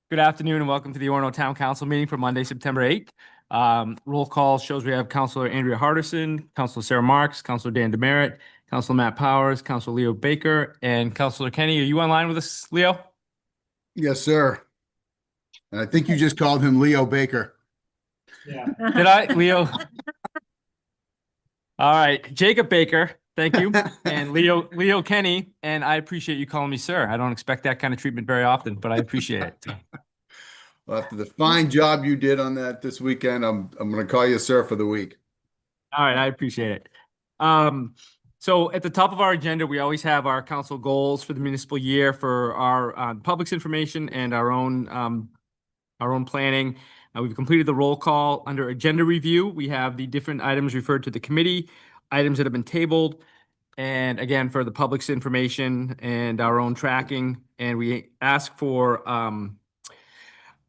Good afternoon and welcome to the Orono Town Council meeting for Monday, September 8th. Roll call shows we have Councilor Andrea Hardison, Councilor Sarah Marks, Councilor Dan Demerit, Councilor Matt Powers, Councilor Leo Baker, and Councilor Kenny. Are you online with us, Leo? Yes, sir. And I think you just called him Leo Baker. Yeah. Did I? Leo? All right. Jacob Baker, thank you. And Leo Kenny, and I appreciate you calling me sir. I don't expect that kind of treatment very often, but I appreciate it. Well, after the fine job you did on that this weekend, I'm going to call you sir for the week. All right, I appreciate it. So at the top of our agenda, we always have our council goals for the municipal year for our public's information and our own planning. We've completed the roll call under agenda review. We have the different items referred to the committee, items that have been tabled, and again, for the public's information and our own tracking. And we ask for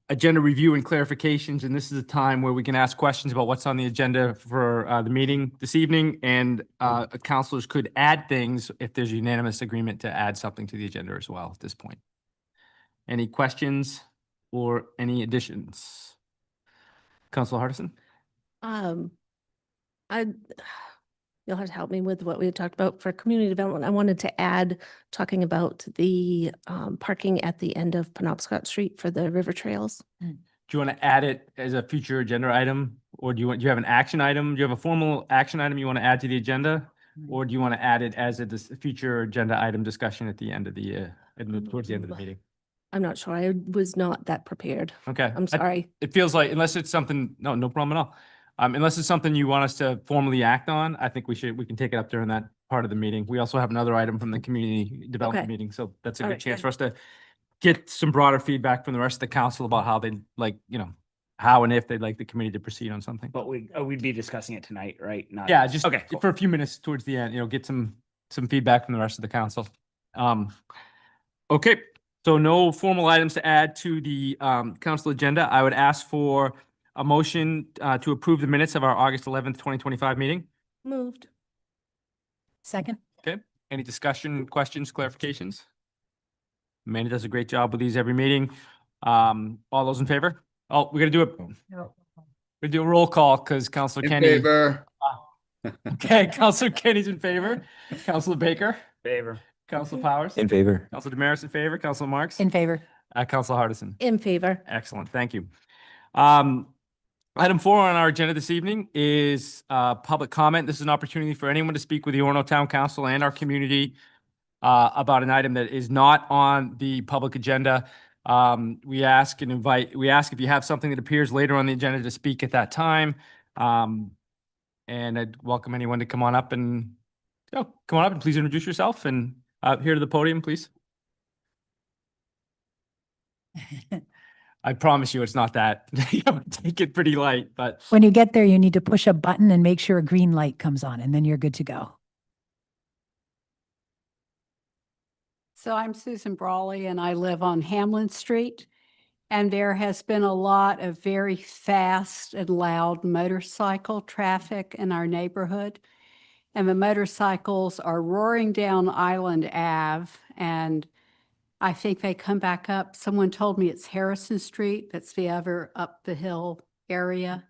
agenda review and clarifications, and this is a time where we can ask questions about what's on the agenda for the meeting this evening, and councilors could add things if there's unanimous agreement to add something to the agenda as well at this point. Any questions or any additions? Councilor Hardison? You'll have to help me with what we had talked about for community development. I wanted to add, talking about the parking at the end of Penobscot Street for the river trails. Do you want to add it as a future agenda item, or do you have an action item? Do you have a formal action item you want to add to the agenda? Or do you want to add it as a future agenda item discussion at the end of the towards the end of the meeting? I'm not sure. I was not that prepared. Okay. I'm sorry. It feels like, unless it's something, no problem at all. Unless it's something you want us to formally act on, I think we can take it up during that part of the meeting. We also have another item from the community development meeting, so that's a good chance for us to get some broader feedback from the rest of the council about how they like, how and if they'd like the committee to proceed on something. But we'd be discussing it tonight, right? Not Yeah, just okay, cool. for a few minutes towards the end, get some feedback from the rest of the council. Okay, so no formal items to add to the council agenda. I would ask for a motion to approve the minutes of our August 11th, 2025 meeting. Moved. Second. Okay, any discussion, questions, clarifications? Amanda does a great job with these every meeting. All those in favor? Oh, we're gonna do a roll call because Councilor In Kenny. favor. Okay, Councilor Kenny's in favor. Councilor Baker. Favor. Councilor Powers. In favor. Councilor Damaris in favor. Councilor Marks. In favor. Councilor Hardison. In favor. Excellent, thank you. Item 4 on our agenda this evening is public comment. This is an opportunity for anyone to speak with the Orono Town Council and our community about an item that is not on the public agenda. We ask if you have something that appears later on the agenda to speak at that time. And I'd welcome anyone to come on up and please introduce yourself and here to the podium, please. I promise you it's not that. Take it pretty light, but When you get there, you need to push a button and make sure a green light comes on, and then you're good to go. So I'm Susan Brawley and I live on Hamlin Street. And there has been a lot of very fast and loud motorcycle traffic in our neighborhood. And the motorcycles are roaring down Island Ave, and I think they come back up. Someone told me it's Harrison Street. That's the other up the hill area.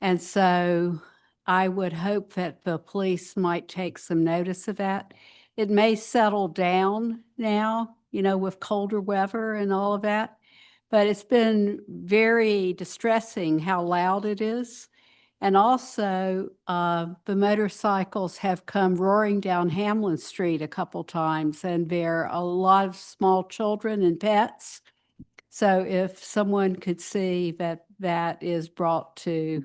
And so I would hope that the police might take some notice of that. It may settle down now, with colder weather and all of that, but it's been very distressing how loud it is. And also, the motorcycles have come roaring down Hamlin Street a couple times, and there are a lot of small children and pets. So if someone could see that is brought to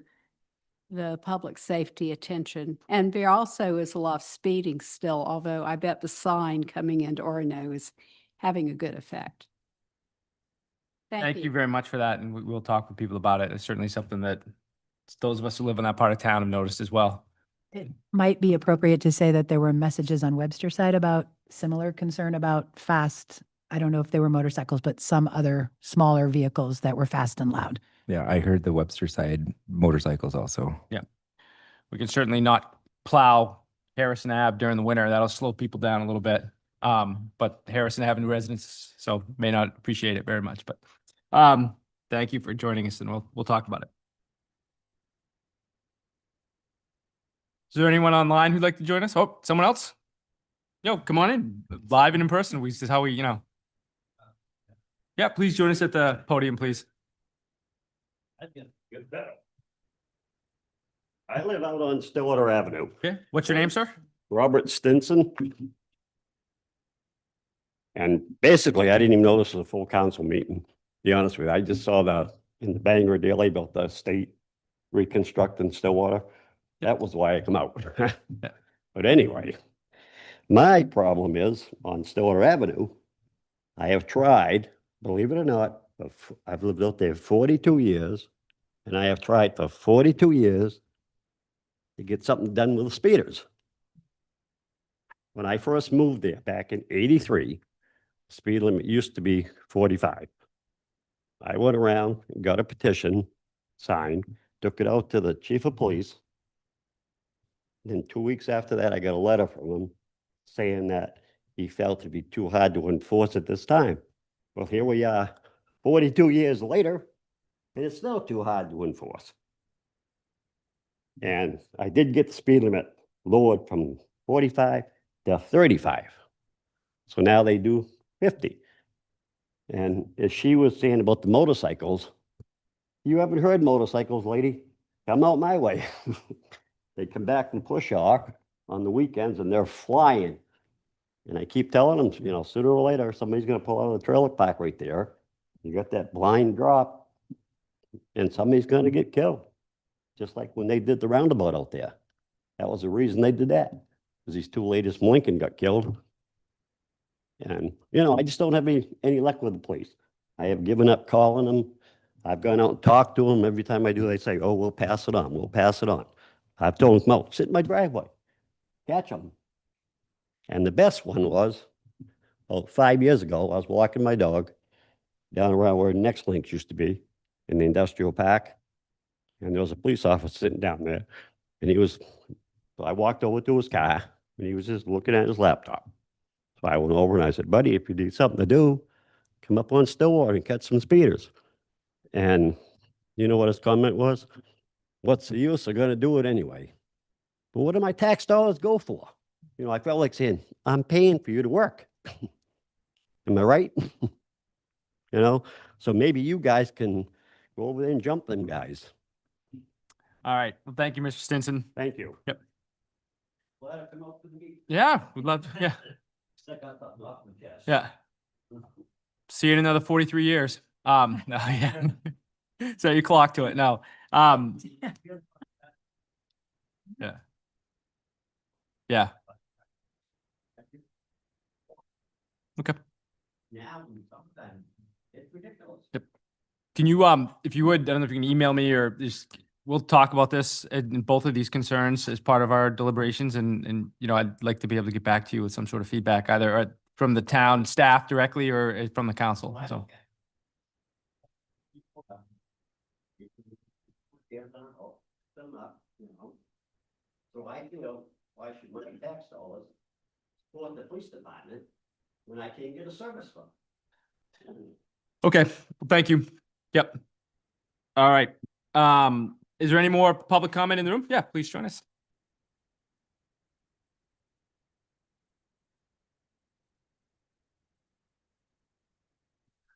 the public safety attention. And there also is a lot of speeding still, although I bet the sign coming into Orono is having a good effect. thank you very much for that. And we'll talk with people about it. It's certainly something that those of us who live in that part of town have noticed as well. It might be appropriate to say that there were messages on Webster side about similar concern about fast. I don't know if they were motorcycles, but some other smaller vehicles that were fast and loud. Yeah, I heard the Webster side motorcycles also. Yeah. We can certainly not plow Harrison Ave during the winter. That'll slow people down a little bit. But Harrison Avenue residents, so may not appreciate it very much, but Thank you for joining us and we'll talk about it. Is there anyone online who'd like to join us? Oh, someone else? Yo, come on in, live and in person. This is how we, Yeah, please join us at the podium, please. Get better. I live out on Stillwater Avenue. Okay, what's your name, sir? Robert Stinson. And basically, I didn't even know this was a full council meeting, to be honest with you. I just saw in the Bangor Daily about the state reconstructing Stillwater. That was why I come out. But anyway, my problem is on Stillwater Avenue, I have tried, believe it or not, I've lived out there 42 years, and I have tried for 42 years to get something done with the speeders. When I first moved there back in '83, speed limit used to be 45. I went around and got a petition signed, took it out to the chief of police. Then 2 weeks after that, I got a letter from him saying that he felt it'd be too hard to enforce at this time. Well, here we are 42 years later, and it's still too hard to enforce. And I did get the speed limit lowered from 45 to 35. So now they do 50. And as she was saying about the motorcycles, you haven't heard motorcycles, lady? Come out my way. They come back from push off on the weekends and they're flying. And I keep telling them, sooner or later, somebody's going to pull out of the trailer park right there. You got that blind drop and somebody's going to get killed. Just like when they did the roundabout out there. That was the reason they did that. Because these two ladies from Lincoln got killed. And, I just don't have any luck with the police. I have given up calling them. I've gone out and talked to them. Every time I do, they say, oh, we'll pass it on. We'll pass it on. I've told them, no, sit in my driveway. Catch them. And the best one was, 5 years ago, I was walking my dog down around where Next Links used to be in the industrial park. And there was a police officer sitting down there. And so I walked over to his car and he was just looking at his laptop. So I went over and I said, buddy, if you need something to do, come up on Stillwater and catch some speeders. And you know what his comment was? What's the use? They're going to do it anyway. But what do my tax dollars go for? I felt like saying, I'm paying for you to work. Am I right? So maybe you guys can go over there and jump them guys. All right. Well, thank you, Mr. Stinson. Thank you. Yep. Glad I come up to the meeting. Yeah, we'd love to. Yeah. Yeah. See you in another 43 years. No, yeah. So you clock to it. No. Yeah. Yeah. Okay. Now, sometimes it's ridiculous. Yep. Can you, if you would, I don't know if you can email me or just, we'll talk about this and both of these concerns as part of our deliberations. And, I'd like to be able to get back to you with some sort of feedback, either from the town staff directly or from the council. So. So I feel, why should my tax dollars support the police department when I can't get a service from them? Okay, well, thank you. Yep. All right. Is there any more public comment in the room? Yeah, please join us.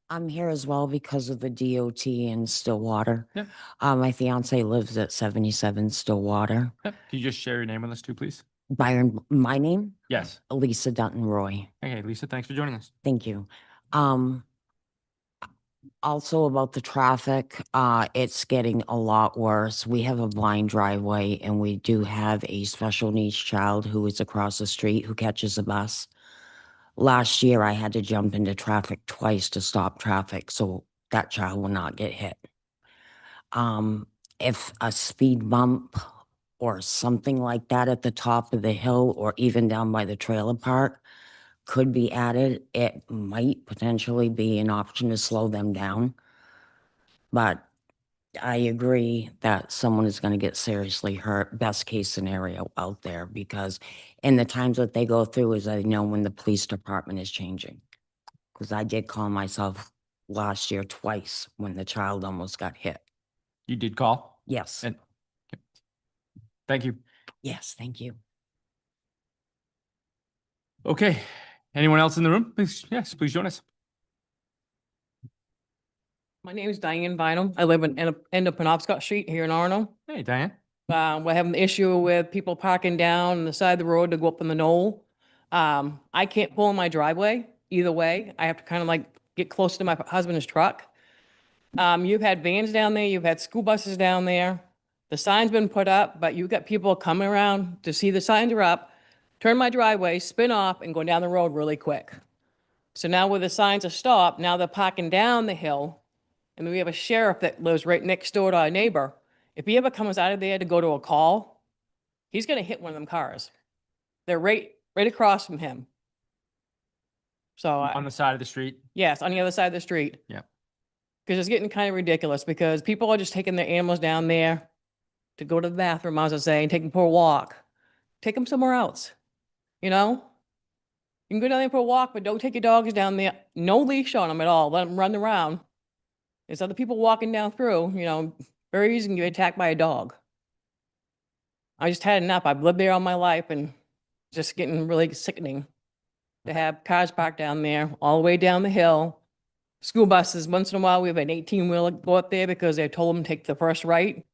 I'm here as well because of the DOT in Stillwater. Yeah. My fiance lives at 77 Stillwater. Yep. Can you just share your name with us too, please? Byron, my name? Yes. Lisa Dutton Roy. Okay, Lisa, thanks for joining us. Thank you. Also about the traffic, it's getting a lot worse. We have a blind driveway and we do have a special needs child who is across the street who catches a bus. Last year, I had to jump into traffic twice to stop traffic so that child will not get hit. If a speed bump or something like that at the top of the hill or even down by the trailer park could be added, it might potentially be an option to slow them down. But I agree that someone is going to get seriously hurt, best case scenario out there, because in the times that they go through is I know when the police department is changing. Because I did call myself last year twice when the child almost got hit. You did call? Yes, And thank you. yes, thank you. Okay. Anyone else in the room? Please, yes, please join us. My name is Diane Bynum. I live in end of Penobscot Street here in Orono. Hey, Diane. We're having the issue with people parking down the side of the road to go up on the knoll. I can't pull in my driveway either way. I have to kind of like get close to my husband's truck. You've had vans down there, you've had school buses down there. The sign's been put up, but you've got people coming around to see the signs are up, turn my driveway, spin off and go down the road really quick. So now where the signs are stopped, now they're parking down the hill. And we have a sheriff that lives right next door to our neighbor. If he ever comes out of there to go to a call, he's gonna hit one of them cars. They're right across from him. So, On the side of the street. yes, on the other side of the street. Yeah. Because it's getting kind of ridiculous because people are just taking their animals down there to go to the bathroom, as I was saying, take them for a walk. Take them somewhere else, you know? You can go down there for a walk, but don't take your dogs down there. No leash on them at all. Let them run around. There's other people walking down through, you know, very easy to get attacked by a dog. I just had enough. I've lived there all my life and just getting really sickening to have cars parked down there, all the way down the hill. School buses, once in a while, we have an 18-wheeler go up there because they told them to take the first right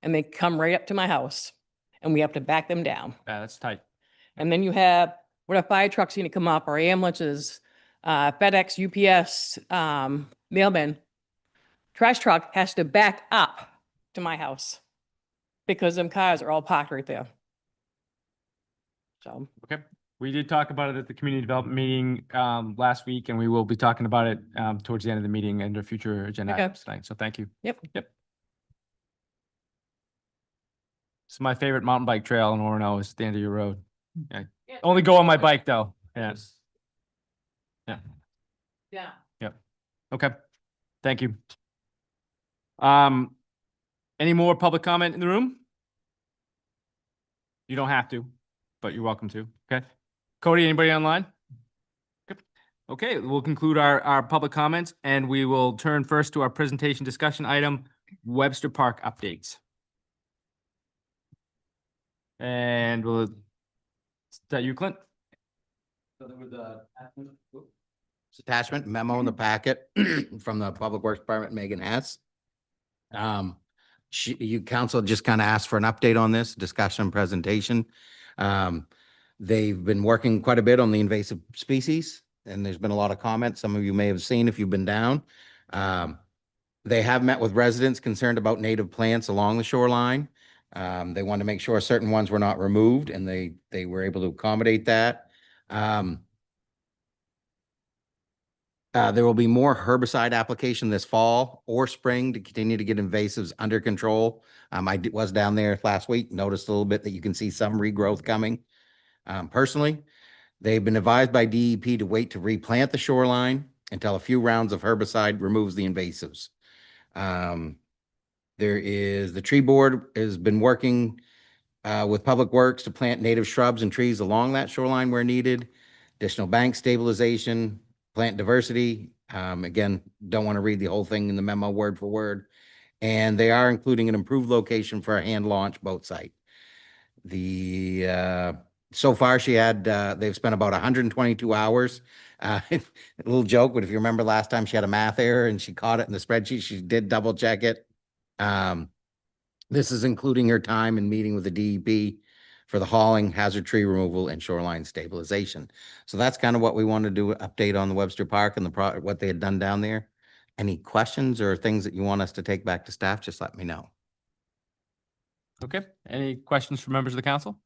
and they come right up to my house and we have to back them down. Yeah, that's tight. And then you have, what if fire trucks need to come up or ambulances, FedEx, UPS, mailmen. Trash truck has to back up to my house because them cars are all parked right there. So, Okay. We did talk about it at the community development meeting last week, and we will be talking about it towards the end of the meeting under future agenda Okay. items tonight. So thank you. yep. It's my favorite mountain bike trail in Orono is the end of your road. Yeah. Only go on my bike though. Yes. Yeah. Okay. Thank you. Any more public comment in the room? You don't have to, but you're welcome to. Okay. Cody, anybody online? Okay, we'll conclude our public comments and we will turn first to our presentation discussion item, Webster Park updates. And is that you, Clint? So there was a attachment memo in the packet from the Public Works Department, Megan Hess. You council just kind of asked for an update on this discussion presentation. They've been working quite a bit on the invasive species and there's been a lot of comments. Some of you may have seen if you've been down. They have met with residents concerned about native plants along the shoreline. They wanted to make sure certain ones were not removed and they were able to accommodate that. There will be more herbicide application this fall or spring to continue to get invasives under control. I was down there last week, noticed a little bit that you can see some regrowth coming. Personally, they've been advised by DEP to wait to replant the shoreline until a few rounds of herbicide removes the invasives. The tree board has been working with Public Works to plant native shrubs and trees along that shoreline where needed. Additional bank stabilization, plant diversity. Again, don't want to read the whole thing in the memo word for word. And they are including an improved location for a hand launch boat site. So far they've spent about 122 hours. A little joke, but if you remember last time she had a math error and she caught it in the spreadsheet, she did double check it. This is including her time in meeting with the DEP for the hauling, hazard tree removal, and shoreline stabilization. So that's kind of what we want to do, update on the Webster Park and what they had done down there. Any questions or things that you want us to take back to staff, just let me know. Okay. Any questions from members of the council?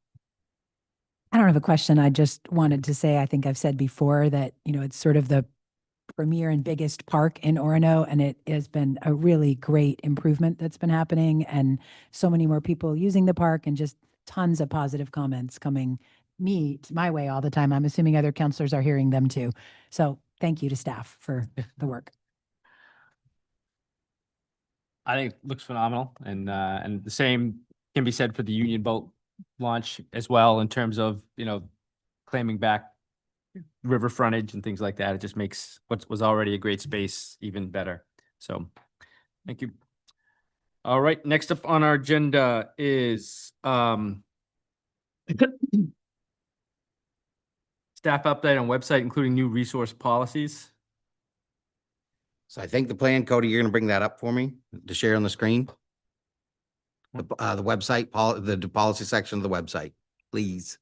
I don't have a question. I just wanted to say, I think I've said before that, it's sort of the premier and biggest park in Orono, and it has been a really great improvement that's been happening, and so many more people using the park and just tons of positive comments coming my way all the time. I'm assuming other counselors are hearing them too. So thank you to staff for the work. I think it looks phenomenal, and the same can be said for the Union Boat launch as well in terms of claiming back river frontage and things like that. It just makes what was already a great space even better. So, thank you. All right, next up on our agenda is staff update on website, including new resource policies. So I think the plan, Cody, you're gonna bring that up for me to share on the screen? The website, the policy section of the website, please.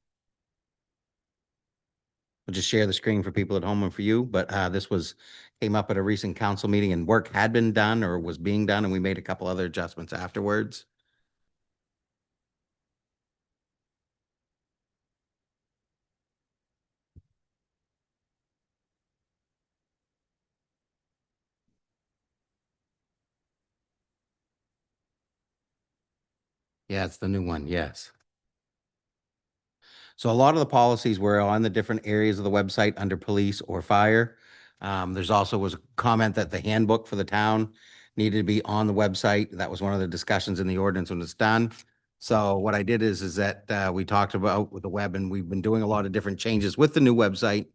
We'll just share the screen for people at home and for you, but this came up at a recent council meeting and work had been done or was being done, and we made a couple other adjustments afterwards. Yeah, it's the new one, yes. So a lot of the policies were on the different areas of the website under police or fire. There's also was a comment that the handbook for the town needed to be on the website. That was one of the discussions in the ordinance when it's done. So what I did is that we talked about with the web, and we've been doing a lot of different changes with the new website.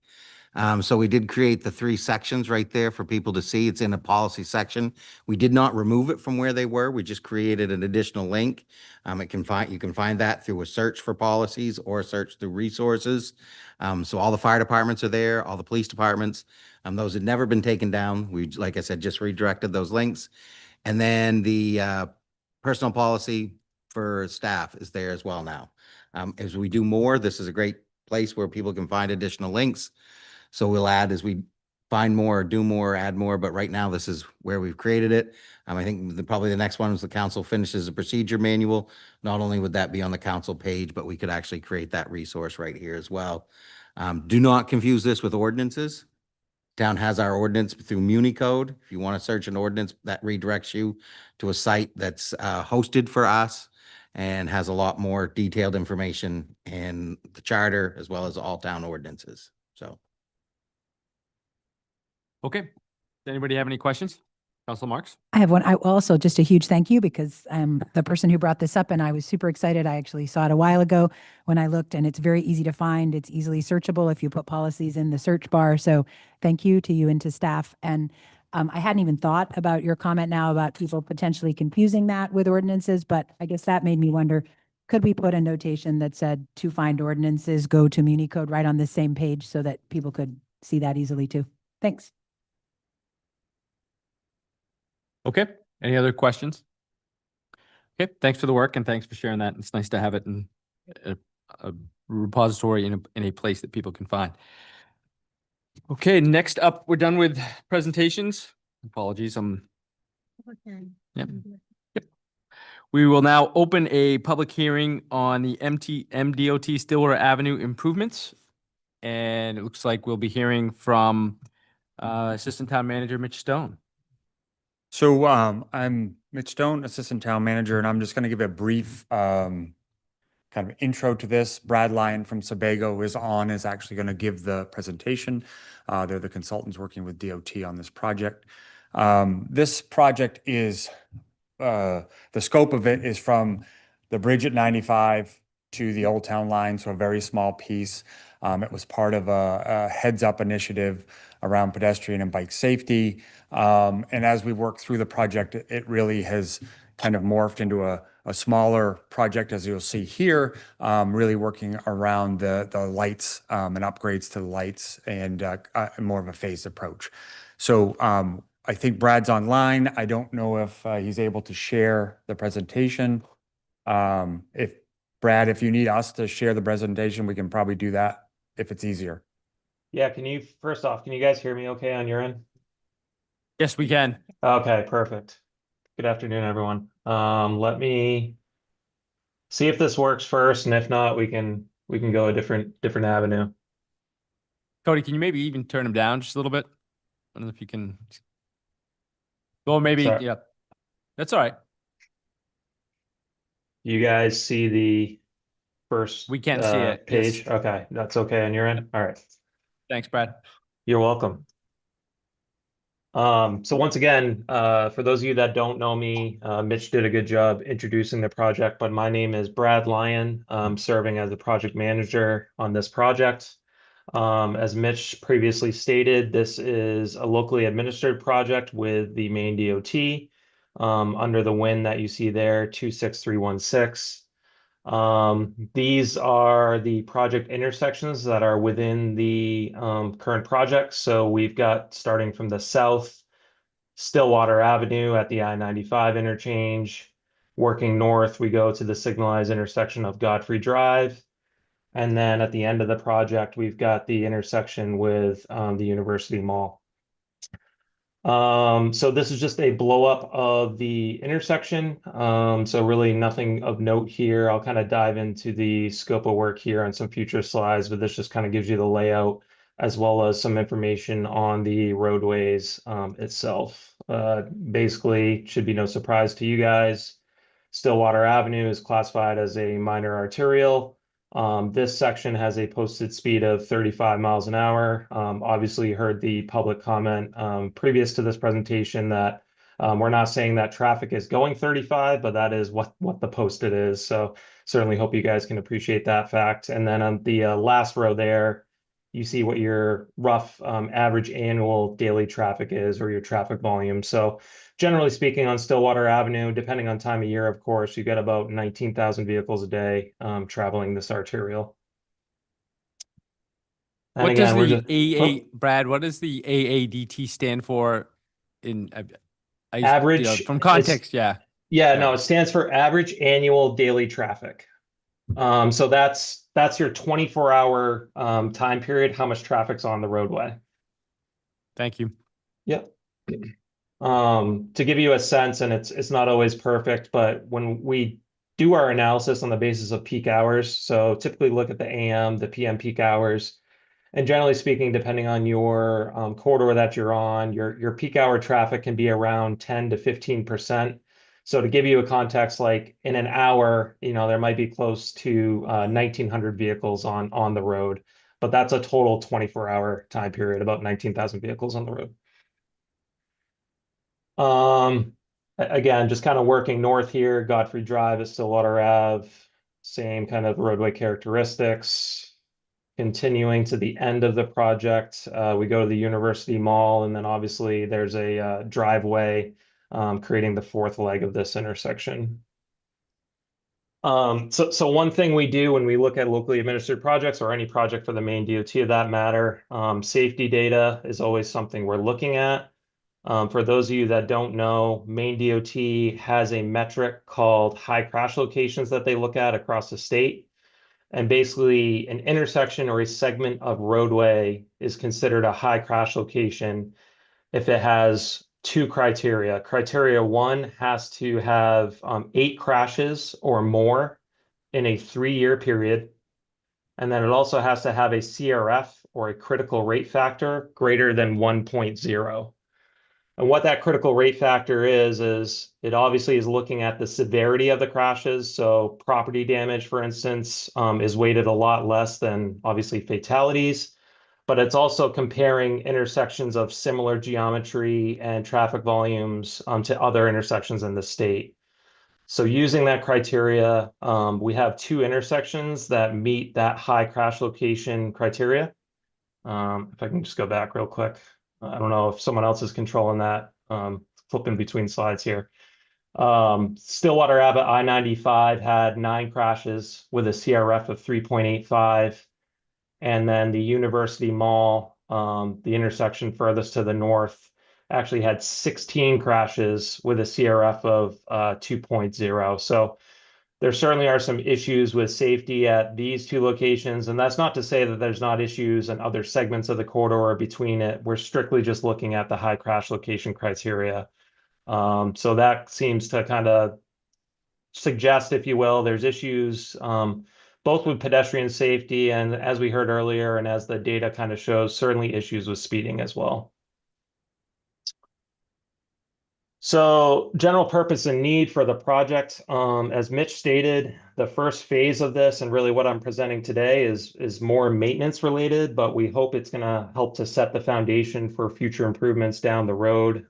So we did create the 3 sections right there for people to see. It's in a policy section. We did not remove it from where they were. We just created an additional link. You can find that through a search for policies or search through resources. So all the fire departments are there, all the police departments. Those had never been taken down. We, like I said, just redirected those links. And then the personal policy for staff is there as well now. As we do more, this is a great place where people can find additional links. So we'll add as we find more, do more, add more, but right now this is where we've created it. I think probably the next one is the council finishes a procedure manual. Not only would that be on the council page, but we could actually create that resource right here as well. Do not confuse this with ordinances. Town has our ordinance through Muni Code. If you want to search an ordinance, that redirects you to a site that's hosted for us and has a lot more detailed information in the charter as well as all town ordinances. So. Okay. Does anybody have any questions? Council Marks? I have one. I also just a huge thank you because I'm the person who brought this up and I was super excited. I actually saw it a while ago when I looked, and it's very easy to find. It's easily searchable if you put policies in the search bar. So thank you to you and to staff. And I hadn't even thought about your comment now about people potentially confusing that with ordinances, but I guess that made me wonder, could we put a notation that said to find ordinances, go to Muni Code right on the same page so that people could see that easily too? Thanks. Okay. Any other questions? Okay. Thanks for the work and thanks for sharing that. It's nice to have it in a repository in a place that people can find. Okay. Next up, we're done with presentations. Apologies. Yep. We will now open a public hearing on the MDOT Stillwater Avenue improvements. And it looks like we'll be hearing from Assistant Town Manager Mitch Stone. So I'm Mitch Stone, Assistant Town Manager, and I'm just going to give a brief kind of intro to this. Brad Lyon from Sebago is actually going to give the presentation. They're the consultants working with DOT on this project. This project is, the scope of it is from the bridge at 95 to the Old Town line, so a very small piece. It was part of a heads up initiative around pedestrian and bike safety. And as we work through the project, it really has kind of morphed into a smaller project, as you'll see here, really working around the lights and upgrades to the lights and more of a phased approach. So I think Brad's online. I don't know if he's able to share the presentation. If Brad, if you need us to share the presentation, we can probably do that if it's easier. Yeah, first off, can you guys hear me okay on your end? Yes, we can. Okay, perfect. Good afternoon, everyone. Let me see if this works first, and if not, we can go a different avenue. Cody, can you maybe even turn him down just a little bit? I don't know if you can. Or maybe, Sorry. yeah. That's all right. You guys see the first We can see it, page? yes. Okay, that's okay on your end? All right. Thanks, Brad. You're welcome. So once again, for those of you that don't know me, Mitch did a good job introducing the project, but my name is Brad Lyon. I'm serving as the project manager on this project. As Mitch previously stated, this is a locally administered project with the Maine DOT under the WIN that you see there, 26316. These are the project intersections that are within the current project. So we've got, starting from the south, Stillwater Avenue at the I-95 interchange. Working north, we go to the signalized intersection of Godfrey Drive. And then at the end of the project, we've got the intersection with the University Mall. So this is just a blow up of the intersection. So really nothing of note here. I'll kind of dive into the scope of work here on some future slides, but this just kind of gives you the layout as well as some information on the roadways itself. Basically, should be no surprise to you guys. Stillwater Avenue is classified as a minor arterial. This section has a posted speed of 35 miles an hour. Obviously, you heard the public comment previous to this presentation that we're not saying that traffic is going 35, but that is what the posted is. So certainly hope you guys can appreciate that fact. And then on the last row there, you see what your rough average annual daily traffic is, or your traffic volume. So generally speaking, on Stillwater Avenue, depending on time of year, of course, you get about 19,000 vehicles a day traveling this arterial. And What does again, we're the just AA, Brad, what does the AADT stand for in average from context? Yeah. No, it stands for average annual daily traffic. So that's your 24-hour time period, how much traffic's on the roadway. Thank you. Yep. To give you a sense, and it's not always perfect, but when we do our analysis on the basis of peak hours, so typically look at the AM, the PM peak hours, and generally speaking, depending on your corridor that you're on, your peak hour traffic can be around 10 to 15%. So to give you a context, like in an hour, there might be close to 1,900 vehicles on the road, but that's a total 24-hour time period, about 19,000 vehicles on the road. Again, just kind of working north here, Godfrey Drive is Stillwater Ave, same kind of roadway characteristics. Continuing to the end of the project, we go to the University Mall, and then obviously there's a driveway creating the fourth leg of this intersection. So one thing we do when we look at locally administered projects, or any project for the Maine DOT of that matter, safety data is always something we're looking at. For those of you that don't know, Maine DOT has a metric called high crash locations that they look at across the state. And basically, an intersection or a segment of roadway is considered a high crash location if it has two criteria. Criteria one has to have 8 crashes or more in a 3-year period. And then it also has to have a CRF, or a critical rate factor, greater than 1.0. And what that critical rate factor is it obviously is looking at the severity of the crashes. So property damage, for instance, is weighted a lot less than obviously fatalities, but it's also comparing intersections of similar geometry and traffic volumes to other intersections in the state. So using that criteria, we have 2 intersections that meet that high crash location criteria. If I can just go back real quick. I don't know if someone else is controlling that, flipping between slides here. Stillwater Ave I-95 had 9 crashes with a CRF of 3.85. And then the University Mall, the intersection furthest to the north, actually had 16 crashes with a CRF of 2.0. So there certainly are some issues with safety at these 2 locations, and that's not to say that there's not issues in other segments of the corridor between it. We're strictly just looking at the high crash location criteria. So that seems to kind of suggest, if you will, there's issues both with pedestrian safety and, as we heard earlier, and as the data kind of shows, certainly issues with speeding as well. So general purpose and need for the project, as Mitch stated, the first phase of this, and really what I'm presenting today, is more maintenance related, but we hope it's going to help to set the foundation for future improvements down the road.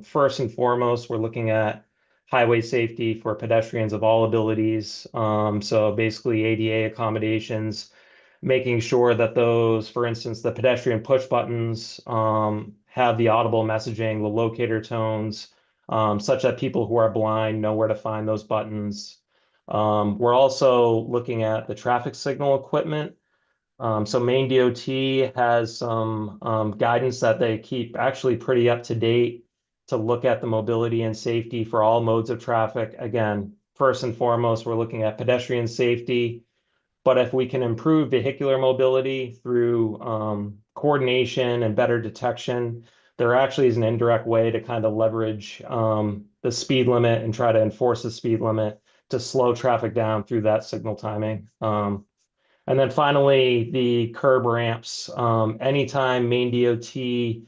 First and foremost, we're looking at highway safety for pedestrians of all abilities. So basically ADA accommodations, making sure that those, for instance, the pedestrian push buttons have the audible messaging, the locator tones, such that people who are blind know where to find those buttons. We're also looking at the traffic signal equipment. So Maine DOT has some guidance that they keep actually pretty up to date to look at the mobility and safety for all modes of traffic. Again, first and foremost, we're looking at pedestrian safety. But if we can improve vehicular mobility through coordination and better detection, there actually is an indirect way to kind of leverage the speed limit and try to enforce the speed limit to slow traffic down through that signal timing. And then finally, the curb ramps. Anytime Maine DOT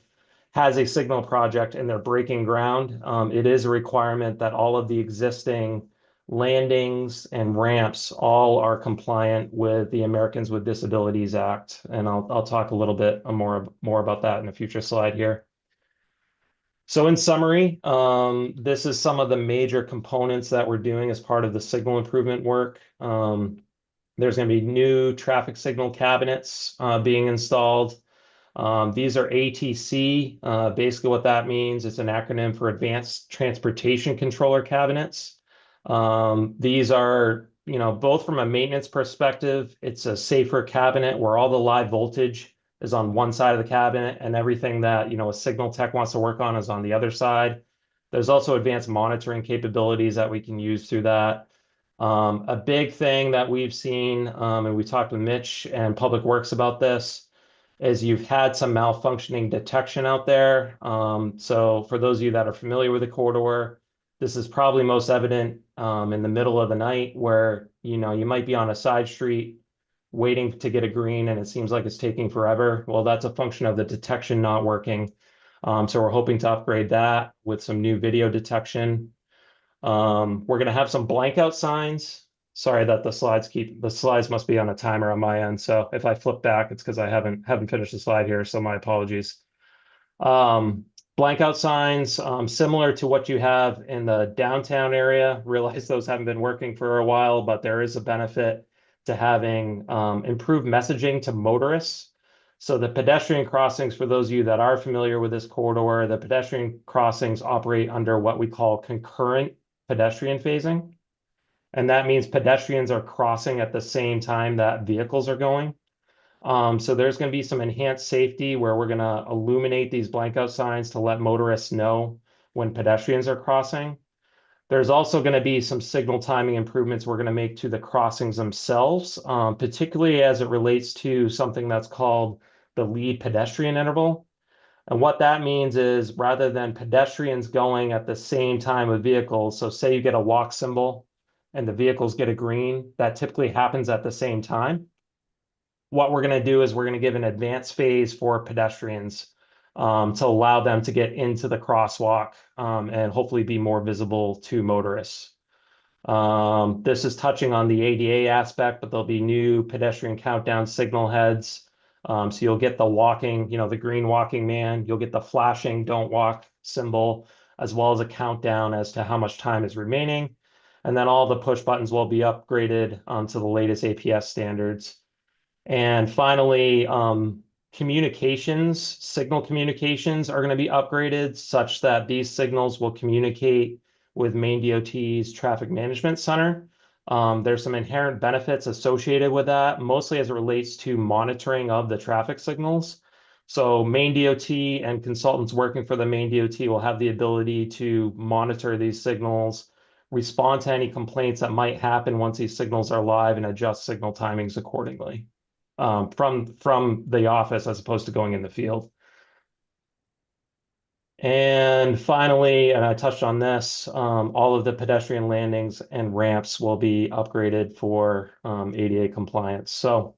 has a signal project and they're breaking ground, it is a requirement that all of the existing landings and ramps all are compliant with the Americans with Disabilities Act. And I'll talk a little bit more about that in a future slide here. So in summary, this is some of the major components that we're doing as part of the signal improvement work. There's going to be new traffic signal cabinets being installed. These are ATC. Basically what that means, it's an acronym for Advanced Transportation Controller Cabinets. These are, both from a maintenance perspective, it's a safer cabinet where all the live voltage is on one side of the cabinet and everything that, a signal tech wants to work on is on the other side. There's also advanced monitoring capabilities that we can use through that. A big thing that we've seen, and we talked with Mitch and Public Works about this, is you've had some malfunctioning detection out there. So for those of you that are familiar with the corridor, this is probably most evident in the middle of the night where, you might be on a side street waiting to get a green and it seems like it's taking forever. Well, that's a function of the detection not working. So we're hoping to upgrade that with some new video detection. We're going to have some blank out signs. Sorry that the slides must be on a timer on my end. So if I flip back, it's because I haven't finished the slide here. So my apologies. Blank out signs, similar to what you have in the downtown area. Realize those haven't been working for a while, but there is a benefit to having improved messaging to motorists. So the pedestrian crossings, for those of you that are familiar with this corridor, the pedestrian crossings operate under what we call concurrent pedestrian phasing. And that means pedestrians are crossing at the same time that vehicles are going. So there's going to be some enhanced safety where we're going to illuminate these blank out signs to let motorists know when pedestrians are crossing. There's also going to be some signal timing improvements we're going to make to the crossings themselves, particularly as it relates to something that's called the lead pedestrian interval. And what that means is rather than pedestrians going at the same time with vehicles, so say you get a walk symbol and the vehicles get a green, that typically happens at the same time. What we're going to do is we're going to give an advanced phase for pedestrians to allow them to get into the crosswalk and hopefully be more visible to motorists. This is touching on the ADA aspect, but there'll be new pedestrian countdown signal heads. So you'll get the walking, the green walking man, you'll get the flashing don't walk symbol, as well as a countdown as to how much time is remaining. And then all the push buttons will be upgraded to the latest APS standards. And finally, signal communications are going to be upgraded such that these signals will communicate with Maine DOT's Traffic Management Center. There's some inherent benefits associated with that, mostly as it relates to monitoring of the traffic signals. So Maine DOT and consultants working for the Maine DOT will have the ability to monitor these signals, respond to any complaints that might happen once these signals are live, and adjust signal timings accordingly from the office as opposed to going in the field. And finally, and I touched on this, all of the pedestrian landings and ramps will be upgraded for ADA compliance. So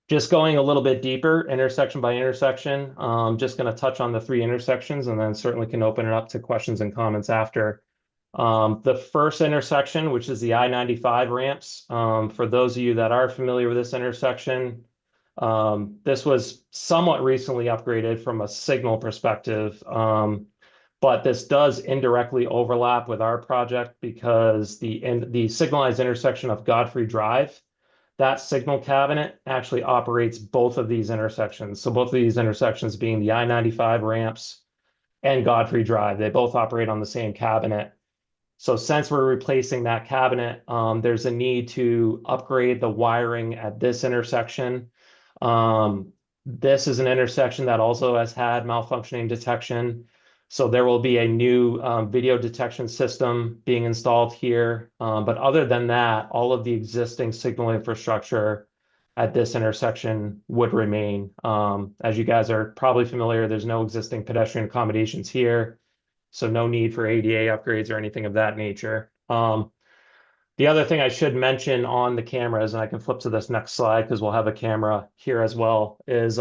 just going a little bit deeper, intersection by intersection, just going to touch on the 3 intersections and then certainly can open it up to questions and comments after. The first intersection, which is the I-95 ramps, for those of you that are familiar with this intersection, this was somewhat recently upgraded from a signal perspective, but this does indirectly overlap with our project because the signalized intersection of Godfrey Drive, that signal cabinet actually operates both of these intersections. So both of these intersections being the I-95 ramps and Godfrey Drive, they both operate on the same cabinet. So since we're replacing that cabinet, there's a need to upgrade the wiring at this intersection. This is an intersection that also has had malfunctioning detection. So there will be a new video detection system being installed here. But other than that, all of the existing signal infrastructure at this intersection would remain. As you guys are probably familiar, there's no existing pedestrian accommodations here. So no need for ADA upgrades or anything of that nature. The other thing I should mention on the cameras, and I can flip to this next slide because we'll have a camera here as well, is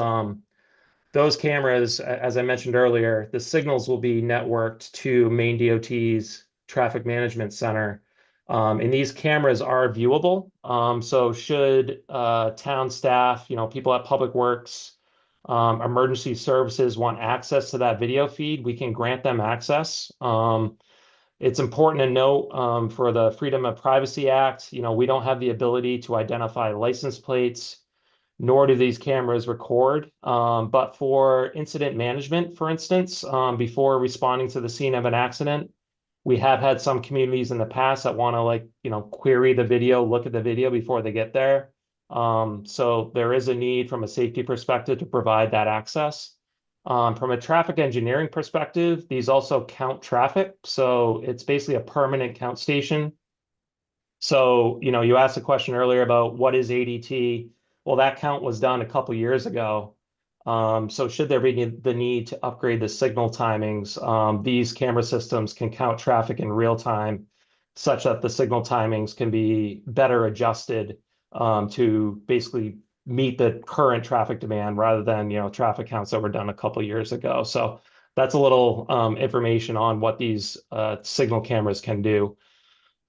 those cameras, as I mentioned earlier, the signals will be networked to Maine DOT's Traffic Management Center. And these cameras are viewable. So should town staff, people at Public Works, emergency services want access to that video feed, we can grant them access. It's important to note for the Freedom of Privacy Act, we don't have the ability to identify license plates, nor do these cameras record. But for incident management, for instance, before responding to the scene of an accident, we have had some communities in the past that want to query the video, look at the video before they get there. So there is a need from a safety perspective to provide that access. From a traffic engineering perspective, these also count traffic. So it's basically a permanent count station. So, you asked a question earlier about what is ADT? Well, that count was done a couple years ago. So should there be the need to upgrade the signal timings, these camera systems can count traffic in real time such that the signal timings can be better adjusted to basically meet the current traffic demand rather than, traffic counts that were done a couple years ago. So that's a little information on what these signal cameras can do.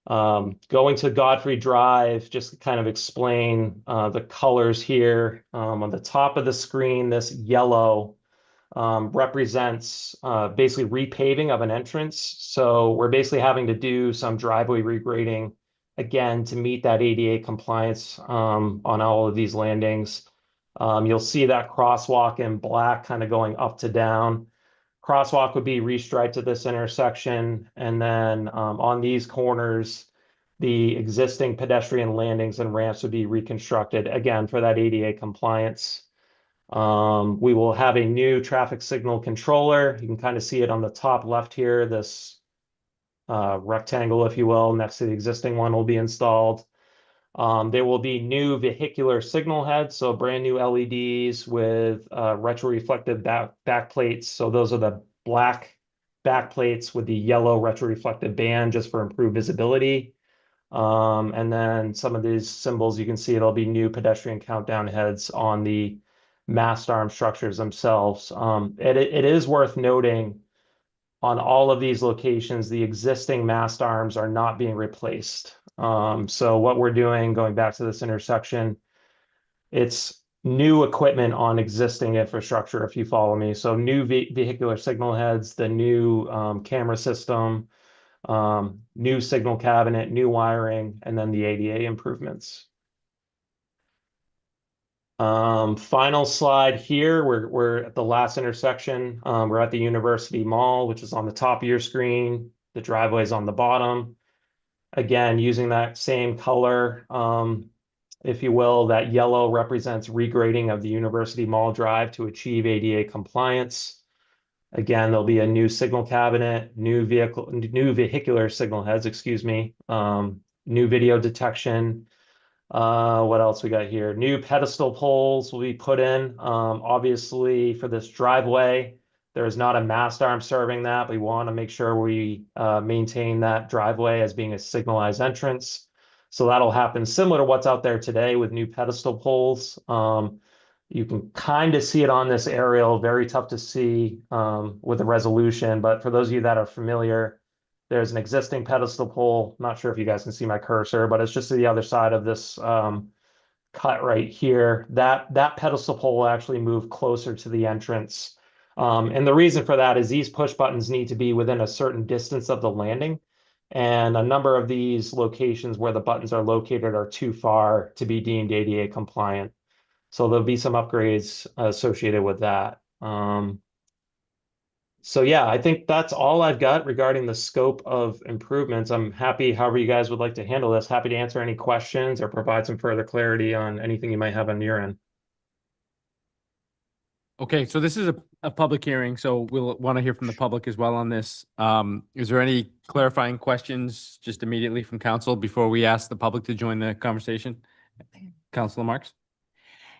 Going to Godfrey Drive, just to kind of explain the colors here. On the top of the screen, this yellow represents basically repaving of an entrance. So we're basically having to do some driveway regrading again to meet that ADA compliance on all of these landings. You'll see that crosswalk in black kind of going up to down. Crosswalk would be restriped at this intersection. And then on these corners, the existing pedestrian landings and ramps would be reconstructed again for that ADA compliance. We will have a new traffic signal controller. You can kind of see it on the top left here, this rectangle, if you will, next to the existing one will be installed. There will be new vehicular signal heads, so brand new LEDs with retroreflective back plates. So those are the black back plates with the yellow retroreflective band just for improved visibility. And then some of these symbols, you can see it'll be new pedestrian countdown heads on the mast arm structures themselves. It is worth noting on all of these locations, the existing mast arms are not being replaced. So what we're doing, going back to this intersection, it's new equipment on existing infrastructure, if you follow me. So new vehicular signal heads, the new camera system, new signal cabinet, new wiring, and then the ADA improvements. Final slide here. We're at the last intersection. We're at the University Mall, which is on the top of your screen. The driveway is on the bottom. Again, using that same color, if you will, that yellow represents regrading of the University Mall Drive to achieve ADA compliance. Again, there'll be a new signal cabinet, new vehicular signal heads, excuse me, new video detection. What else we got here? New pedestal poles will be put in. Obviously, for this driveway, there is not a mast arm serving that. We want to make sure we maintain that driveway as being a signalized entrance. So that'll happen similar to what's out there today with new pedestal poles. You can kind of see it on this aerial, very tough to see with the resolution. But for those of you that are familiar, there's an existing pedestal pole. Not sure if you guys can see my cursor, but it's just to the other side of this cut right here. That pedestal pole will actually move closer to the entrance. And the reason for that is these push buttons need to be within a certain distance of the landing. And a number of these locations where the buttons are located are too far to be deemed ADA compliant. So there'll be some upgrades associated with that. So yeah, I think that's all I've got regarding the scope of improvements. I'm happy, however you guys would like to handle this, happy to answer any questions or provide some further clarity on anything you might have on your end. Okay, so this is a public hearing, so we'll want to hear from the public as well on this. Is there any clarifying questions just immediately from council before we ask the public to join the conversation? Councilor Marks?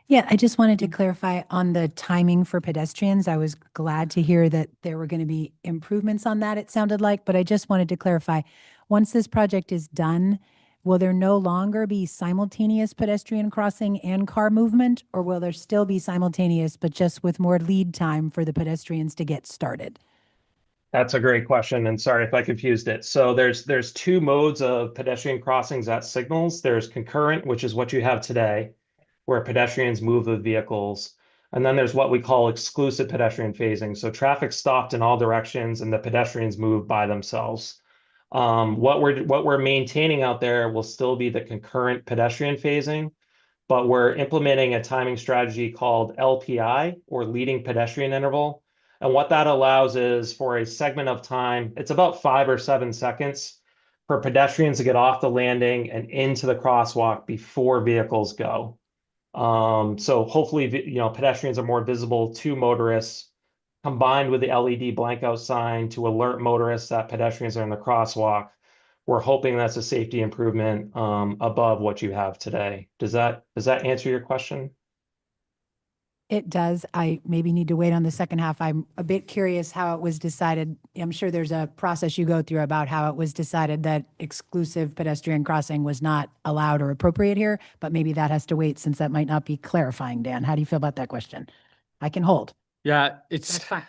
Yeah, I just wanted to clarify on the timing for pedestrians. I was glad to hear that there were going to be improvements on that, it sounded like, but I just wanted to clarify, once this project is done, will there no longer be simultaneous pedestrian crossing and car movement, or will there still be simultaneous, but just with more lead time for the pedestrians to get started? That's a great question, and sorry if I confused it. So there's two modes of pedestrian crossings at signals. There's concurrent, which is what you have today, where pedestrians move with vehicles. And then there's what we call exclusive pedestrian phasing. So traffic stopped in all directions and the pedestrians move by themselves. What we're maintaining out there will still be the concurrent pedestrian phasing, but we're implementing a timing strategy called LPI, or leading pedestrian interval. And what that allows is for a segment of time, it's about 5 or 7 seconds for pedestrians to get off the landing and into the crosswalk before vehicles go. So hopefully, pedestrians are more visible to motorists, combined with the LED blankout sign to alert motorists that pedestrians are in the crosswalk. We're hoping that's a safety improvement above what you have today. Does that answer your question? It does. I maybe need to wait on the second half. I'm a bit curious how it was decided. I'm sure there's a process you go through about how it was decided that exclusive pedestrian crossing was not allowed or appropriate here, but maybe that has to wait since that might not be clarifying. Dan, how do you feel about that question? I can hold. Yeah, That's fine.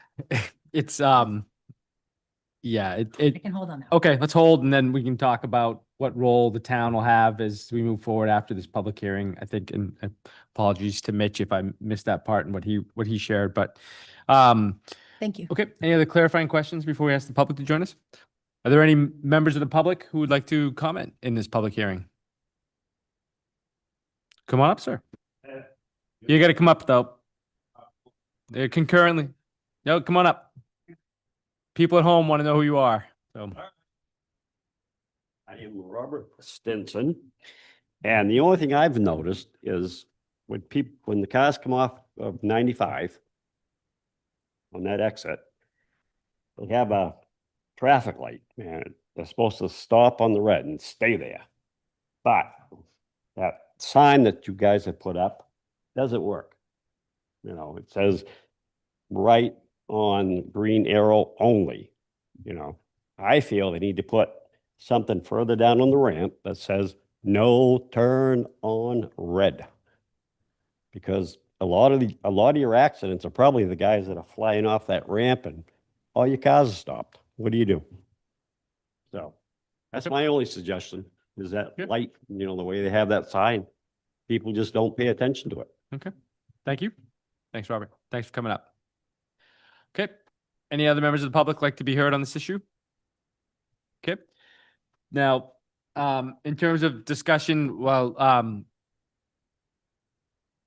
it's yeah, I can hold on that. okay, let's hold and then we can talk about what role the town will have as we move forward after this public hearing. I think, and apologies to Mitch if I missed that part and what he shared, but Thank you. okay, any other clarifying questions before we ask the public to join us? Are there any members of the public who would like to comment in this public hearing? Come on up, sir. You got to come up though. They're concurrently. No, come on up. People at home want to know who you are. So I am Robert Stinson. And the only thing I've noticed is when the cars come off of 95 on that exit, they have a traffic light, and they're supposed to stop on the red and stay there. But that sign that you guys have put up doesn't work. It says right on green arrow only. I feel they need to put something further down on the ramp that says no turn on red. Because a lot of your accidents are probably the guys that are flying off that ramp and all your cars are stopped. What do you do? So that's my only suggestion, is that Yep. light, the way they have that sign, people just don't pay attention to it. okay. Thank you. Thanks, Robert. Thanks for coming up. Okay. Any other members of the public like to be heard on this issue? Okay. Now, in terms of discussion,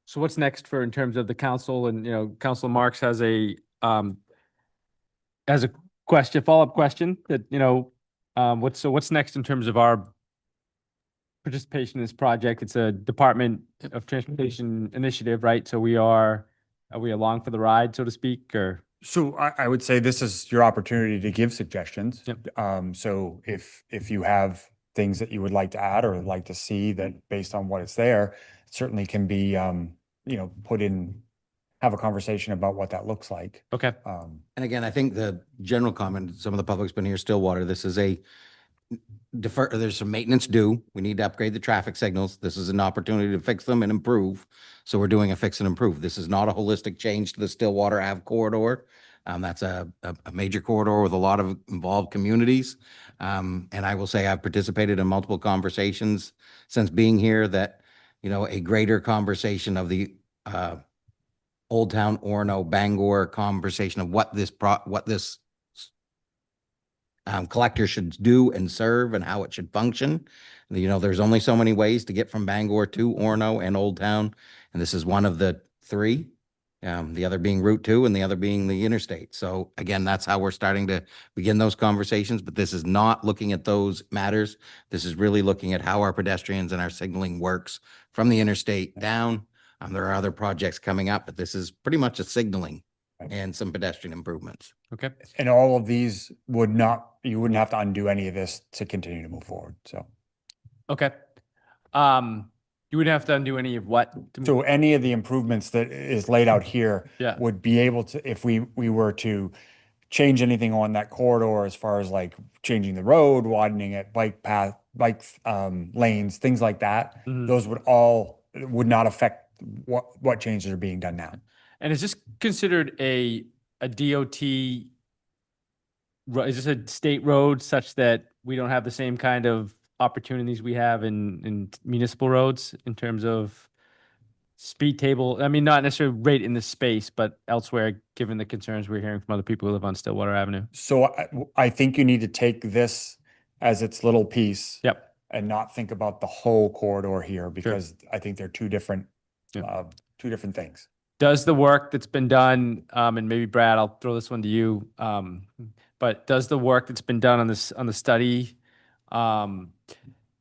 so what's next in terms of the council, and Councilor Marks has a follow-up question that, what's next in terms of our participation in this project? It's a Department of Transportation initiative, right? So are we along for the ride, so to speak, or? So I would say this is your opportunity to give suggestions. Yep. So if you have things that you would like to add or like to see that based on what is there, it certainly can be, put in, have a conversation about what that looks like. Okay. And again, I think the general comment, some of the public's been here, Stillwater, this is there's some maintenance due. We need to upgrade the traffic signals. This is an opportunity to fix them and improve. So we're doing a fix and improve. This is not a holistic change to the Stillwater Ave corridor. That's a major corridor with a lot of involved communities. And I will say I've participated in multiple conversations since being here that, a greater conversation of the Old Town Orono Bangor conversation of what this collectors should do and serve and how it should function. You know, there's only so many ways to get from Bangor to Orono and Old Town, and this is one of the three. The other being Route 2 and the other being the interstate. So again, that's how we're starting to begin those conversations, but this is not looking at those matters. This is really looking at how our pedestrians and our signaling works from the interstate down. There are other projects coming up, but this is pretty much a signaling and some pedestrian improvements. Okay. And all of these would not, you wouldn't have to undo any of this to continue to move forward, so. Okay. You wouldn't have to undo any of what? So any of the improvements that is laid out here Yeah. would be able to, if we were to change anything on that corridor as far as like changing the road, widening it, bike path, lanes, things like that, Mhm. those would not affect what changes are being done now. And is this considered a DOT, is this a state road such that we don't have the same kind of opportunities we have in municipal roads in terms of speed table? I mean, not necessarily right in this space, but elsewhere, given the concerns we're hearing from other people who live on Stillwater Avenue. So I think you need to take this as its little piece. Yep. And not think about the whole corridor here, because I think they're two different things. Does the work that's been done, and maybe Brad, I'll throw this one to you, but does the work that's been done on the study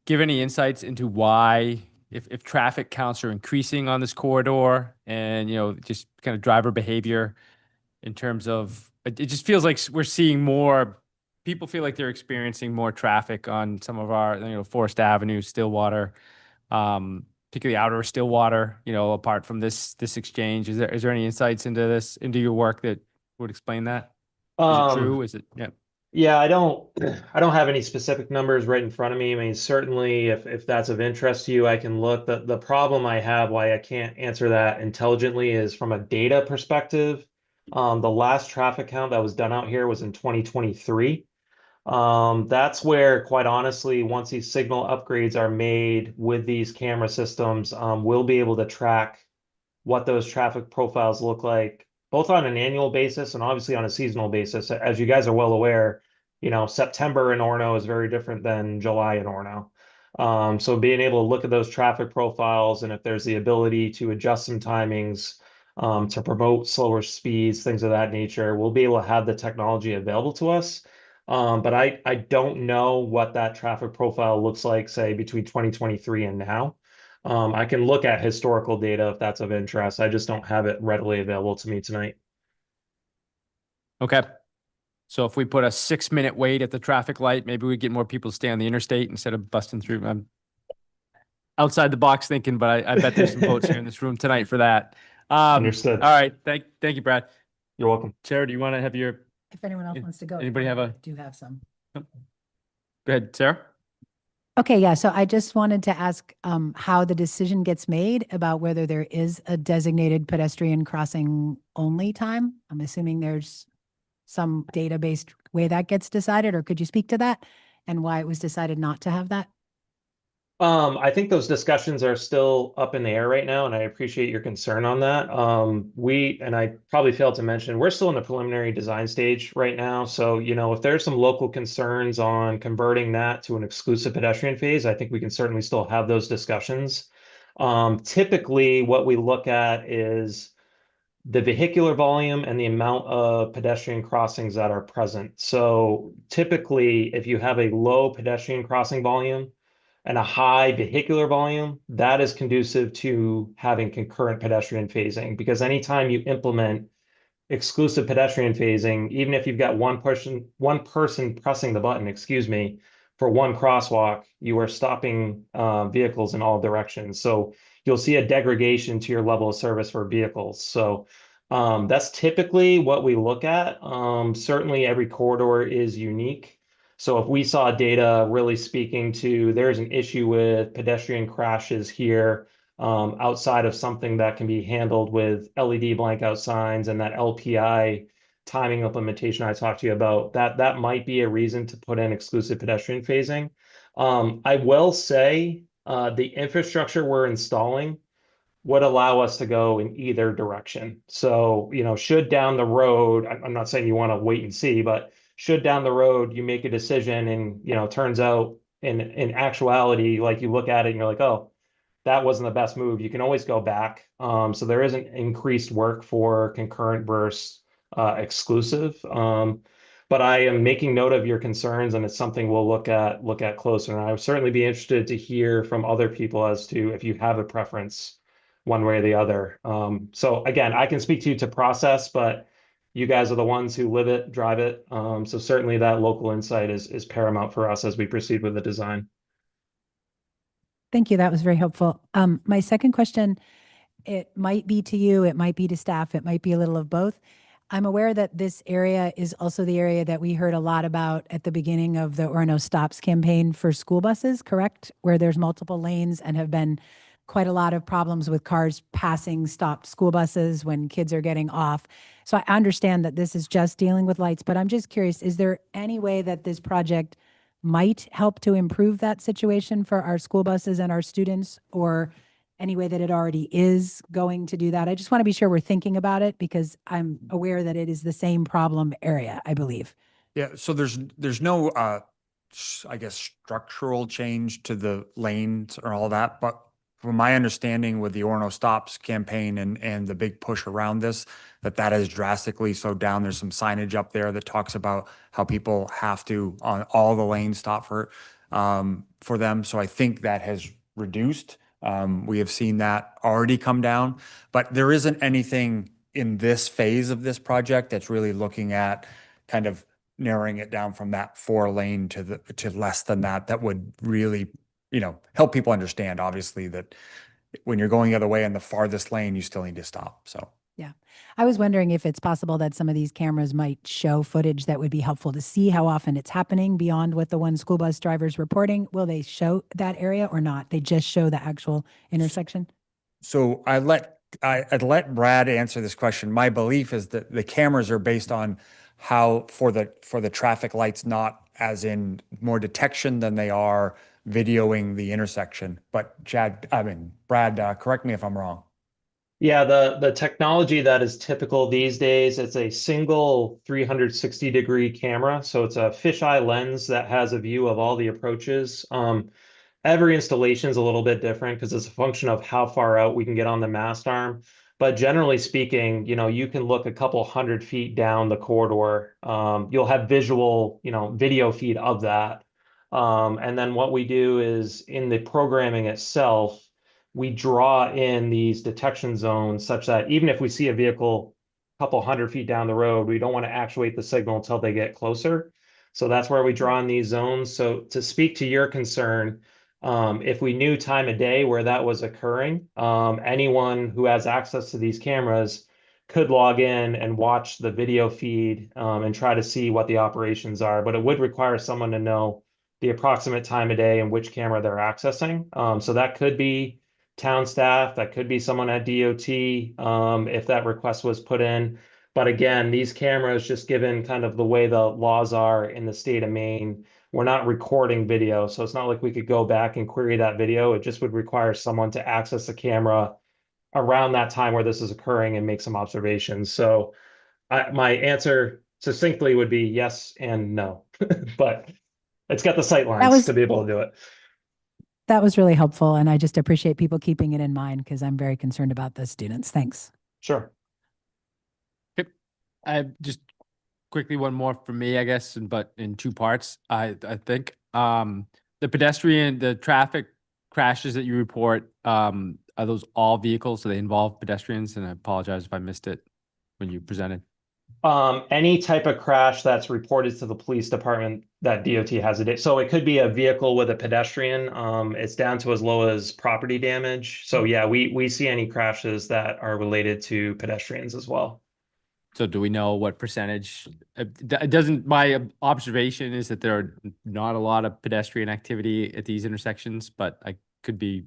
give any insights into why, if traffic counts are increasing on this corridor and, you know, just kind of driver behavior in terms of, it just feels like we're seeing more, people feel like they're experiencing more traffic on some of our, you know, Forest Avenue, Stillwater, particularly outer Stillwater, you know, apart from this exchange. Is there any insights into this, into your work that would explain that? Is it true? Is it, yeah. Yeah, I don't have any specific numbers right in front of me. I mean, certainly if that's of interest to you, I can look. The problem I have, why I can't answer that intelligently, is from a data perspective. The last traffic count that was done out here was in 2023. That's where, quite honestly, once these signal upgrades are made with these camera systems, we'll be able to track what those traffic profiles look like, both on an annual basis and obviously on a seasonal basis. As you guys are well aware, you know, September in Orono is very different than July in Orono. So being able to look at those traffic profiles, and if there's the ability to adjust some timings to promote slower speeds, things of that nature, we'll be able to have the technology available to us. But I don't know what that traffic profile looks like, say, between 2023 and now. I can look at historical data if that's of interest. I just don't have it readily available to me tonight. Okay. So if we put a 6-minute wait at the traffic light, maybe we get more people to stay on the interstate instead of busting through. I'm outside the box thinking, but I bet there's some votes here in this room tonight for that. Understood. All right. Thank you, Brad. You're welcome. Sarah, do you want to have your, If anyone else wants to go. anybody have a- I do have some. go ahead, Sarah? Okay, yeah, so I just wanted to ask how the decision gets made about whether there is a designated pedestrian crossing only time. I'm assuming there's some data-based way that gets decided, or could you speak to that and why it was decided not to have that? I think those discussions are still up in the air right now, and I appreciate your concern on that. And I probably failed to mention, we're still in the preliminary design stage right now. So, you know, if there's some local concerns on converting that to an exclusive pedestrian phase, I think we can certainly still have those discussions. Typically, what we look at is the vehicular volume and the amount of pedestrian crossings that are present. So typically, if you have a low pedestrian crossing volume and a high vehicular volume, that is conducive to having concurrent pedestrian phasing, because anytime you implement exclusive pedestrian phasing, even if you've got one person pressing the button, excuse me, for one crosswalk, you are stopping vehicles in all directions. So you'll see a degradation to your level of service for vehicles. So that's typically what we look at. Certainly every corridor is unique. So if we saw data really speaking to there's an issue with pedestrian crashes here, outside of something that can be handled with LED blankout signs and that LPI timing implementation I talked to you about, that might be a reason to put in exclusive pedestrian phasing. I will say the infrastructure we're installing would allow us to go in either direction. So, you know, should down the road, I'm not saying you want to wait and see, but should down the road you make a decision and, turns out in actuality, like you look at it and you're like, oh, that wasn't the best move, you can always go back. So there isn't increased work for concurrent versus exclusive. But I am making note of your concerns, and it's something we'll look at closer. And I would certainly be interested to hear from other people as to if you have a preference one way or the other. So again, I can speak to you to process, but you guys are the ones who live it, drive it. So certainly that local insight is paramount for us as we proceed with the design. Thank you. That was very helpful. My second question, it might be to you, it might be to staff, it might be a little of both. I'm aware that this area is also the area that we heard a lot about at the beginning of the Orono Stops campaign for school buses, correct? Where there's multiple lanes and have been quite a lot of problems with cars passing stopped school buses when kids are getting off. So I understand that this is just dealing with lights, but I'm just curious, is there any way that this project might help to improve that situation for our school buses and our students, or any way that it already is going to do that? I just want to be sure we're thinking about it because I'm aware that it is the same problem area, I believe. Yeah, so there's no I guess structural change to the lanes or all that, but from my understanding with the Orono Stops campaign and the big push around this, that has drastically slowed down. There's some signage up there that talks about how people have to on all the lanes stop for them. So I think that has reduced. We have seen that already come down, but there isn't anything in this phase of this project that's really looking at kind of narrowing it down from that 4-lane to less than that would really, help people understand, obviously, that when you're going the other way in the farthest lane, you still need to stop. So Yeah. I was wondering if it's possible that some of these cameras might show footage that would be helpful to see how often it's happening beyond what the one school bus driver's reporting. Will they show that area or not? They just show the actual intersection? So I'd let Brad answer this question. My belief is that the cameras are based on how for the traffic lights, not as in more detection than they are videoing the intersection. But Brad, correct me if I'm wrong. Yeah, the technology that is typical these days, it's a single 360-degree camera. So it's a fisheye lens that has a view of all the approaches. Every installation is a little bit different because it's a function of how far out we can get on the mast arm. But generally speaking, you can look a couple 100 feet down the corridor. You'll have visual, video feed of that. And then what we do is in the programming itself, we draw in these detection zones such that even if we see a vehicle a couple 100 feet down the road, we don't want to actuate the signal until they get closer. So that's where we draw in these zones. So to speak to your concern, if we knew time of day where that was occurring, anyone who has access to these cameras could log in and watch the video feed and try to see what the operations are. But it would require someone to know the approximate time of day and which camera they're accessing. So that could be town staff, that could be someone at DOT if that request was put in. But again, these cameras, just given kind of the way the laws are in the state of Maine, we're not recording video. So it's not like we could go back and query that video. It just would require someone to access the camera around that time where this is occurring and make some observations. So my answer succinctly would be yes and no, but it's got the sight lines to be able to do it. That was really helpful. And I just appreciate people keeping it in mind because I'm very concerned about the students. Thanks. Sure. I just quickly one more for me, I guess, but in two parts. I think the traffic crashes that you report, are those all vehicles? Do they involve pedestrians? And I apologize if I missed it when you presented. Any type of crash that's reported to the police department that DOT has it. So it could be a vehicle with a pedestrian. It's down to as low as property damage. So yeah, we see any crashes that are related to pedestrians as well. So do we know what percentage? It doesn't, my observation is that there are not a lot of pedestrian activity at these intersections, but I could be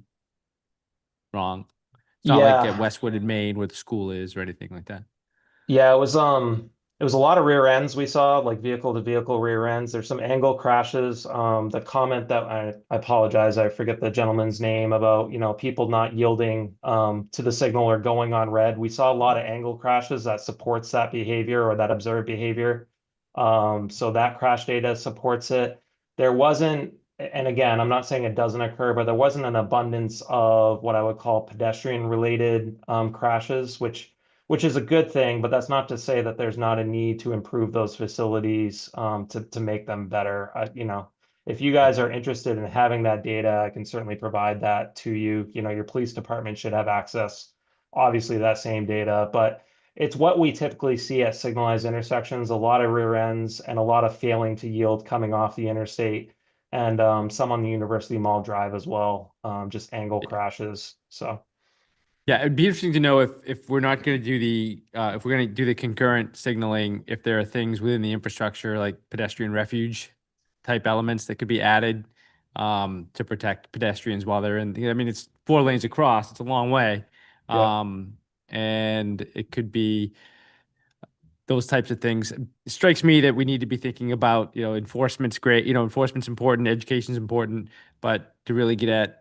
wrong. It's not like at Westwood in Maine where the school is or anything like that. Yeah, it was a lot of rear ends we saw, like vehicle to vehicle rear ends. There's some angle crashes. The comment that I apologize, I forget the gentleman's name about, people not yielding to the signal or going on red. We saw a lot of angle crashes that supports that behavior or that observed behavior. So that crash data supports it. There wasn't, and again, I'm not saying it doesn't occur, but there wasn't an abundance of what I would call pedestrian related crashes, which is a good thing, but that's not to say that there's not a need to improve those facilities to make them better. You know, if you guys are interested in having that data, I can certainly provide that to you. You know, your police department should have access, obviously, that same data, but it's what we typically see at signalized intersections, a lot of rear ends and a lot of failing to yield coming off the interstate, and some on the University Mall Drive as well, just angle crashes. So Yeah, it'd be interesting to know if we're not going to do if we're going to do the concurrent signaling, if there are things within the infrastructure like pedestrian refuge type elements that could be added to protect pedestrians while they're in. I mean, it's 4 lanes across; it's a long way, Yeah. and it could be those types of things. It strikes me that we need to be thinking about, enforcement's great, enforcement's important, education's important, but to really get at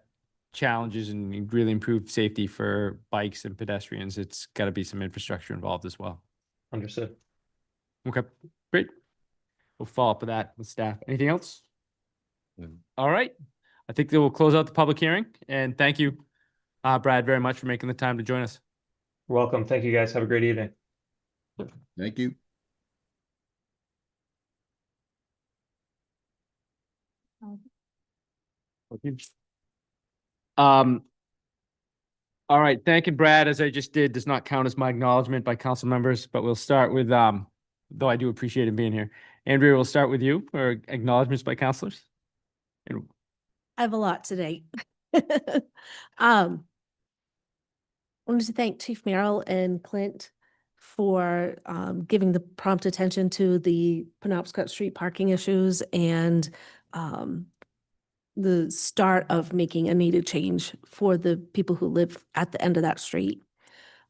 challenges and really improve safety for bikes and pedestrians, it's got to be some infrastructure involved as well. understood. Okay, great. We'll follow up with that with staff. Anything else? All right. I think that we'll close out the public hearing, and thank you, Brad, very much for making the time to join us. You're welcome. Thank you guys. Have a great evening. Thank you. Um, all right, thanking Brad, as I just did, does not count as my acknowledgement by council members, but we'll start with, though I do appreciate him being here. Andrea, we'll start with you for acknowledgements by councilors. And I have a lot today. Wanted to thank Chief Merrill and Clint for giving the prompt attention to the Penobscot Street parking issues and the start of making a needed change for the people who live at the end of that street.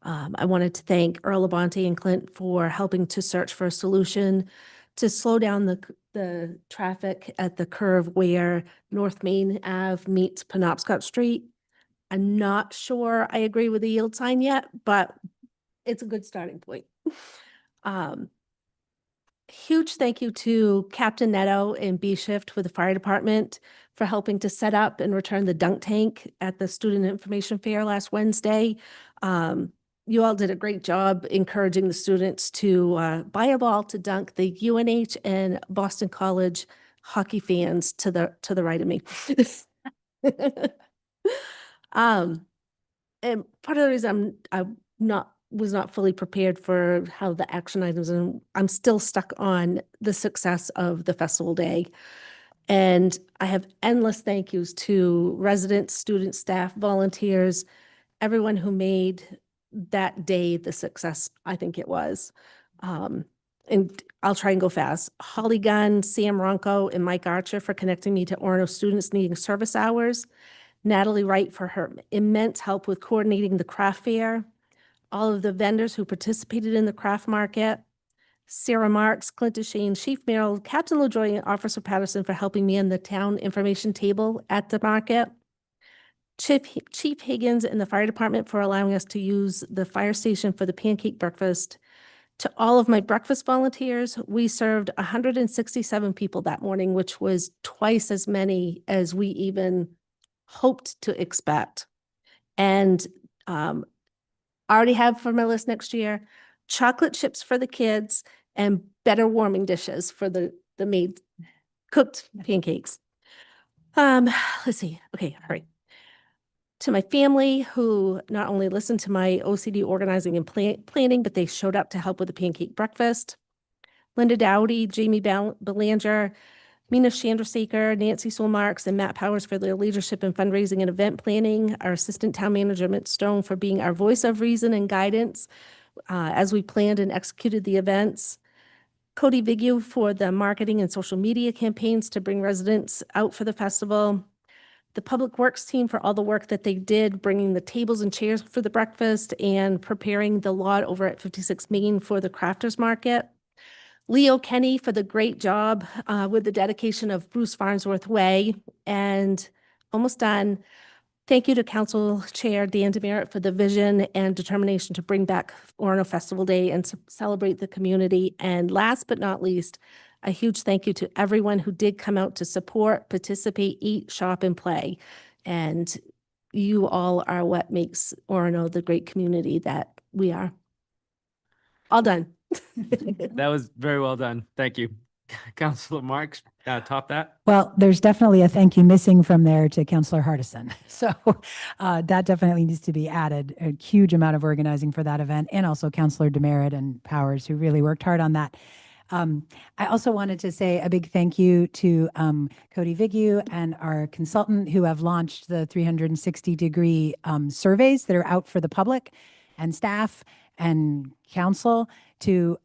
I wanted to thank Earl Labonte and Clint for helping to search for a solution to slow down the traffic at the curve where North Main Ave meets Penobscot Street. I'm not sure I agree with the yield sign yet, but it's a good starting point. Huge thank you to Captain Neto and B Shift with the fire department for helping to set up and return the dunk tank at the Student Information Fair last Wednesday. You all did a great job encouraging the students to buy a ball to dunk the UNH and Boston College hockey fans to the right of me. And part of the reason I was not fully prepared for how the action items, and I'm still stuck on the success of the festival day. And I have endless thank yous to residents, students, staff, volunteers, everyone who made that day the success I think it was. And I'll try and go fast. Holly Gunn, Sam Ronco, and Mike Archer for connecting me to Orono students needing service hours. Natalie Wright for her immense help with coordinating the craft fair. All of the vendors who participated in the craft market. Sarah Marks, Clint DeShane, Chief Merrill, Captain LaJoy, and Officer Patterson for helping me in the town information table at the market. Chief Higgins and the fire department for allowing us to use the fire station for the pancake breakfast. To all of my breakfast volunteers, we served 167 people that morning, which was twice as many as we even hoped to expect. And I already have for my list next year, chocolate chips for the kids and better warming dishes for the maid cooked pancakes. Let's see. Okay, all right. To my family who not only listened to my OCD organizing and planning, but they showed up to help with the pancake breakfast. Linda Dowdy, Jamie Belanger, Mina Chandrasekhar, Nancy Solmarks, and Matt Powers for their leadership in fundraising and event planning. Our assistant town manager, Mitt Stone, for being our voice of reason and guidance as we planned and executed the events. Cody Vigu for the marketing and social media campaigns to bring residents out for the festival. The Public Works team for all the work that they did, bringing the tables and chairs for the breakfast and preparing the lot over at 56 Main for the Crafters Market. Leo Kenny for the great job with the dedication of Bruce Farnsworth Way. And almost done, Thank you to Council Chair Dan Demerit for the vision and determination to bring back Orono Festival Day and celebrate the community. And last but not least, a huge thank you to everyone who did come out to support, participate, eat, shop, and play. And you all are what makes Orono the great community that we are. All done. That was very well done. Thank you. Councilor Marks, top that. Well, there's definitely a thank you missing from there to Councillor Hardison. So that definitely needs to be added. A huge amount of organizing for that event, and also Councillor Demerit and Powers, who really worked hard on that. I also wanted to say a big thank you to Cody Vigu and our consultant who have launched the 360-degree surveys that are out for the public and staff and council to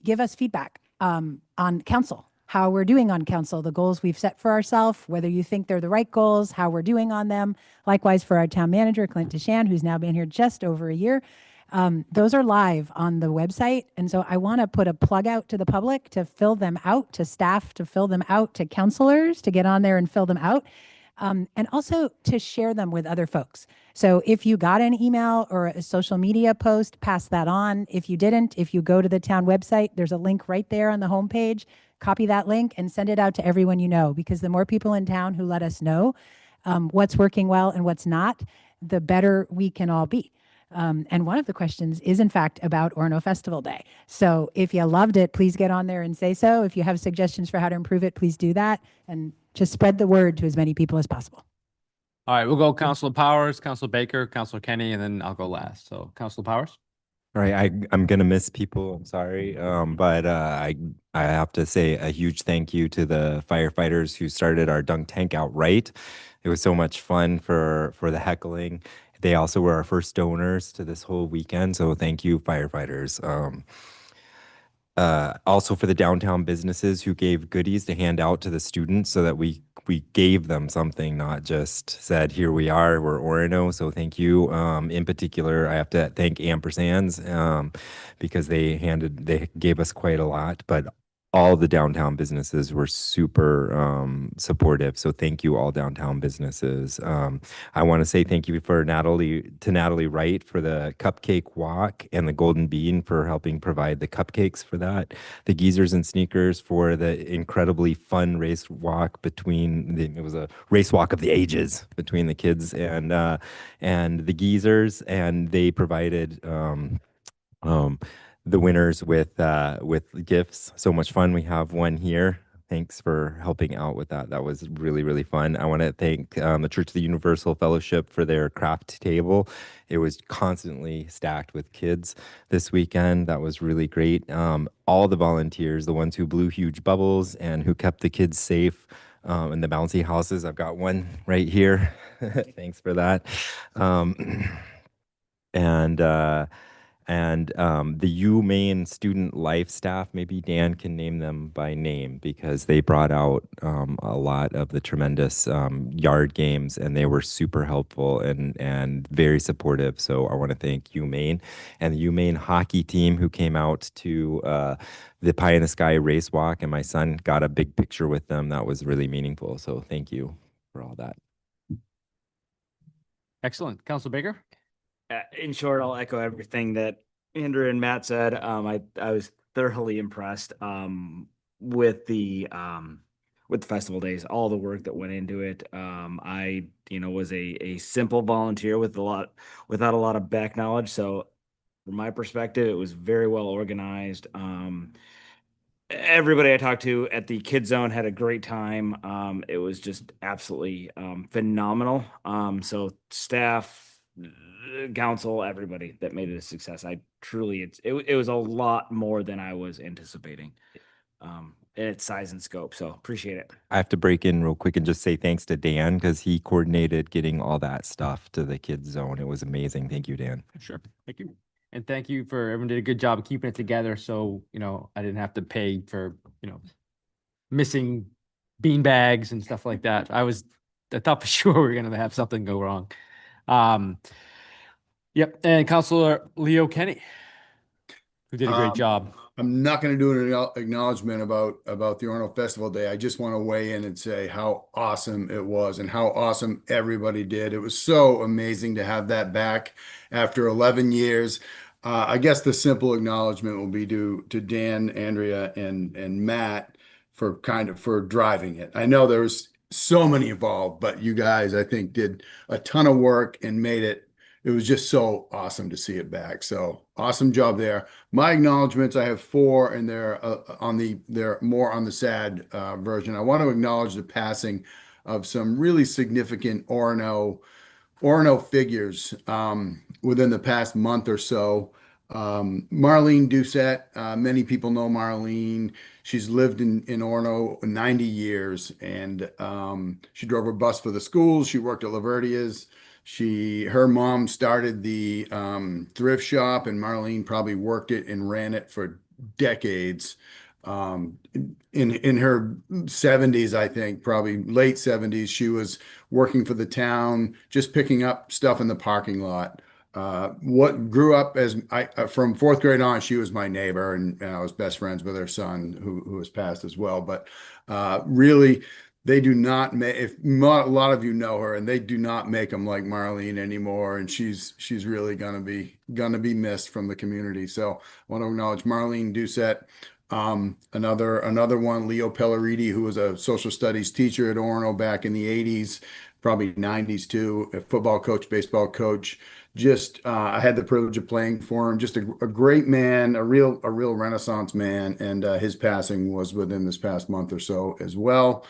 give us feedback on council, how we're doing on council, the goals we've set for ourselves, whether you think they're the right goals, how we're doing on them. Likewise for our town manager, Clint Deshan, who's now been here just over a year. Those are live on the website. And so I want to put a plug out to the public to fill them out, to staff to fill them out, to counselors to get on there and fill them out. And also to share them with other folks. So if you got an email or a social media post, pass that on. If you didn't, if you go to the town website, there's a link right there on the homepage. Copy that link and send it out to everyone you know, because the more people in town who let us know what's working well and what's not, the better we can all be. And one of the questions is, in fact, about Orono Festival Day. So if you loved it, please get on there and say so. If you have suggestions for how to improve it, please do that. And just spread the word to as many people as possible. All right, we'll go Councilor Powers, Councilor Baker, Councilor Kenny, and then I'll go last. So Councilor Powers. All right, I'm gonna miss people. I'm sorry, but I have to say a huge thank you to the firefighters who started our dunk tank out right. It was so much fun for the heckling. They also were our first donors to this whole weekend, so thank you, firefighters. Also for the downtown businesses who gave goodies to hand out to the students so that we gave them something, not just said, here we are, we're Orono. So thank you. In particular, I have to thank Ampersands because they gave us quite a lot, but all the downtown businesses were super supportive. So thank you, all downtown businesses. I want to say thank you to Natalie Wright for the cupcake walk, and the Golden Bean for helping provide the cupcakes for that. The Geezers and Sneakers for the incredibly fun race walk it was a race walk of the ages between the kids and the Geezers, and they provided the winners with gifts. So much fun. We have one here. Thanks for helping out with that. That was really, really fun. I want to thank the Church of the Universal Fellowship for their craft table. It was constantly stacked with kids this weekend. That was really great. All the volunteers, the ones who blew huge bubbles and who kept the kids safe in the bouncy houses. I've got one right here. Thanks for that. And the UMaine student life staff, maybe Dan can name them by name, because they brought out a lot of the tremendous yard games, and they were super helpful and very supportive. So I want to thank UMaine and the UMaine hockey team who came out to the Pie in the Sky race walk, and my son got a big picture with them. That was really meaningful. So thank you for all that. Excellent. Councilor Baker. In short, I'll echo everything that Andrew and Matt said. I was thoroughly impressed with the festival days, all the work that went into it. I was a simple volunteer without a lot of back knowledge. So from my perspective, it was very well organized. Everybody I talked to at the Kid Zone had a great time. It was just absolutely phenomenal. So staff, council, everybody that made it a success. It was a lot more than I was anticipating in its size and scope. So appreciate it. I have to break in real quick and just say thanks to Dan, because he coordinated getting all that stuff to the Kids Zone. It was amazing. Thank you, Dan. Sure. Thank you. And thank you for everyone did a good job of keeping it together. So, I didn't have to pay for, missing bean bags and stuff like that. I thought for sure we were going to have something go wrong. Yep. And Councilor Leo Kenny, who did a great job. I'm not going to do an acknowledgement about the Orono Festival Day. I just want to weigh in and say how awesome it was and how awesome everybody did. It was so amazing to have that back after 11 years. I guess the simple acknowledgement will be to Dan, Andrea, and Matt for driving it. I know there was so many involved, but you guys, I think, did a ton of work and made it. It was just so awesome to see it back. So awesome job there. My acknowledgments, I have four, and they're more on the sad version. I want to acknowledge the passing of some really significant Orono figures within the past month or so. Marlene Doucette, many people know Marlene. She's lived in Orono 90 years, and she drove her bus for the schools. She worked at Laverdia's. Her mom started the thrift shop, and Marlene probably worked it and ran it for decades. In her 70s, I think, probably late 70s, she was working for the town, just picking up stuff in the parking lot. What grew up as from fourth grade on, she was my neighbor, and I was best friends with her son, who has passed as well. But really, they do not make. If a lot of you know her, and they do not make them like Marlene anymore, and she's really gonna be missed from the community. So I want to acknowledge Marlene Doucette. Another one, Leo Pelleriti, who was a social studies teacher at Orono back in the 80s, probably 90s too, a football coach, baseball coach. Just I had the privilege of playing for him. Just a great man, a real Renaissance man, and his passing was within this past month or so as well.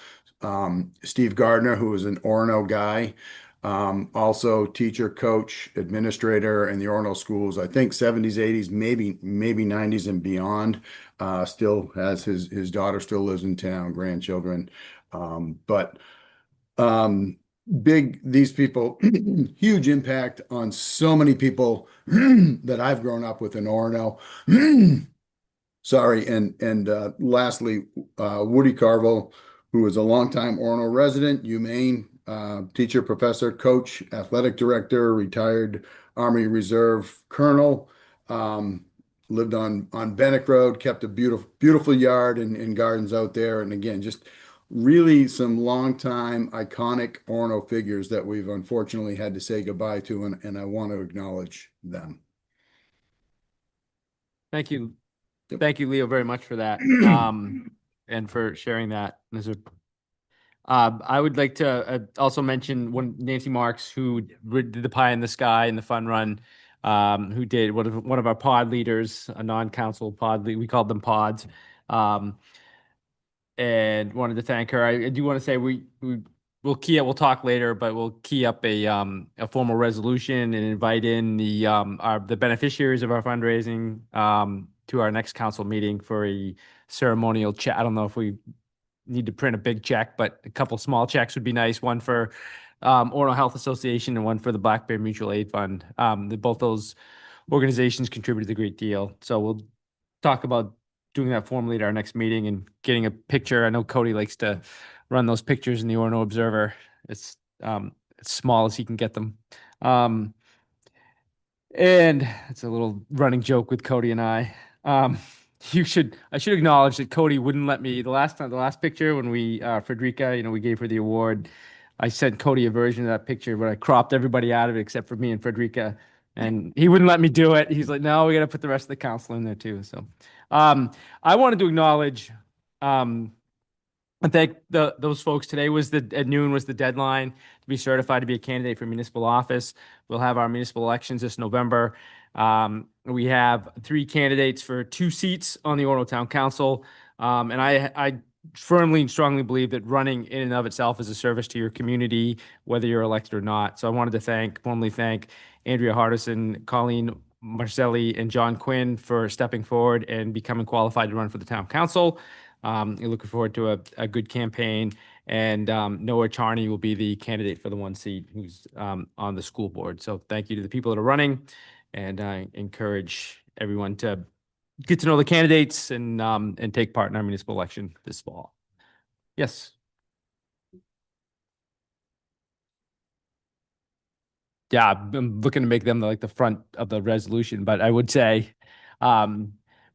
Steve Gardner, who was an Orono guy, also teacher, coach, administrator in the Orono schools. I think 70s, 80s, maybe 90s and beyond. Still has his daughter still lives in town, grandchildren. But these people, huge impact on so many people that I've grown up with in Orono. Sorry, and lastly, Woody Carville, who is a longtime Orono resident, UMaine, teacher, professor, coach, athletic director, retired Army Reserve colonel. Lived on Bennick Road, kept a beautiful yard and gardens out there, and again, just really some longtime iconic Orono figures that we've unfortunately had to say goodbye to, and I want to acknowledge them. Thank you. Yep. Thank you, Leo, very much for that. And for sharing that. I would like to also mention Nancy Marks, who did the pie in the sky and the fun run, who did one of our pod leaders, a non-council pod lead. We called them pods. And wanted to thank her. I do want to say we'll talk later, but we'll key up a formal resolution and invite in the beneficiaries of our fundraising to our next council meeting for a ceremonial check. I don't know if we need to print a big check, but a couple small checks would be nice. One for Orono Health Association and one for the Black Bear Mutual Aid Fund. Both those organizations contributed a great deal. So we'll talk about doing that formally at our next meeting and getting a picture. I know Cody likes to run those pictures in the Orono Observer. It's as small as he can get them. And it's a little running joke with Cody and I. I should acknowledge that Cody wouldn't let me the last picture when we Frederica, we gave her the award. I sent Cody a version of that picture, but I cropped everybody out of it except for me and Frederica, and he wouldn't let me do it. He's like, no, we got to put the rest of the council in there too. So I wanted to acknowledge and thank those folks. Today at noon was the deadline to be certified to be a candidate for municipal office. We'll have our municipal elections this November. We have 3 candidates for 2 seats on the Orono Town Council. And I firmly and strongly believe that running in and of itself is a service to your community, whether you're elected or not. So I wanted to formally thank Andrea Hardison, Colleen Marcelli, and John Quinn for stepping forward and becoming qualified to run for the town council. You're looking forward to a good campaign, and Noah Charney will be the candidate for the 1 seat who's on the school board. So thank you to the people that are running, and I encourage everyone to get to know the candidates and take part in our municipal election this fall. Yes. Yeah, I'm looking to make them like the front of the resolution, but I would say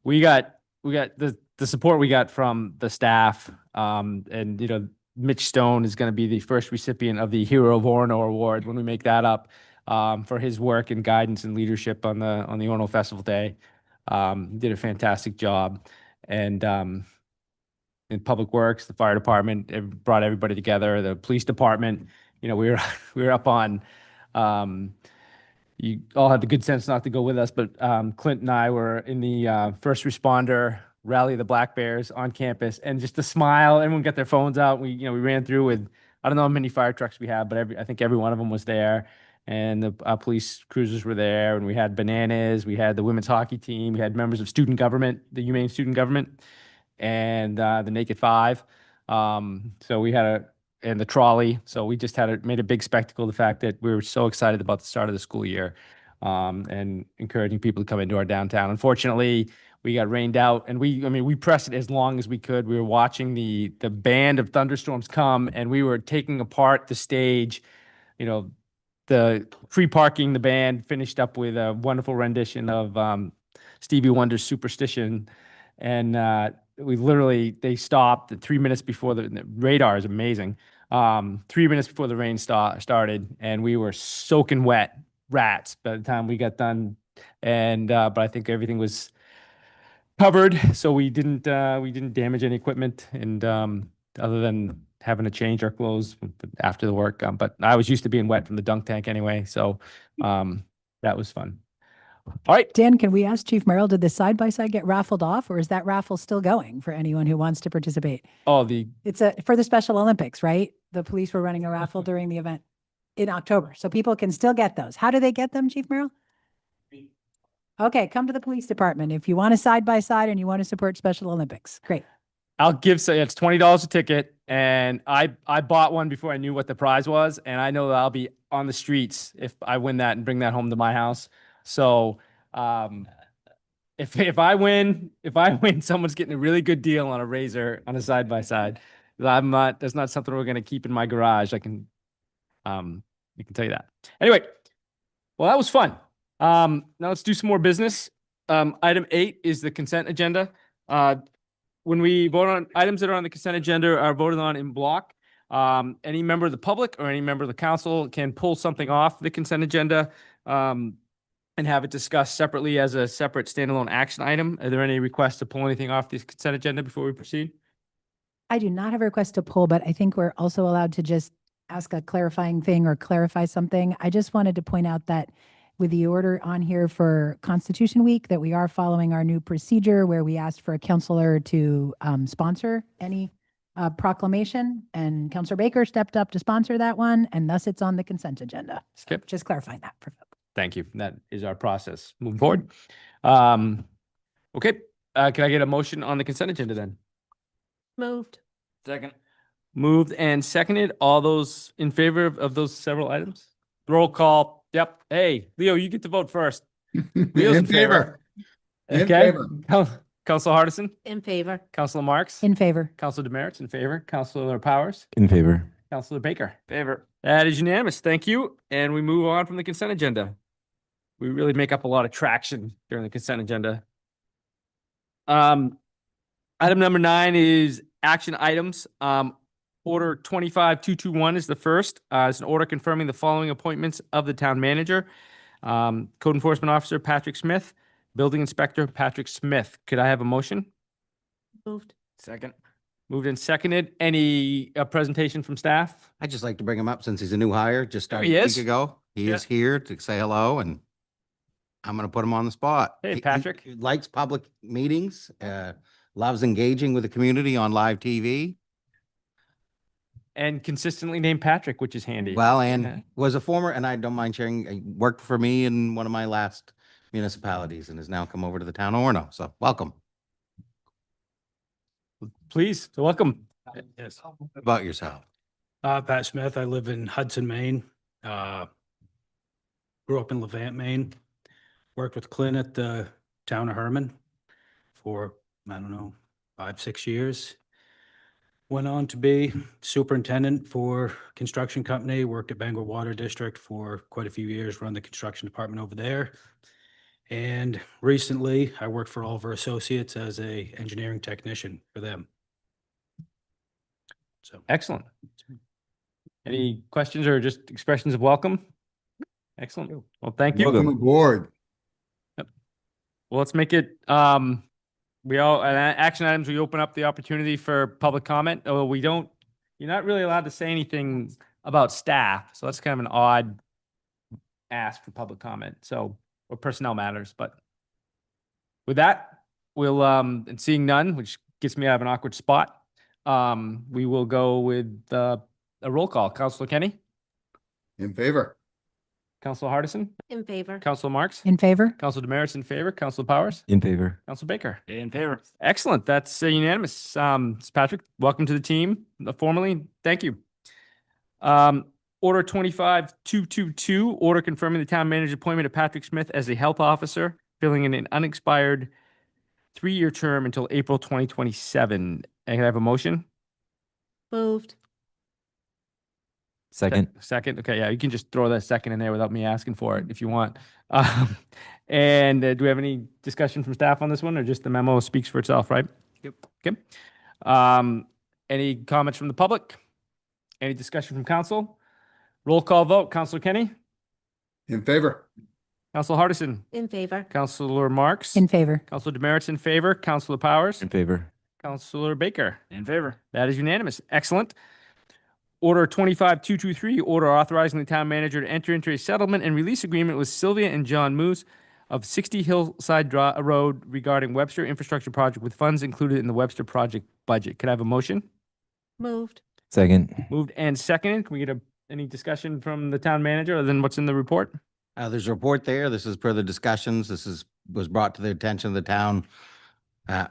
we got we got the support we got from the staff. And you know, Mitch Stone is going to be the first recipient of the Hero of Orono Award when we make that up, for his work and guidance and leadership on the Orono Festival Day. Did a fantastic job, and in Public Works, the fire department, it brought everybody together. The police department, you know, we were we were up on. You all had the good sense not to go with us, but Clint and I were in the first responder rally of the Black Bears on campus, and just the smile. Everyone got their phones out. We ran through with, I don't know how many fire trucks we have, but I think every one of them was there, and the police cruisers were there, and we had bananas. We had the women's hockey team. We had members of student government, the Humane Student Government, and the Naked Five. So we had and the trolley. So we just made a big spectacle of the fact that we were so excited about the start of the school year, and encouraging people to come into our downtown. Unfortunately, we got rained out, and we pressed it as long as we could. We were watching the band of thunderstorms come, and we were taking apart the stage. You know, the free parking, the band finished up with a wonderful rendition of Stevie Wonder's Superstition. And they stopped 3 minutes before the radar is amazing. 3 minutes before the rain started, and we were soaking wet rats by the time we got done. And but I think everything was covered, so we didn't damage any equipment, and other than having to change our clothes after the work. But I was used to being wet from the dunk tank anyway, so that was fun. All right. Dan, can we ask Chief Merrill, did the side-by-side get raffled off, or is that raffle still going for anyone who wants to participate? Oh, It's for the Special Olympics, right? The police were running a raffle during the event in October, so people can still get those. How do they get them, Chief Merrill? Okay, come to the police department if you want a side-by-side and you want to support Special Olympics. Great. I'll give, so it's $20 a ticket, and I bought one before I knew what the prize was, and I know that I'll be on the streets if I win that and bring that home to my house. So if I win, someone's getting a really good deal on a razor on a side by side. That's not something we're gonna keep in my garage. I can tell you that. Anyway, well, that was fun. Now let's do some more business. Item 8 is the consent agenda. When we vote on items that are on the consent agenda are voted on in block. Any member of the public or any member of the council can pull something off the consent agenda, and have it discussed separately as a separate standalone action item. Are there any requests to pull anything off the consent agenda before we proceed? I do not have a request to pull, but I think we're also allowed to just ask a clarifying thing or clarify something. I just wanted to point out that with the order on here for Constitution Week, that we are following our new procedure where we asked for a counselor to sponsor any proclamation, and Counselor Baker stepped up to sponsor that one, and thus it's on the consent agenda. So Skip. just clarifying that for folks. Thank you. That is our process moving forward. Okay, can I get a motion on the consent agenda then? Moved. Second. Moved and seconded. All those in favor of those several items? Roll call. Yep. Hey, Leo, you get to vote first. Leo's In favor. In Okay. favor. Councilor Hardison, In favor. Councilor Marks, In favor. Councilor Demerits in favor, Councilor Powers, In favor. Councilor Baker. Favor. That is unanimous. Thank you. And we move on from the consent agenda. We really make up a lot of traction during the consent agenda. Item number 9 is action items. Order 25221 is the first. It's an order confirming the following appointments of the town manager. Code Enforcement Officer Patrick Smith, Building Inspector Patrick Smith. Could I have a motion? Moved. Second. Moved and seconded. Any presentation from staff? I'd just like to bring him up since he's a new hire, just There started he a is. week ago. He Yeah. is here to say hello, and I'm gonna put him on the spot. Hey, He Patrick. likes public meetings, loves engaging with the community on live TV. And consistently named Patrick, which is handy. Well, Yeah. and was a former, and I don't mind sharing, he worked for me in one of my last municipalities and has now come over to the town of Orono. So welcome. Please, so welcome. Yes. About yourself. Pat Smith. I live in Hudson, Maine. Grew up in Levant, Maine. Worked with Clint at the town of Herman for, I don't know, 5-6 years. Went on to be superintendent for construction company, worked at Bangor Water District for quite a few years, run the construction department over there. And recently, I worked for Oliver Associates as a engineering technician for them. So, Excellent. Any questions or just expressions of welcome? Excellent. Well, thank you. Welcome aboard. Well, let's make it, action items, we open up the opportunity for public comment. Oh, we don't, you're not really allowed to say anything about staff. So that's kind of an odd ask for public comment. So, or personnel matters, but with that, we'll, and seeing none, which gets me out of an awkward spot, we will go with, a roll call. Counselor Kenny, In favor. Counselor Hardison, In favor. Counselor Marks, In favor? Counselor Demerits in favor, Counselor Powers, In favor. Counselor Baker. In favor. Excellent. That's unanimous. Patrick, welcome to the team formally. Thank you. Order 25222, order confirming the town manager's appointment of Patrick Smith as a health officer, filling in an unexpired 3-year term until April 2027. Can I have a motion? Moved. Second. Second. Okay. Yeah. You can just throw that second in there without me asking for it if you want. And do we have any discussion from staff on this one, or just the memo speaks for itself, right? Yep. Okay. Any comments from the public? Any discussion from council? Roll call vote. Counselor Kenny, In favor. Counselor Hardison, In favor. Counselor Marks, In favor? Counselor Demerits in favor, Counselor Powers, In favor. Counselor Baker. In favor. That is unanimous. Excellent. Order 25223, order authorizing the town manager to enter into a settlement and release agreement with Sylvia and John Moose of 60 Hillside Road regarding Webster Infrastructure Project with funds included in the Webster project budget. Could I have a motion? Moved. Second. Moved and seconded. Can we get any discussion from the town manager other than what's in the report? There's a report there. This is per the discussions. Was brought to the attention of the town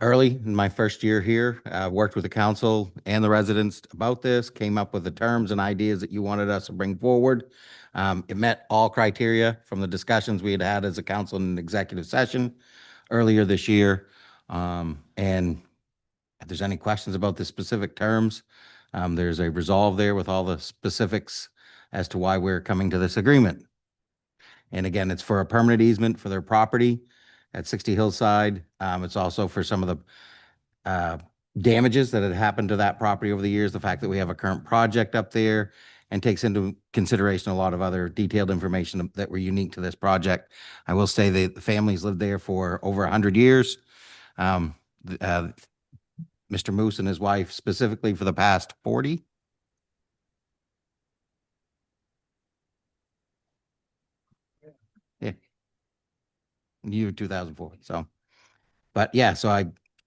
early in my first year here. Worked with the council and the residents about this, came up with the terms and ideas that you wanted us to bring forward. It met all criteria from the discussions we had had as a council in an executive session earlier this year. And if there's any questions about the specific terms, there's a resolve there with all the specifics as to why we're coming to this agreement. And again, it's for a permanent easement for their property at 60 Hillside. It's also for some of the damages that had happened to that property over the years, the fact that we have a current project up there, and takes into consideration a lot of other detailed information that were unique to this project. I will say that the families lived there for over 100 years. Mr. Moose and his wife specifically for the past 40. Yeah. Year 2004. So, but yeah,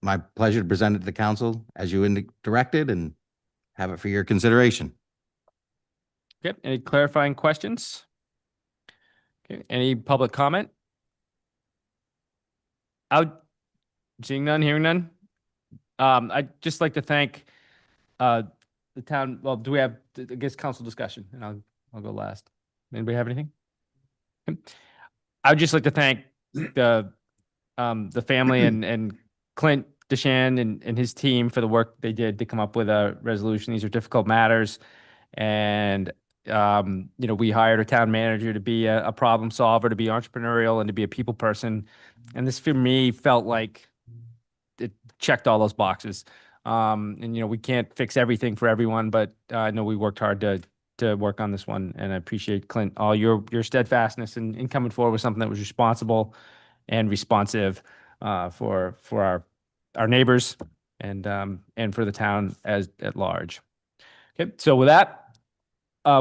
my pleasure to present it to the council as you directed and have it for your consideration. Okay. Any clarifying questions? Okay. Any public comment? Seeing none, hearing none. I'd just like to thank the town. Well, do we have, I guess, council discussion? And I'll go last. Anybody have anything? Okay. I would just like to thank the family and Clint Deshan and his team for the work they did to come up with a resolution. These are difficult matters. And, we hired a town manager to be a problem solver, to be entrepreneurial, and to be a people person. And this, for me, felt like it checked all those boxes. And, we can't fix everything for everyone, but I know we worked hard to work on this one. And I appreciate, Clint, all your steadfastness in coming forward with something that was responsible and responsive for our neighbors and for the town at large. Okay, so with that,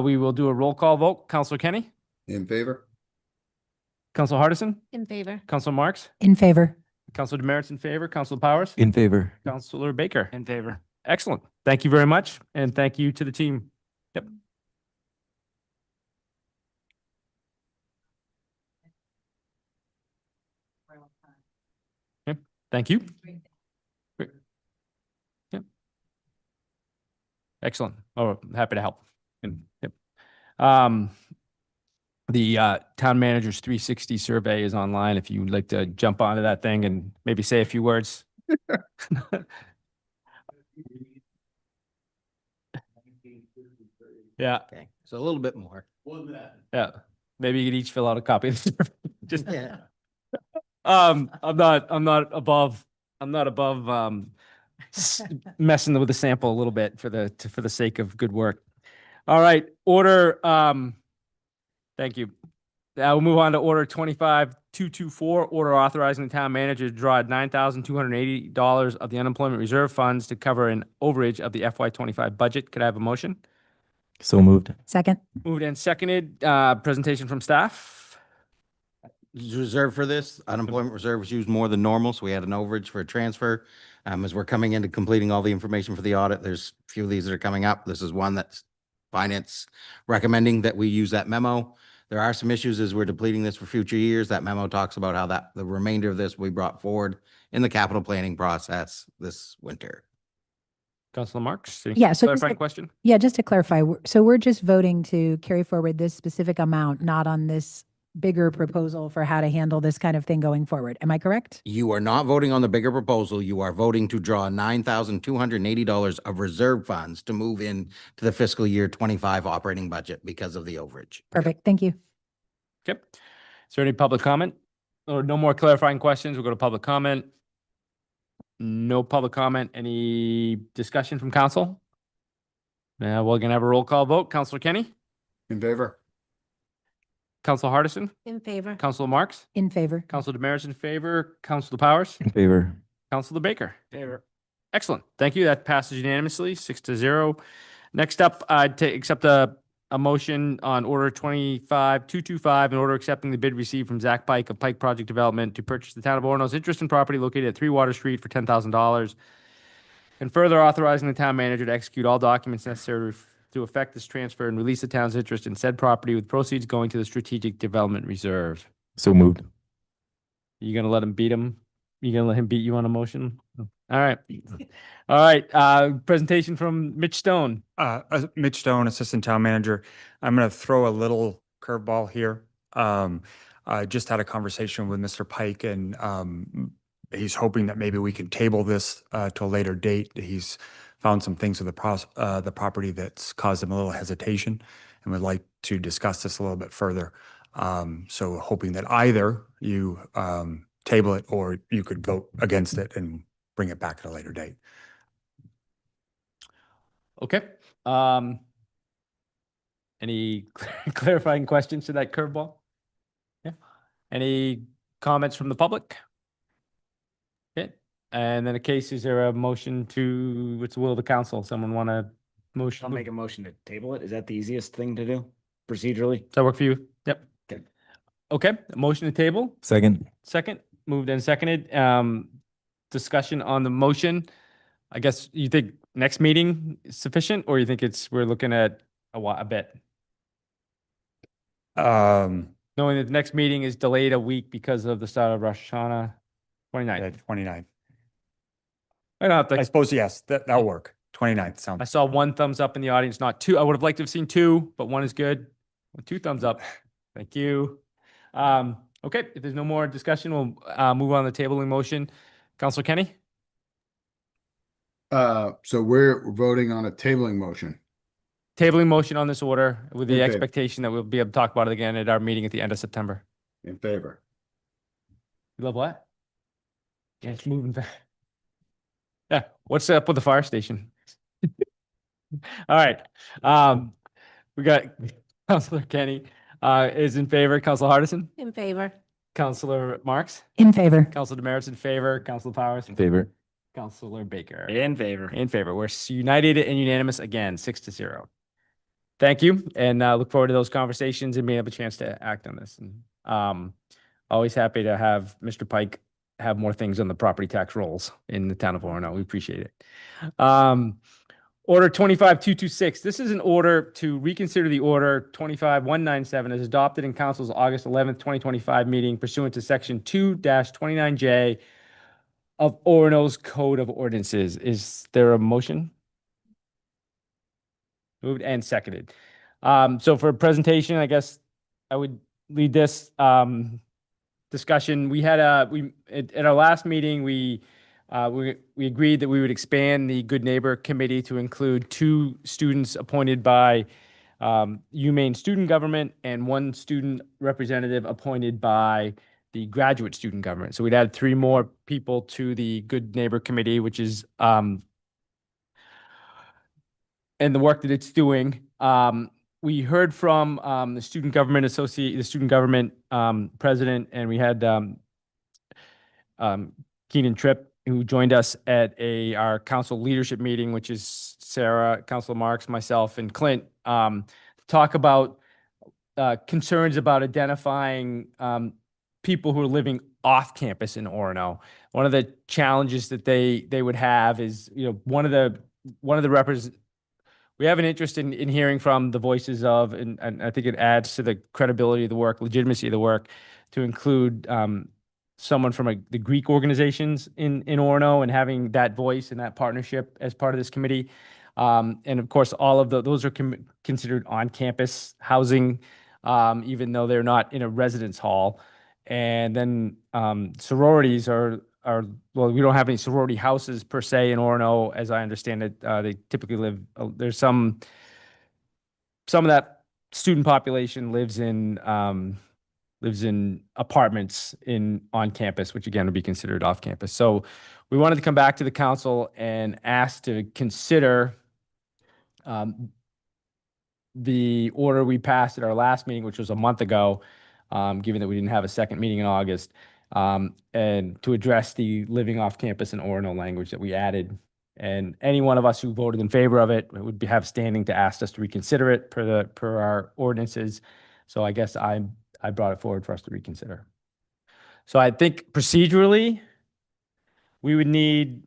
we will do a roll call vote. Counselor Kenny, In favor. Counselor Hardison, In favor. Counselor Marks, In favor? Counselor Demerits in favor, Counselor Powers, In favor. Counselor Baker. In favor. Excellent. Thank you very much, and thank you to the team. Yep. Okay, thank you. Great. Yep. Excellent. Oh, happy to help. And, yep. The town manager's 360 survey is online if you'd like to jump onto that thing and maybe say a few words. Yeah. Okay, so a little bit more. Yeah. Maybe you could each fill out a copy of the survey. Just Yeah. I'm not above, messing with the sample a little bit for the sake of good work. All right, order, thank you. We'll move on to order 25224, order authorizing the town manager to draw $9,280 of the unemployment reserve funds to cover an overage of the FY25 budget. Could I have a motion? So moved. Second. Moved and seconded, presentation from staff. Reserve for this, unemployment reserve was used more than normal, so we had an overage for a transfer. As we're coming into completing all the information for the audit, there's a few of these that are coming up. This is one that's finance recommending that we use that memo. There are some issues as we're depleting this for future years. That memo talks about how the remainder of this will be brought forward in the capital planning process this winter. Councilor Marks? any Yeah, so just clarifying to- question? Yeah, just to clarify, so we're just voting to carry forward this specific amount, not on this bigger proposal for how to handle this kind of thing going forward. Am I correct? You are not voting on the bigger proposal. You are voting to draw $9,280 of reserve funds to move in to the fiscal year 25 operating budget because of the overage. Perfect. Thank you. Okay. Is there any public comment? Or no more clarifying questions? We'll go to public comment. No public comment. Any discussion from council? Now we're gonna have a roll call vote. Councilor Kenny? In favor? Councilor Hardison? In favor? Councilor Marks? In favor. Councilor Demers in favor? Councilor Powers? In favor. Councilor Baker? Favor. Excellent. Thank you. That passes unanimously, 6-0. Next up, I'd accept a motion on order 25225, in order accepting the bid received from Zach Pike of Pike Project Development to purchase the town of Orono's interest in property located at 3 Water Street for $10,000. And further authorizing the town manager to execute all documents necessary to effect this transfer and release the town's interest in said property with proceeds going to the Strategic Development Reserve. So moved. You gonna let him beat him? You gonna let him beat you on a motion? All right. All right, presentation from Mitch Stone. Mitch Stone, Assistant Town Manager. I'm going to throw a little curveball here. I just had a conversation with Mr. Pike, and he's hoping that maybe we can table this to a later date. He's found some things with the property that's caused him a little hesitation, and would like to discuss this a little bit further. So hoping that either you table it or you could vote against it and bring it back at a later date. Okay. Any clarifying questions to that curveball? Yeah. Any comments from the public? Okay. And then a case, is there a motion to, what's the will of the council? Someone want to motion? I'll make a motion to table it. Is that the easiest thing to do procedurally? Does that work for you? Yep. Okay. Okay, motion to table, Second. second, moved and seconded. Discussion on the motion. I guess you think next meeting is sufficient, or you think we're looking at a bit? Knowing that the next meeting is delayed a week because of the start of Rosh Hashanah, 29th. 29th. I don't have I to, suppose, yes, that'll work. 29th I sounds. saw one thumbs up in the audience, not two. I would have liked to have seen two, but one is good. Well, 2 thumbs up. Thank you. Okay, if there's no more discussion, we'll move on to the tabling motion. Councilor Kenny? So we're voting on a tabling motion. Tabling motion on this order with the In favor. expectation that we'll be able to talk about it again at our meeting at the end of September. In favor? You love what? Yeah, it's moving back. Yeah, what's up with the fire station? All right, we got Councilor Kenny, is in favor, Councilor Hardison, In favor? Councilor Marks, In favor. Councilor Demerits in favor, Councilor Powers, In favor. Councilor Baker. In favor. In favor. We're united and unanimous again, 6-0. Thank you, and look forward to those conversations and being able a chance to act on this. And always happy to have Mr. Pike have more things on the property tax rolls in the town of Orono. We appreciate it. Order 25226. This is an order to reconsider the order 25197 as adopted in council's August 11th, 2025 meeting pursuant to section 2-29J of Orono's Code of Ordinances. Is there a motion? Moved and seconded. So for a presentation, I guess I would lead this discussion. We had at our last meeting, we agreed that we would expand the Good Neighbor Committee to include 2 students appointed by UMaine Student Government and 1 student representative appointed by the graduate student government. So we'd add 3 more people to the Good Neighbor Committee, which is, and the work that it's doing. We heard from the student government president, and we had Keenan Tripp, who joined us at our council leadership meeting, which is Sarah, Council Marks, myself, and Clint, to talk about concerns about identifying people who are living off campus in Orono. One of the challenges that they would have is, one of the we have an interest in hearing from the voices of, and I think it adds to the credibility of the work, legitimacy of the work, to include someone from the Greek organizations in Orono, and having that voice and that partnership as part of this committee. And of course, all of those are considered on-campus housing, even though they're not in a residence hall. And then sororities are, well, we don't have any sorority houses per se in Orono, as I understand it. They typically live, there's some of that student population lives in apartments on campus, which again would be considered off campus. So we wanted to come back to the council and ask to consider the order we passed at our last meeting, which was a month ago, given that we didn't have a second meeting in August, and to address the living off campus in Orono language that we added. And any one of us who voted in favor of it would have standing to ask us to reconsider it per our ordinances. So I guess I brought it forward for us to reconsider. So I think procedurally, we would need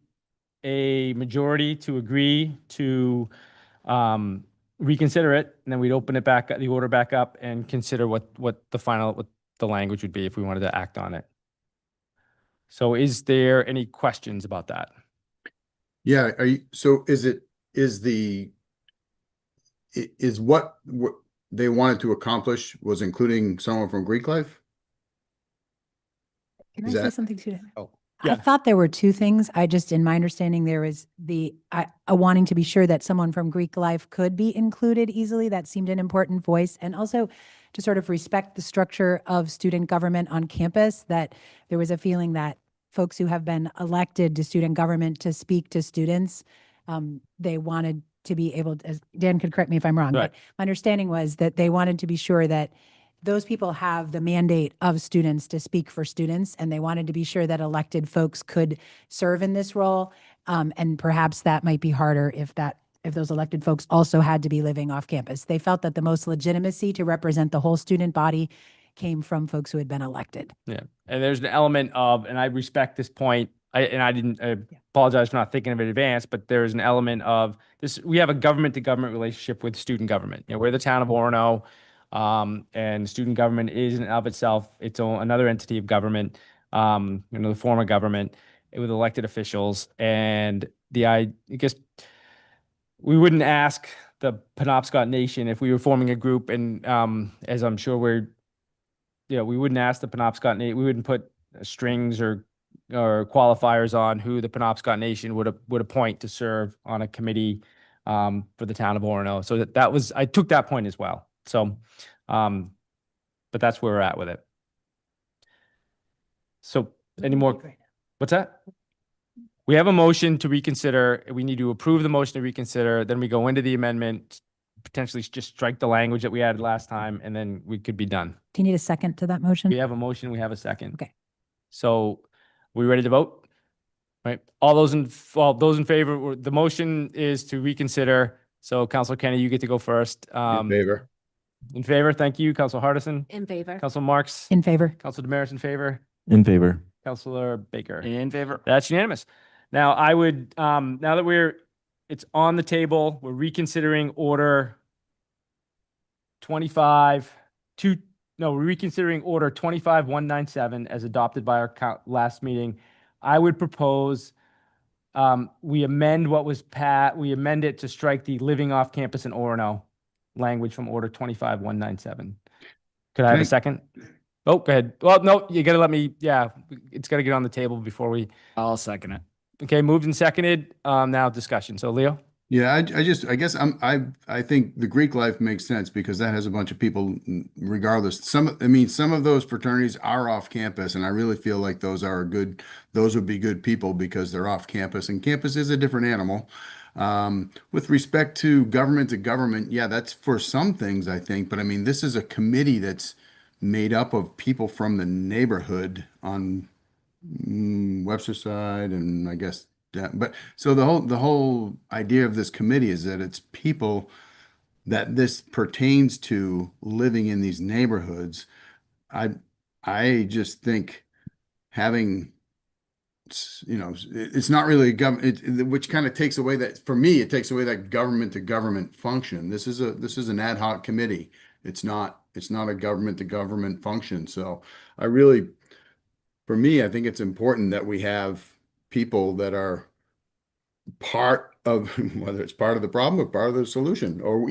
a majority to agree to reconsider it, and then we'd open it back, the order back up, and consider what the language would be if we wanted to act on it. So is there any questions about that? Yeah, is what they wanted to accomplish was including someone from Greek life? Can I Is say that- something to that? Oh. I Yeah. thought there were 2 things. In my understanding, there was wanting to be sure that someone from Greek life could be included easily. That seemed an important voice. And also to sort of respect the structure of student government on campus, that there was a feeling that folks who have been elected to student government to speak to students, they wanted to be able to, as Dan could correct me if I'm wrong, Right. but my understanding was that they wanted to be sure that those people have the mandate of students to speak for students, and they wanted to be sure that elected folks could serve in this role. And perhaps that might be harder if those elected folks also had to be living off campus. They felt that the most legitimacy to represent the whole student body came from folks who had been elected. Yeah, and there's an element of, and I respect this point, I apologize for not thinking of it in advance, but there's an element of this, we have a government-to-government relationship with student government. We're the town of Orono, and student government is in and of itself its own, another entity of government, the form of government with elected officials. And I guess we wouldn't ask the Penobscot Nation if we were forming a group, and as I'm sure we wouldn't ask the Penobscot Nation, we wouldn't put strings or qualifiers on who the Penobscot Nation would appoint to serve on a committee for the town of Orono. So I took that point as well. So, but that's where we're at with it. So any more? What's that? We have a motion to reconsider. We need to approve the motion to reconsider. Then we go into the amendment, potentially just strike the language that we added last time, and then we could be done. Do you need a second to that motion? We have a motion, we have a second. Okay. So we ready to vote? Right, all those in favor, the motion is to reconsider. So Councilor Kenny, you get to go first. In favor? In favor, thank you. Councilor Hardison, In favor. Councilor Marks, In favor. Councilor Damaris in favor, In favor. Councilor Baker. In favor. That's unanimous. Now I would, now that it's on the table, we're reconsidering order 25197 as adopted by our last meeting. I would propose we amend we amend it to strike the living off campus in Orono language from order 25197. Could I have a second? Oh, go ahead. Well, no, you gotta let me, it's gotta get on the table before we, I'll second it. okay, moved and seconded. Now discussion. So Leo? Yeah, I guess I think the Greek life makes sense because that has a bunch of people regardless. I mean, some of those fraternities are off campus, and I really feel like those would be good people because they're off campus, and campus is a different animal. With respect to government, yeah, that's for some things, I think, but I mean, this is a committee that's made up of people from the neighborhood on Webster side, and I guess that. But so the whole idea of this committee is that it's people that this pertains to living in these neighborhoods. I I just think having it's not really a government, which kind of takes away that for me, it takes away that government to government function. This is an ad hoc committee. It's not a government to government function. So I really for me, I think it's important that we have people that are part of whether it's part of the problem or part of the solution, or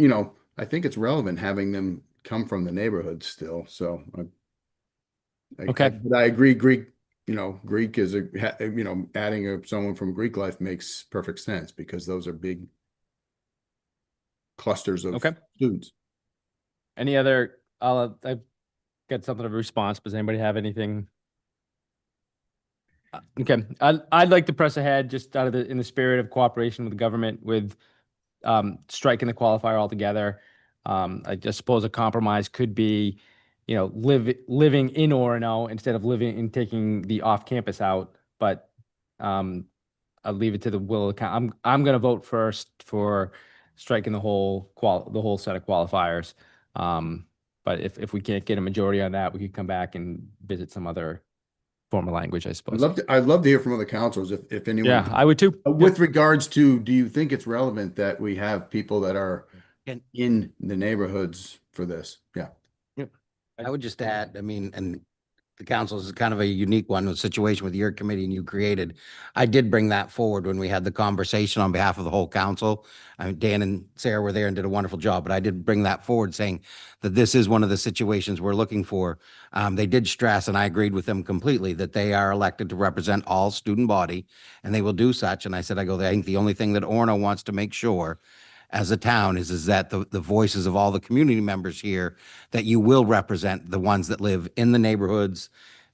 I think it's relevant having them come from the neighborhood still. So Okay. but I agree. Greek is adding someone from Greek life makes perfect sense because those are big clusters of Okay. students. Any other, I've got something of a response. Does anybody have anything? Okay, I'd like to press ahead just in the spirit of cooperation with the government with striking the qualifier altogether. I just suppose a compromise could be, living in Orono instead of living and taking the off campus out. But I'll leave it to the will of I'm going to vote first for striking the whole set of qualifiers. But if we can't get a majority on that, we could come back and visit some other form of language, I suppose. I'd love to hear from other counselors if anyone. Yeah, I would too. With regards to, do you think it's relevant that we have people that are And- in the neighborhoods for this? Yeah. I would just add, I mean, and the council is kind of a unique one, a situation with your committee and you created. I did bring that forward when we had the conversation on behalf of the whole council. I mean, Dan and Sarah were there and did a wonderful job, but I did bring that forward saying that this is one of the situations we're looking for. They did stress, and I agreed with them completely, that they are elected to represent all student body and they will do such. And I said, I think the only thing that Orno wants to make sure as a town is that the voices of all the community members here, that you will represent the ones that live in the neighborhoods,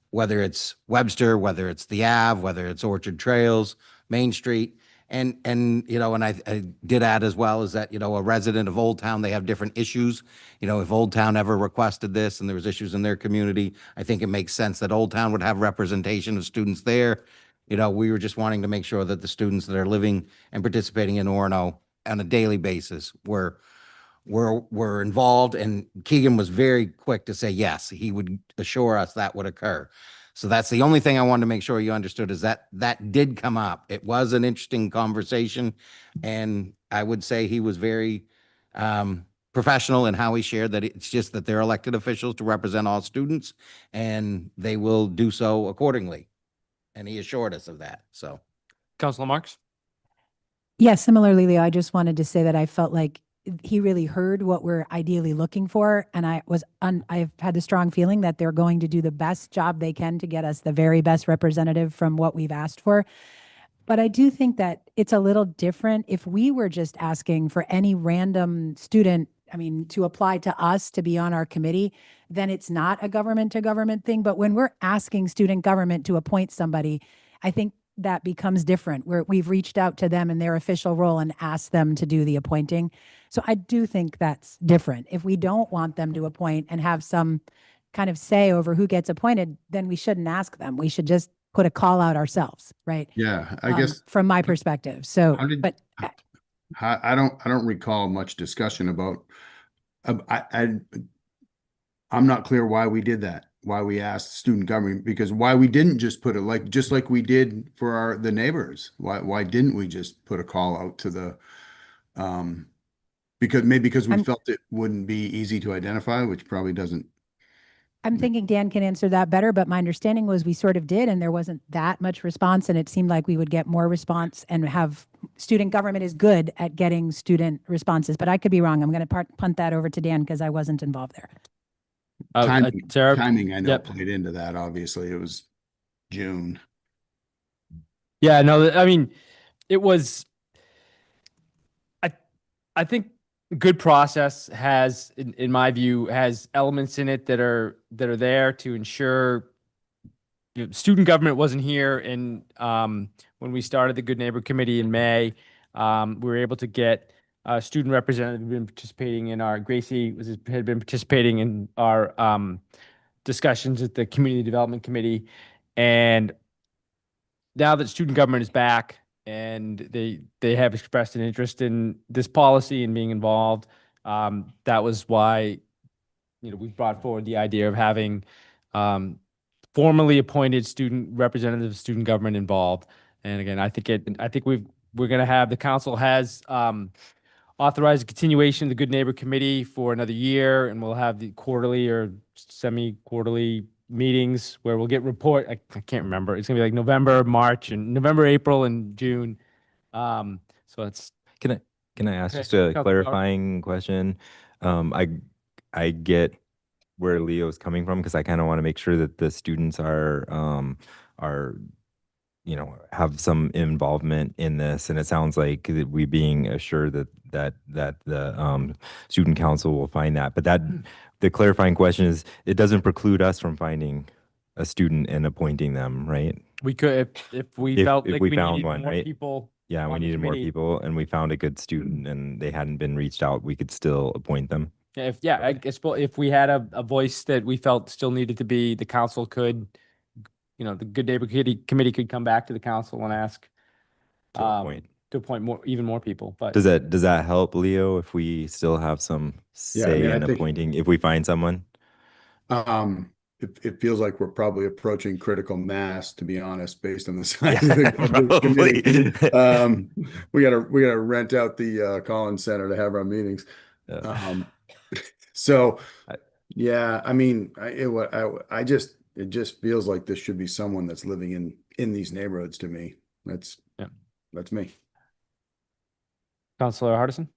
whether it's Webster, whether it's the Ave, whether it's Orchard Trails, Main Street. And I did add as well is that, a resident of Old Town, they have different issues. If Old Town ever requested this and there was issues in their community, I think it makes sense that Old Town would have representation of students there. We were just wanting to make sure that the students that are living and participating in Orono on a daily basis were involved, and Keegan was very quick to say yes, he would assure us that would occur. So that's the only thing I wanted to make sure you understood, is that did come up. It was an interesting conversation, and I would say he was very professional in how he shared that it's just that they're elected officials to represent all students, and they will do so accordingly. And he assured us of that. So, Councilor Marks? Yeah, similarly, Leo, I just wanted to say that I felt like he really heard what we're ideally looking for. And I've had the strong feeling that they're going to do the best job they can to get us the very best representative from what we've asked for. But I do think that it's a little different if we were just asking for any random student, to apply to us to be on our committee, then it's not a government to government thing. But when we're asking student government to appoint somebody, I think that becomes different, where we've reached out to them in their official role and asked them to do the appointing. So I do think that's different. If we don't want them to appoint and have some kind of say over who gets appointed, then we shouldn't ask them. We should just put a call out ourselves, right? Yeah, I guess From my perspective. So, how did- but I don't recall much discussion about. I'm not clear why we did that. Why we asked student government, because why we didn't just put it just like we did for the neighbors. Why didn't we just put a call out to the because we felt it wouldn't be easy to identify, which probably doesn't. I'm thinking Dan can answer that better, but my understanding was we sort of did, and there wasn't that much response, and it seemed like we would get more response and have student government is good at getting student responses, but I could be wrong. I'm going to punt that over to Dan because I wasn't involved there. Sarah? Timing, I know, Yep. played into that. Obviously, it was June. Yeah, no, it was, I think a good process has, in my view, has elements in it that are there to ensure student government wasn't here. And when we started the Good Neighbor Committee in May, we were able to get a student representative who'd been participating in our had been participating in our discussions at the Community Development Committee. And now that student government is back and they have expressed an interest in this policy and being involved, that was why, we brought forward the idea of having formally appointed student representatives, student government involved. And again, I think we're going to have, the council has authorized a continuation of the Good Neighbor Committee for another year, and we'll have the quarterly or semi-quarterly meetings where we'll get I can't remember. It's gonna be like November, April, and June. So it's Can I ask Okay, just a Councilor Howard. clarifying question? I get where Leo's coming from because I kind of want to make sure that the students are have some involvement in this, and it sounds like that we being assured that the student council will find that. But the clarifying question is, it doesn't preclude us from finding a student and appointing them, right? We could, if we felt if like we we found needed one, more right? people. Yeah, we on the needed more committee. people, and we found a good student, and they hadn't been reached out. We could still appoint them. I guess, well, if we had a voice that we felt still needed to be, the council could, the Good Neighbor Committee could come back to the council and ask To appoint. to appoint even more people. But Does that help, Leo, if we still have some Yeah, I say mean, I in think- appointing, if we find someone? It feels like we're probably approaching critical mass, to be honest, based on the size Yeah, of the probably. committee. We gotta rent out the Collins Center to have our meetings. So yeah, I mean, it just feels like this should be someone that's living in these neighborhoods to me. That's me. Councilor Hardison?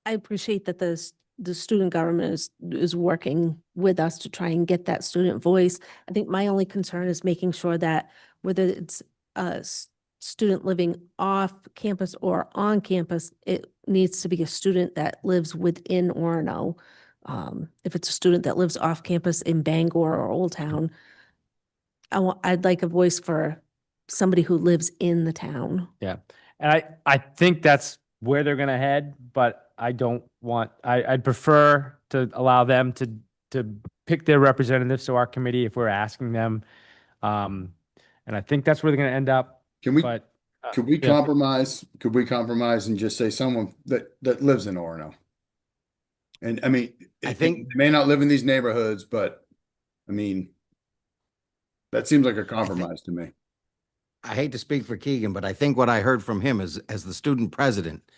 I appreciate that the student government is working with us to try and get that student voice. I think my only concern is making sure that whether it's a student living off campus or on campus, it needs to be a student that lives within Orono. If it's a student that lives off campus in Bangor or Old Town, I'd like a voice for somebody who lives in the town. Yeah. And I think that's where they're gonna head, but I'd prefer to allow them to pick their representatives to our committee if we're asking them. And I think that's where they're gonna end up. Can we, But could we yeah. compromise? Could we compromise and just say someone that lives in Orono? And I mean, I think- they may not live in these neighborhoods, but I mean, that seems like a compromise to me. I hate to speak for Keegan, but I think what I heard from him is, as the student president,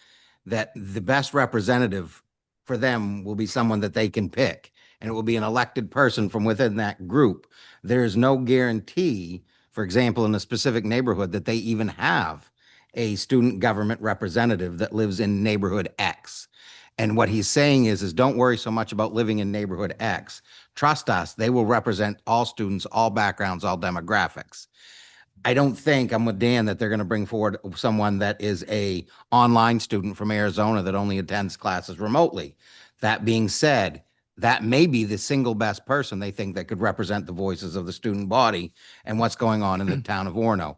that the best representative for them will be someone that they can pick, and it will be an elected person from within that group. There is no guarantee, for example, in a specific neighborhood, that they even have a student government representative that lives in neighborhood X. And what he's saying is don't worry so much about living in neighborhood X. Trust us, they will represent all students, all backgrounds, all demographics. I don't think, I'm with Dan, that they're going to bring forward someone that is a online student from Arizona that only attends classes remotely. That being said, that may be the single best person they think that could represent the voices of the student body and what's going on in the town of Orono.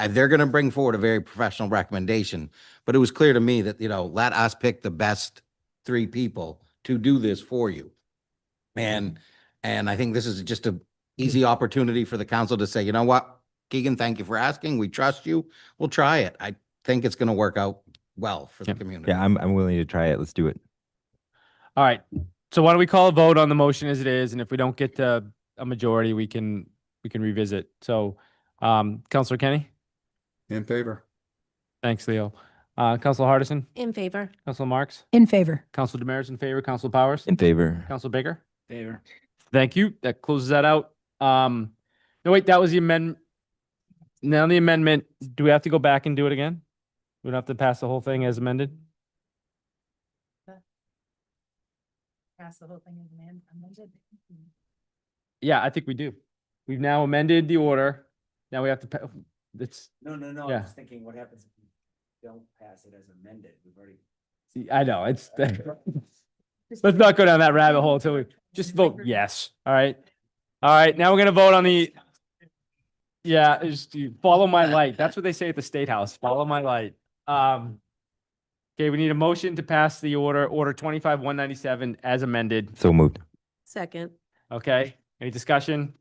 They're going to bring forward a very professional recommendation, but it was clear to me that, let us pick the best 3 people to do this for you. And I think this is just an easy opportunity for the council to say, you know what, Keegan, thank you for asking. We trust you. We'll try it. I think it's going to work out well for the community. Yeah, I'm willing to try it. Let's do it. All right. So why don't we call a vote on the motion as it is, and if we don't get to a majority, we can revisit. So, Councilor Kenny? In favor. Thanks, Leo. Councilor Hardison? In favor. Councilor Marks? In favor. Councilor Demers in favor. Councilor Powers? In favor. Councilor Baker? Favor. Thank you. That closes that out. No, wait, that was the amendment. Now the amendment, do we have to go back and do it again? We don't have to pass the whole thing as amended? Pass the whole thing as amended. Yeah, I think we do. We've now amended the order. Now we have to, it's, No. Yeah. I'm just thinking what happens if we don't pass it as amended? We've already I know, it's, let's not go down that rabbit hole until we, just vote yes, all right? All right, now we're gonna vote on the, yeah, just you follow my light. That's what they say at the State House, follow my light. Okay, we need a motion to pass the order 25-197 as amended. So moved. Second. Okay, any discussion?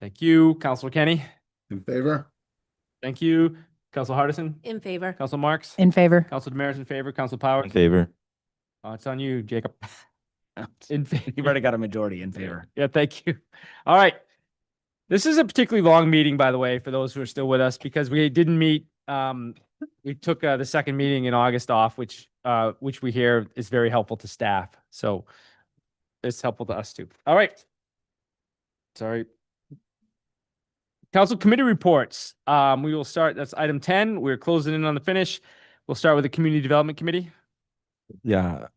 Thank you, Counselor Kenny. In favor? Thank you, Counselor Hardison. In favor. Counselor Marks. In favor. Counselor Demers in favor. Counselor Powers. In favor. It's on you, Jacob. In favor. You've already got a majority in favor. Yeah, thank you. All right. This is a particularly long meeting, by the way, for those who are still with us, because we didn't meet. We took the second meeting in August off, which we hear is very helpful to staff. So it's helpful to us too. All right. Sorry. Council committee reports. We will start. That's item 10. We're closing in on the finish. We'll start with the community development committee. Yeah.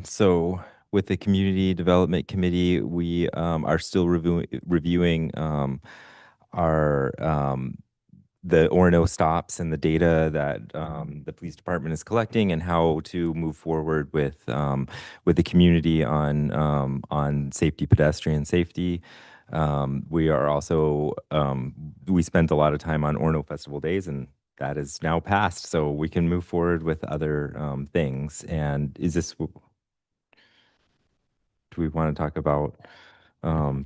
So with the Community Development Committee, we are still reviewing our the Orono stops and the data that the police department is collecting, and how to move forward with the community on safety, pedestrian safety. We are also we spent a lot of time on Orono Festival Days, and that is now passed, so we can move forward with other things. And is this? Do we want to talk about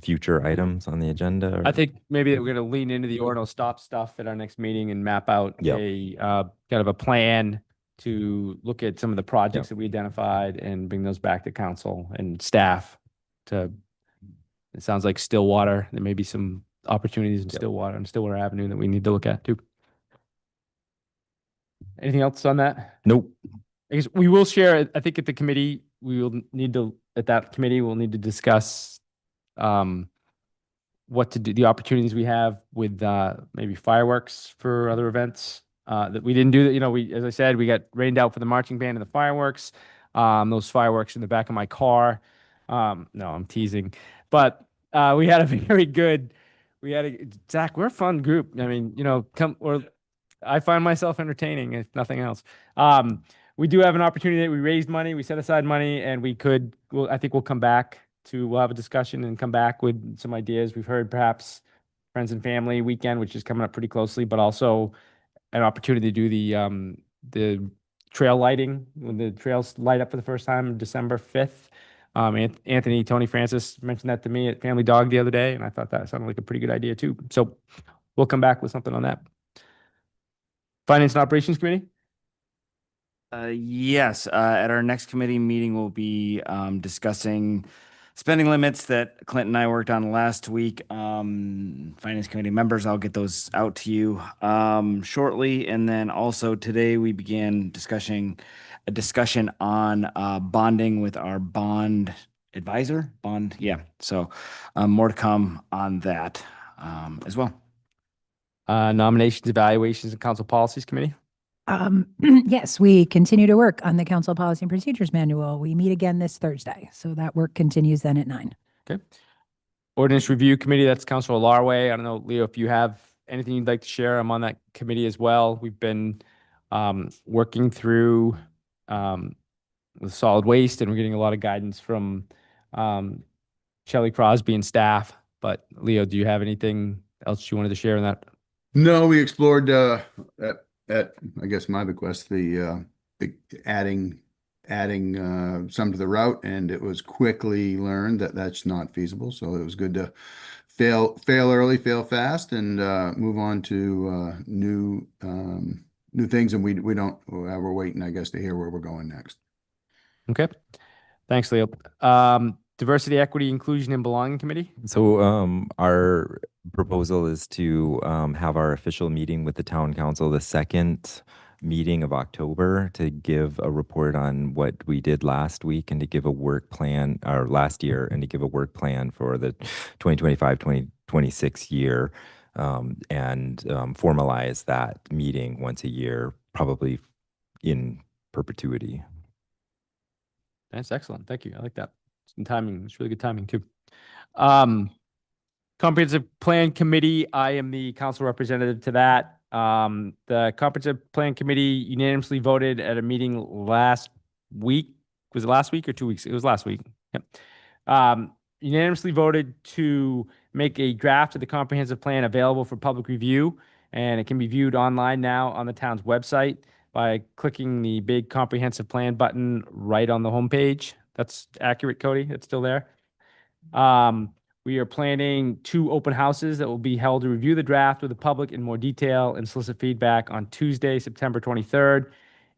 future items on the agenda? Or? I think maybe we're going to lean into the Orono stop stuff at our next meeting and map out a kind of a plan to look at some of the projects that we identified and bring those back to council and staff to. It sounds like Stillwater. There may be some opportunities in Stillwater and Stillwater Avenue that we need to look at too. Anything else on that? Nope. I guess we will share, I think at the committee, we'll need to discuss what to do, the opportunities we have with maybe fireworks for other events that we didn't do. That, you know, as I said, we got rained out for the marching band and the fireworks. Those fireworks in the back of my car. No, I'm teasing. But we had a very good, Zach, we're a fun group. I mean, you know, I find myself entertaining, if nothing else. We do have an opportunity that we raised money, we set aside money, and I think we'll come back we'll have a discussion and come back with some ideas. We've heard perhaps Friends and Family Weekend, which is coming up pretty closely, but also an opportunity to do the trail lighting, when the trails light up for the first time, December 5th. Tony Francis mentioned that to me at Family Dog the other day, and I thought that sounded like a pretty good idea too. So we'll come back with something on that. Finance and Operations Committee? Yes, at our next committee meeting, we'll be discussing spending limits that Clint and I worked on last week. Finance committee members, I'll get those out to you shortly. And then also today we began a discussion on bonding with our bond advisor. So more to come on that as well. Nominations, evaluations, and council policies committee? Yes, we continue to work on the Council Policy and Procedures Manual. We meet again this Thursday, so that work continues then at 9. Okay. Ordinance Review Committee, that's Councilor Larway. I don't know, Leo, if you have anything you'd like to share. I'm on that committee as well. We've been working through with solid waste, and we're getting a lot of guidance from Shelley Crosby and staff. But Leo, do you have anything else you wanted to share on that? No, we explored at I guess my bequest, the adding some to the route, and it was quickly learned that that's not feasible. So it was good to fail early, fail fast, and move on to new things. And we're waiting, I guess, to hear where we're going next. Okay. Thanks, Leo. Diversity, Equity, Inclusion, and Belonging Committee? So our proposal is to have our official meeting with the town council the second meeting of October to give a report on what we did last week and to give a work plan, or last year, and to give a work plan for the 2025-2026 year, and formalize that meeting once a year, probably in perpetuity. That's excellent. Thank you. I like that. Some timing. It's really good timing too. Comprehensive Plan Committee. I am the council representative to that. The comprehensive plan committee unanimously voted at a meeting last week. Was it last week or 2 weeks? It was last week. Yep. Unanimously voted to make a draft of the comprehensive plan available for public review, and it can be viewed online now on the town's website by clicking the big comprehensive plan button right on the homepage. That's accurate, Cody? It's still there? We are planning 2 open houses that will be held to review the draft with the public in more detail and solicit feedback on Tuesday, September 23rd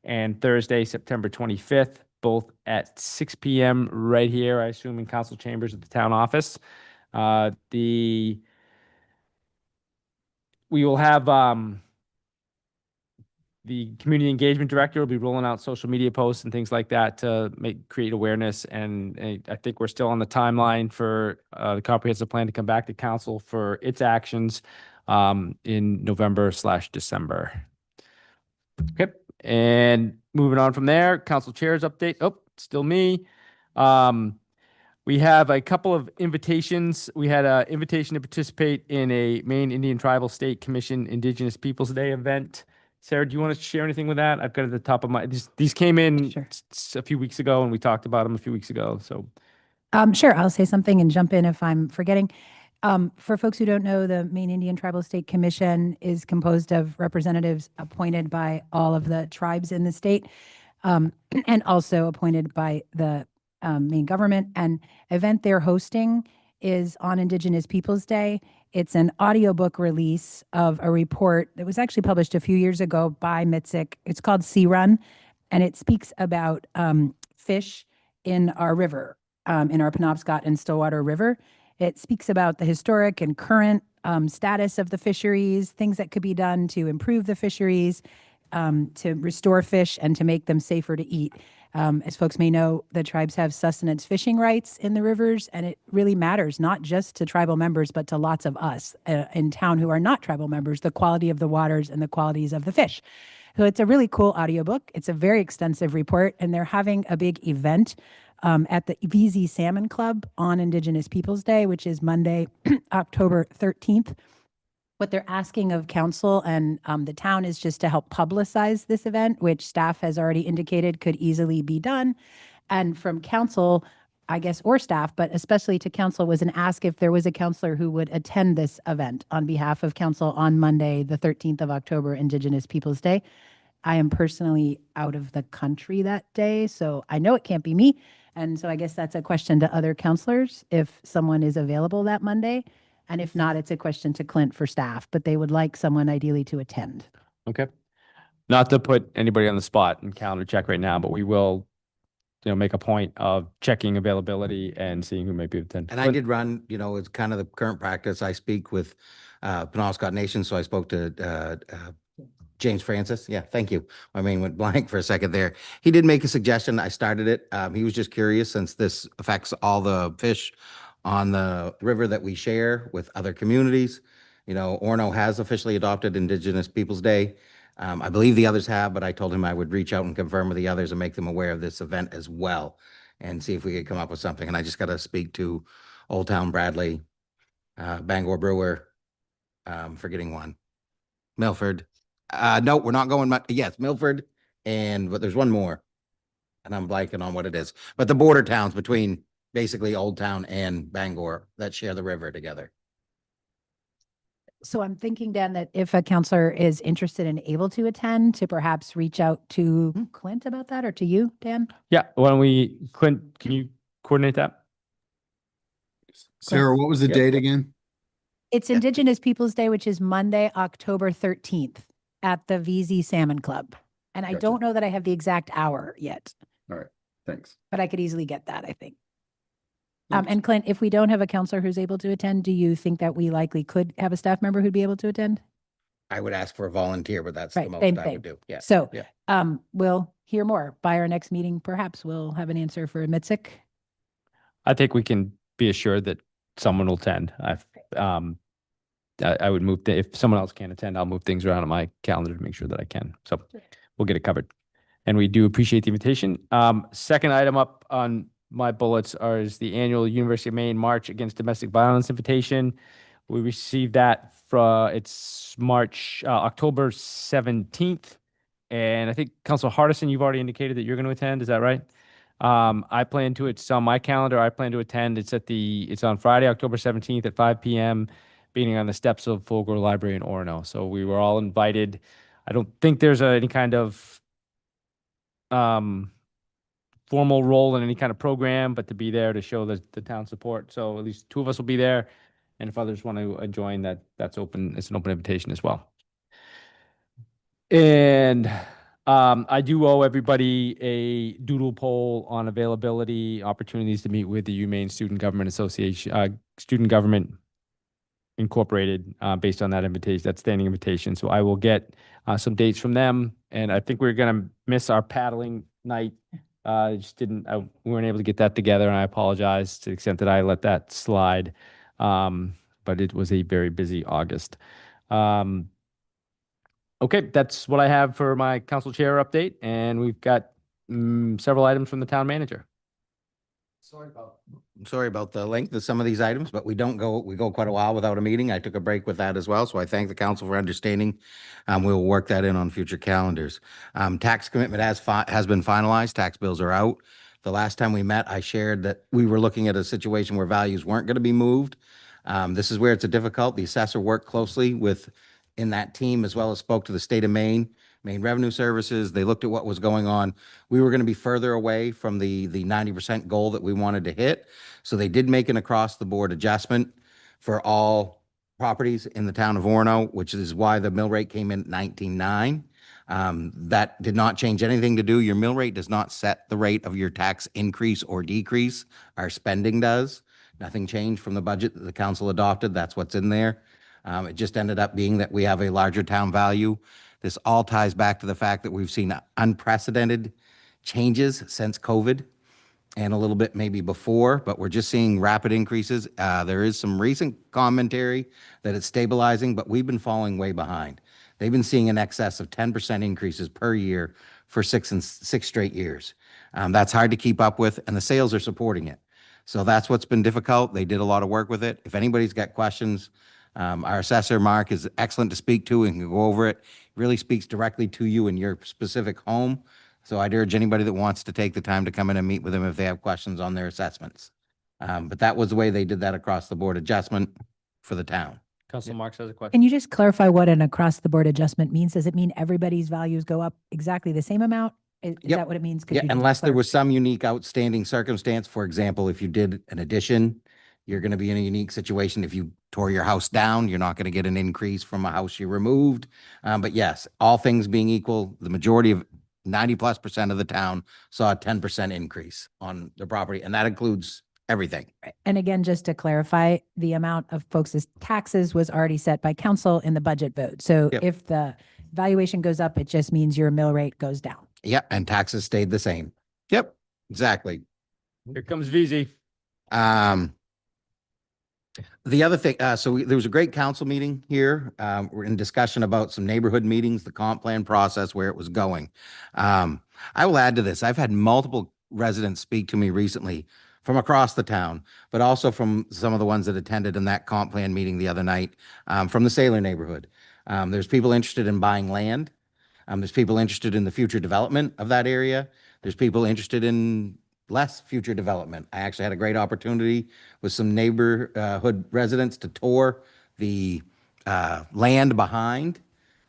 and Thursday, September 25th, both at 6 p.m. right here, I assume in council chambers at the town office. We will have the community engagement director will be rolling out social media posts and things like that to create awareness. And I think we're still on the timeline for the comprehensive plan to come back to council for its actions in November/December. Okay. And moving on from there, council chairs update. Oh, still me. We have a couple of invitations. We had an invitation to participate in a Maine Indian Tribal State Commission Indigenous Peoples Day event. Sarah, do you want to share anything with that? I've got at the top of my, these came in Sure. a few weeks ago and we talked about them a few weeks ago. So Sure, I'll say something and jump in if I'm forgetting. For folks who don't know, the Maine Indian Tribal State Commission is composed of representatives appointed by all of the tribes in the state, and also appointed by the Maine government. And event they're hosting is on Indigenous Peoples Day. It's an audiobook release of a report that was actually published a few years ago by Mitzik. It's called Sea Run, and it speaks about fish in our river, in our Penobscot and Stillwater River. It speaks about the historic and current status of the fisheries, things that could be done to improve the fisheries, to restore fish and to make them safer to eat. As folks may know, the tribes have sustenance fishing rights in the rivers, and it really matters not just to tribal members, but to lots of us in town who are not tribal members, the quality of the waters and the qualities of the fish. So it's a really cool audiobook. It's a very extensive report, and they're having a big event at the VZ Salmon Club on Indigenous Peoples Day, which is Monday, October 13th. What they're asking of council and the town is just to help publicize this event, which staff has already indicated could easily be done. And from council, I guess, or staff, but especially to council, was an ask if there was a counselor who would attend this event on behalf of council on Monday, the 13th of October, Indigenous Peoples Day. I am personally out of the country that day, so I know it can't be me. And so I guess that's a question to other counselors if someone is available that Monday. And if not, it's a question to Clint for staff, but they would like someone ideally to attend. okay. Not to put anybody on the spot and calendar check right now, but we will, make a point of checking availability and seeing who may be attending. And I did run, it's kind of the current practice. I speak with Penobscot Nation, so I spoke to James Francis. Yeah, thank you. My mind went blank for a second there. He did make a suggestion. I started it. He was just curious since this affects all the fish on the river that we share with other communities. Orono has officially adopted Indigenous Peoples Day. I believe the others have, but I told him I would reach out and confirm with the others and make them aware of this event as well and see if we could come up with something. And I just got to speak to Old Town Bradley, Bangor Brewer, forgetting one, Milford. No, we're not going. Yes, Milford, but there's one more, and I'm blanking on what it is. But the border towns between basically Old Town and Bangor that share the river together. So I'm thinking, Dan, that if a counselor is interested and able to attend, to perhaps reach out to Clint about that, or to you, Dan? Yeah. Why don't we, Clint, can you coordinate that? Sarah, what was the Yeah. date again? It's Indigenous Peoples Day, which is Monday, October 13th at the VZ Salmon Club. And I Gotcha. don't know that I have the exact hour yet, All right, thanks. but I could easily get that, I think. Thanks. And Clint, if we don't have a counselor who's able to attend, do you think that we likely could have a staff member who'd be able to attend? I would ask for a volunteer, but that's the Right, most same I thing. would do. Yeah. So, Yeah. we'll hear more by our next meeting. Perhaps we'll have an answer for Mitzik. I think we can be assured that someone will attend. I would move, if someone else can't attend, I'll move things around on my calendar to make sure that I can. So we'll get it covered. And we do appreciate the invitation. Second item up on my bullets is the annual University of Maine March Against Domestic Violence invitation. We received that it's October 17th. And I think Council Hardison, you've already indicated that you're going to attend. Is that right? I plan to, it's on my calendar. I plan to attend. It's on Friday, October 17th at 5 p.m., beginning on the steps of Fulgore Library in Orono. So we were all invited. I don't think there's any kind of formal role in any kind of program, but to be there to show the town support. So at least 2 of us will be there. And if others want to join, that's open. It's an open invitation as well. And I do owe everybody a doodle poll on availability, opportunities to meet with the UMaine Student Government Association, Student Government Incorporated, based on that invitation, that standing invitation. So I will get some dates from them, and I think we're gonna miss our paddling night. We weren't able to get that together, and I apologize to the extent that I let that slide. But it was a very busy August. Okay, that's what I have for my council chair update, and we've got several items from the town manager. I'm sorry about the length of some of these items, but we go quite a while without a meeting. I took a break with that as well, so I thank the council for understanding. We'll work that in on future calendars. Tax commitment has been finalized. Tax bills are out. The last time we met, I shared that we were looking at a situation where values weren't going to be moved. This is where it's difficult. The assessor worked closely in that team, as well as spoke to the state of Maine Revenue Services. They looked at what was going on. We were going to be further away from the 90% goal that we wanted to hit. So they did make an across-the-board adjustment for all properties in the town of Orono, which is why the mill rate came in at 19.9. That did not change anything to do. Your mill rate does not set the rate of your tax increase or decrease. Our spending does. Nothing changed from the budget that the council adopted. That's what's in there. It just ended up being that we have a larger town value. This all ties back to the fact that we've seen unprecedented changes since COVID and a little bit maybe before, but we're just seeing rapid increases. There is some recent commentary that it's stabilizing, but we've been falling way behind. They've been seeing an excess of 10% increases per year for six straight years. That's hard to keep up with, and the sales are supporting it. So that's what's been difficult. They did a lot of work with it. If anybody's got questions, our assessor, Mark, is excellent to speak to and can go over it. Really speaks directly to you in your specific home. So I'd urge anybody that wants to take the time to come in and meet with them if they have questions on their assessments. But that was the way they did that across the board adjustment for the town. Council Marks has a question. Can you just clarify what an across-the-board adjustment means? Does it mean everybody's values go up exactly the same amount? Is Yep. that what it means? Could Yeah, you just unless there was clarify? some unique outstanding circumstance. For example, if you did an addition, you're going to be in a unique situation. If you tore your house down, you're not going to get an increase from a house you removed. But yes, all things being equal, the majority of 90+% of the town saw a 10% increase on the property, and that includes everything. And again, just to clarify, the amount of folks' taxes was already set by council in the budget vote. So Yep. if the valuation goes up, it just means your mill rate goes down. Yep, and taxes stayed the same. Yep, exactly. Here comes VZ. The other thing, there was a great council meeting here. We're in discussion about some neighborhood meetings, the comp plan process, where it was going. I will add to this. I've had multiple residents speak to me recently from across the town, but also from some of the ones that attended in that comp plan meeting the other night, from the Sailor neighborhood. There's people interested in buying land. There's people interested in the future development of that area. There's people interested in less future development. I actually had a great opportunity with some neighborhood residents to tour the land behind.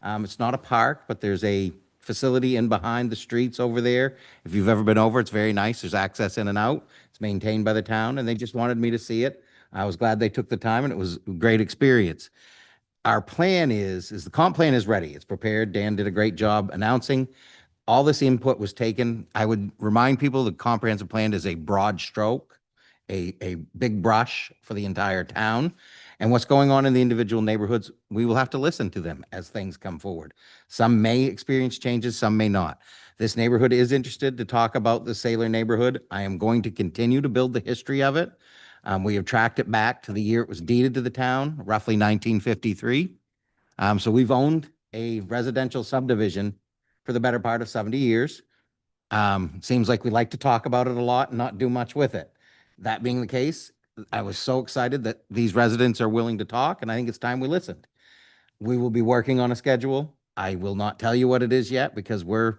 It's not a park, but there's a facility in behind the streets over there. If you've ever been over, it's very nice. There's access in and out. It's maintained by the town, and they just wanted me to see it. I was glad they took the time, and it was a great experience. Our plan is the comp plan is ready. It's prepared. Dan did a great job announcing. All this input was taken. I would remind people the comprehensive plan is a broad stroke, a big brush for the entire town. And what's going on in the individual neighborhoods, we will have to listen to them as things come forward. Some may experience changes, some may not. This neighborhood is interested to talk about the Sailor neighborhood. I am going to continue to build the history of it. We have tracked it back to the year it was deeded to the town, roughly 1953. So we've owned a residential subdivision for the better part of 70 years. Seems like we like to talk about it a lot and not do much with it. That being the case, I was so excited that these residents are willing to talk, and I think it's time we listened. We will be working on a schedule. I will not tell you what it is yet because we're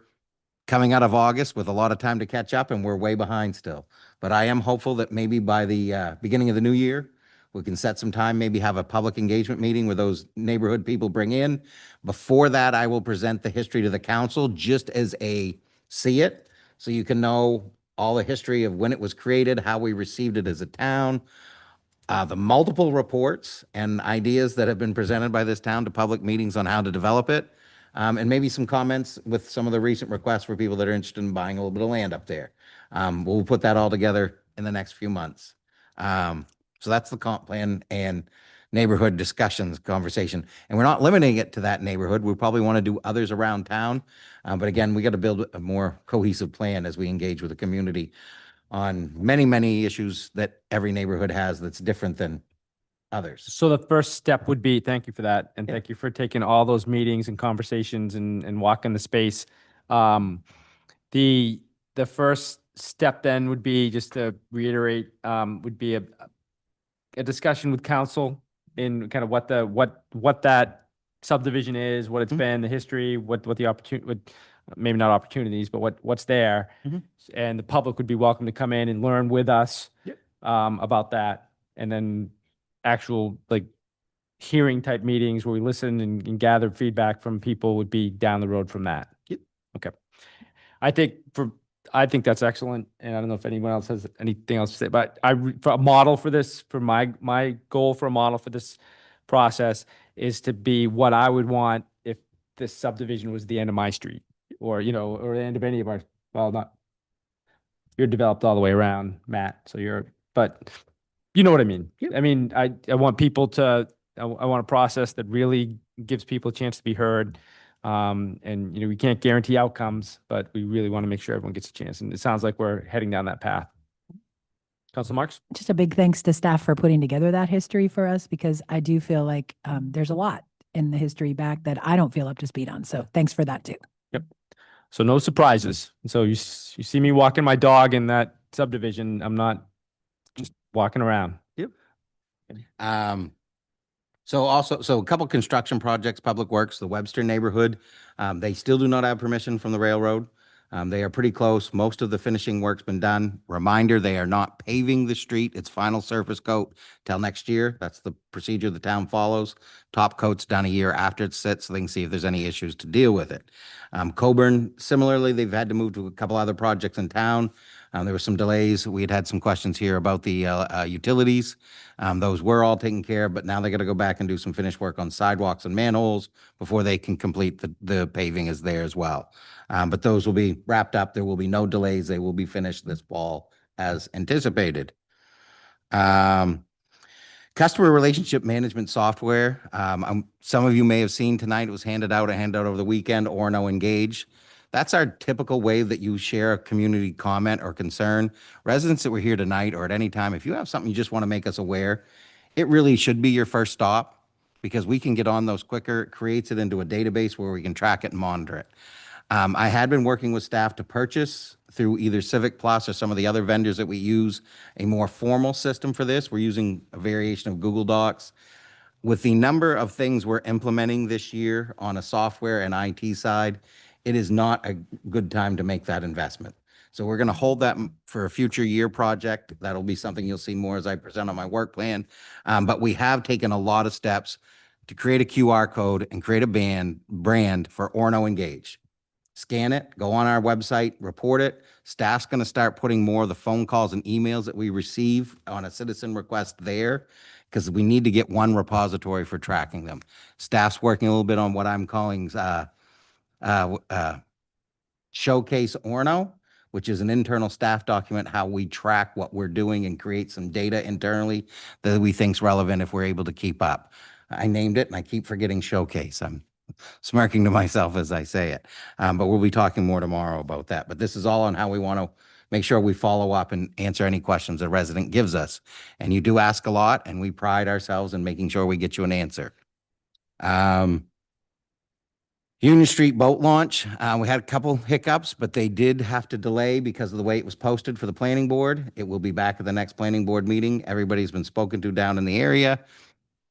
coming out of August with a lot of time to catch up and we're way behind still. But I am hopeful that maybe by the beginning of the new year, we can set some time, maybe have a public engagement meeting where those neighborhood people bring in. Before that, I will present the history to the council just as a see it, so you can know all the history of when it was created, how we received it as a town, the multiple reports and ideas that have been presented by this town to public meetings on how to develop it, and maybe some comments with some of the recent requests for people that are interested in buying a little bit of land up there. We'll put that all together in the next few months. So that's the comp plan and neighborhood discussions conversation. And we're not limiting it to that neighborhood. We probably want to do others around town. But again, we got to build a more cohesive plan as we engage with the community on many, many issues that every neighborhood has that's different than others. So the first step would be, thank you for that, and Yeah. thank you for taking all those meetings and conversations and walking the space. The first step then would be, just to reiterate, would be a discussion with council in kind of what that subdivision is, what it's Mhm. been, the history, what the opportunity, maybe not opportunities, but what's there. Mhm. And the public would be welcome to come in and learn with us Yep. about that. And then actual like hearing type meetings where we listen and gather feedback from people would be down the road from that. Yep. Okay. I think that's excellent, and I don't know if anyone else has anything else to say, but for a model for this, for my goal for a model for this process is to be what I would want if this subdivision was the end of my street, or or the end of any of our, well, not, you're developed all the way around, Matt, so but you know what I mean. Yep. I mean, I want people to, I want a process that really gives people a chance to be heard. And we can't guarantee outcomes, but we really want to make sure everyone gets a chance. And it sounds like we're heading down that path. Council Marks? Just a big thanks to staff for putting together that history for us, because I do feel like there's a lot in the history back that I don't feel up to speed on. So thanks for that too. Yep. So no surprises. So you see me walking my dog in that subdivision. I'm not just walking around. Yep. So a couple construction projects, Public Works, the Webster neighborhood, they still do not have permission from the railroad. They are pretty close. Most of the finishing work's been done. Reminder, they are not paving the street. It's final surface coat till next year. That's the procedure the town follows. Top coat's done a year after it's set, so they can see if there's any issues to deal with it. Coburn, similarly, they've had to move to a couple other projects in town. There were some delays. We had some questions here about the utilities. Those were all taken care of, but now they got to go back and do some finished work on sidewalks and manholes before they can complete the paving is there as well. But those will be wrapped up. There will be no delays. They will be finished this fall as anticipated. Customer relationship management software. Some of you may have seen tonight, it was handed out over the weekend, Orono Engage. That's our typical way that you share a community comment or concern. Residents that were here tonight or at any time, if you have something you just want to make us aware, it really should be your first stop, because we can get on those quicker. It creates it into a database where we can track it and monitor it. I had been working with staff to purchase through either Civic Plus or some of the other vendors that we use a more formal system for this. We're using a variation of Google Docs. With the number of things we're implementing this year on a software and IT side, it is not a good time to make that investment. So we're going to hold that for a future year project. That'll be something you'll see more as I present on my work plan. But we have taken a lot of steps to create a QR code and create a brand for Orono Engage. Scan it, go on our website, report it. Staff's going to start putting more of the phone calls and emails that we receive on a citizen request there, because we need to get one repository for tracking them. Staff's working a little bit on what I'm calling Showcase Orono, which is an internal staff document, how we track what we're doing and create some data internally that we think is relevant if we're able to keep up. I named it and I keep forgetting Showcase. I'm smirking to myself as I say it. But we'll be talking more tomorrow about that. But this is all on how we want to make sure we follow up and answer any questions a resident gives us. And you do ask a lot, and we pride ourselves in making sure we get you an answer. Union Street boat launch, we had a couple hiccups, but they did have to delay because of the way it was posted for the planning board. It will be back at the next planning board meeting. Everybody's been spoken to down in the area.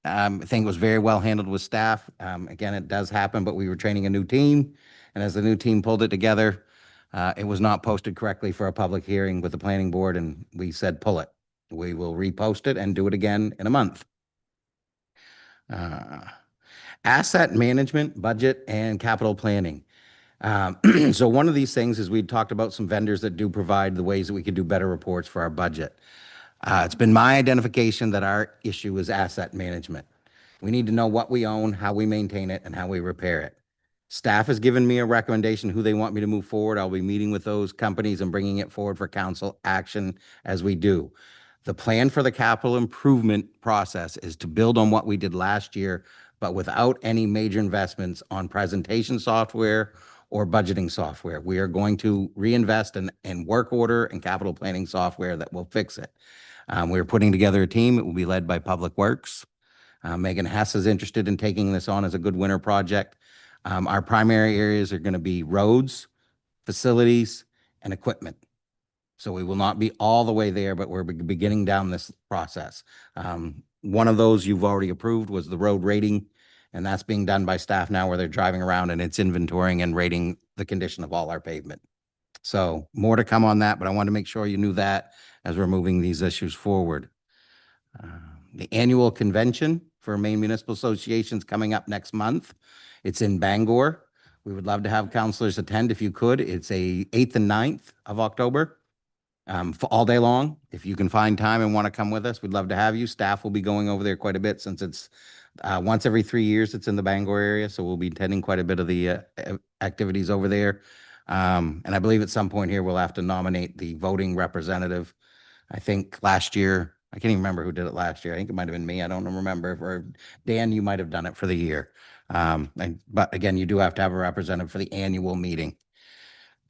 I think it was very well handled with staff. Again, it does happen, but we were training a new team. And as the new team pulled it together, it was not posted correctly for a public hearing with the planning board, and we said, pull it. We will repost it and do it again in a month. Asset management, budget, and capital planning. So one of these things is we talked about some vendors that do provide the ways that we could do better reports for our budget. It's been my identification that our issue is asset management. We need to know what we own, how we maintain it, and how we repair it. Staff has given me a recommendation who they want me to move forward. I'll be meeting with those companies and bringing it forward for council action as we do. The plan for the capital improvement process is to build on what we did last year, but without any major investments on presentation software or budgeting software. We are going to reinvest in work order and capital planning software that will fix it. We're putting together a team. It will be led by Public Works. Megan Hess is interested in taking this on as a good winter project. Our primary areas are going to be roads, facilities, and equipment. So we will not be all the way there, but we're beginning down this process. One of those you've already approved was the road rating, and that's being done by staff now where they're driving around and it's inventorying and rating the condition of all our pavement. So more to come on that, but I wanted to make sure you knew that as we're moving these issues forward. The annual convention for Maine Municipal Associations coming up next month. It's in Bangor. We would love to have counselors attend if you could. It's a 8th and 9th of October for all day long. If you can find time and want to come with us, we'd love to have you. Staff will be going over there quite a bit since it's once every 3 years. It's in the Bangor area, so we'll be attending quite a bit of the activities over there. And I believe at some point here, we'll have to nominate the voting representative. I think last year, I can't even remember who did it last year. I think it might have been me. I don't remember. Or Dan, you might have done it for the year. But again, you do have to have a representative for the annual meeting.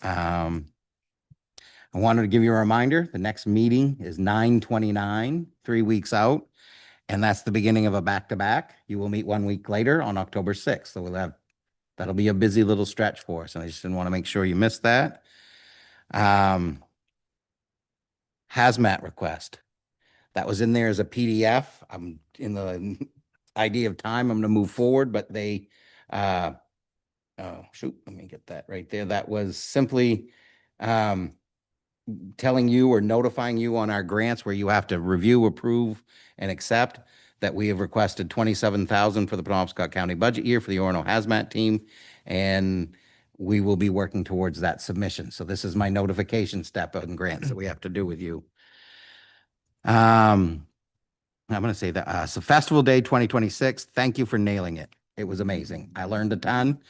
I wanted to give you a reminder. The next meeting is 9/29, 3 weeks out. And that's the beginning of a back-to-back. You will meet 1 week later on October 6th. So that'll be a busy little stretch for us. And I just didn't want to make sure you missed that. Hazmat request. That was in there as a PDF. I'm in the idea of time. I'm going to move forward, but they, oh, shoot, let me get that right there. That was simply telling you or notifying you on our grants where you have to review, approve, and accept that we have requested $27,000 for the Penobscot County budget year for the Orono Hazmat team, and we will be working towards that submission. So this is my notification step on grants that we have to do with you. I'm going to say that. So Festival Day 2026, thank you for nailing it. It was amazing. I learned a ton.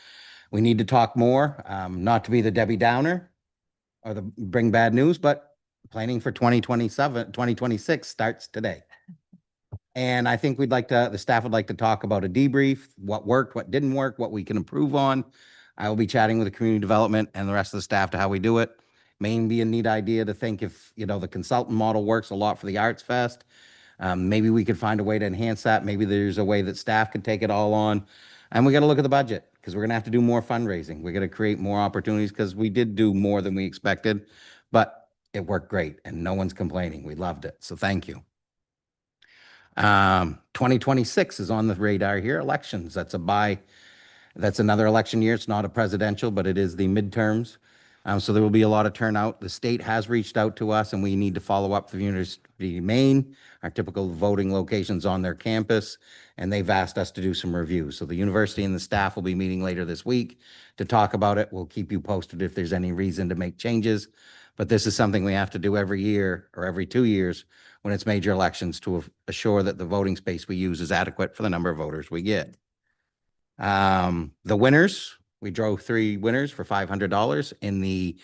We need to talk more, not to be the Debbie Downer or the bring bad news, but planning for 2026 starts today. And I think the staff would like to talk about a debrief, what worked, what didn't work, what we can improve on. I will be chatting with the community development and the rest of the staff to how we do it. May be a neat idea to think if, the consultant model works a lot for the Arts Fest. Maybe we could find a way to enhance that. Maybe there's a way that staff could take it all on. And we got to look at the budget because we're going to have to do more fundraising. We're going to create more opportunities because we did do more than we expected, but it worked great and no one's complaining. We loved it. So thank you. 2026 is on the radar here. Elections. That's another election year. It's not a presidential, but it is the midterms. So there will be a lot of turnout. The state has reached out to us and we need to follow up the University of Maine, our typical voting locations on their campus, and they've asked us to do some reviews. So the university and the staff will be meeting later this week to talk about it. We'll keep you posted if there's any reason to make changes, but this is something we have to do every year or every 2 years when it's major elections to assure that the voting space we use is adequate for the number of voters we get. The winners. We drove 3 winners for $500 in the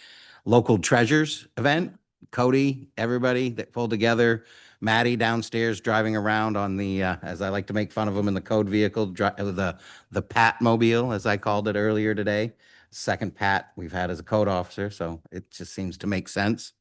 local treasures event. Cody, everybody that pulled together, Maddie downstairs driving around on the, as I like to make fun of him in the code vehicle, the Pat mobile, as I called it earlier today. Second Pat we've had as a code officer, so it just seems to make sense.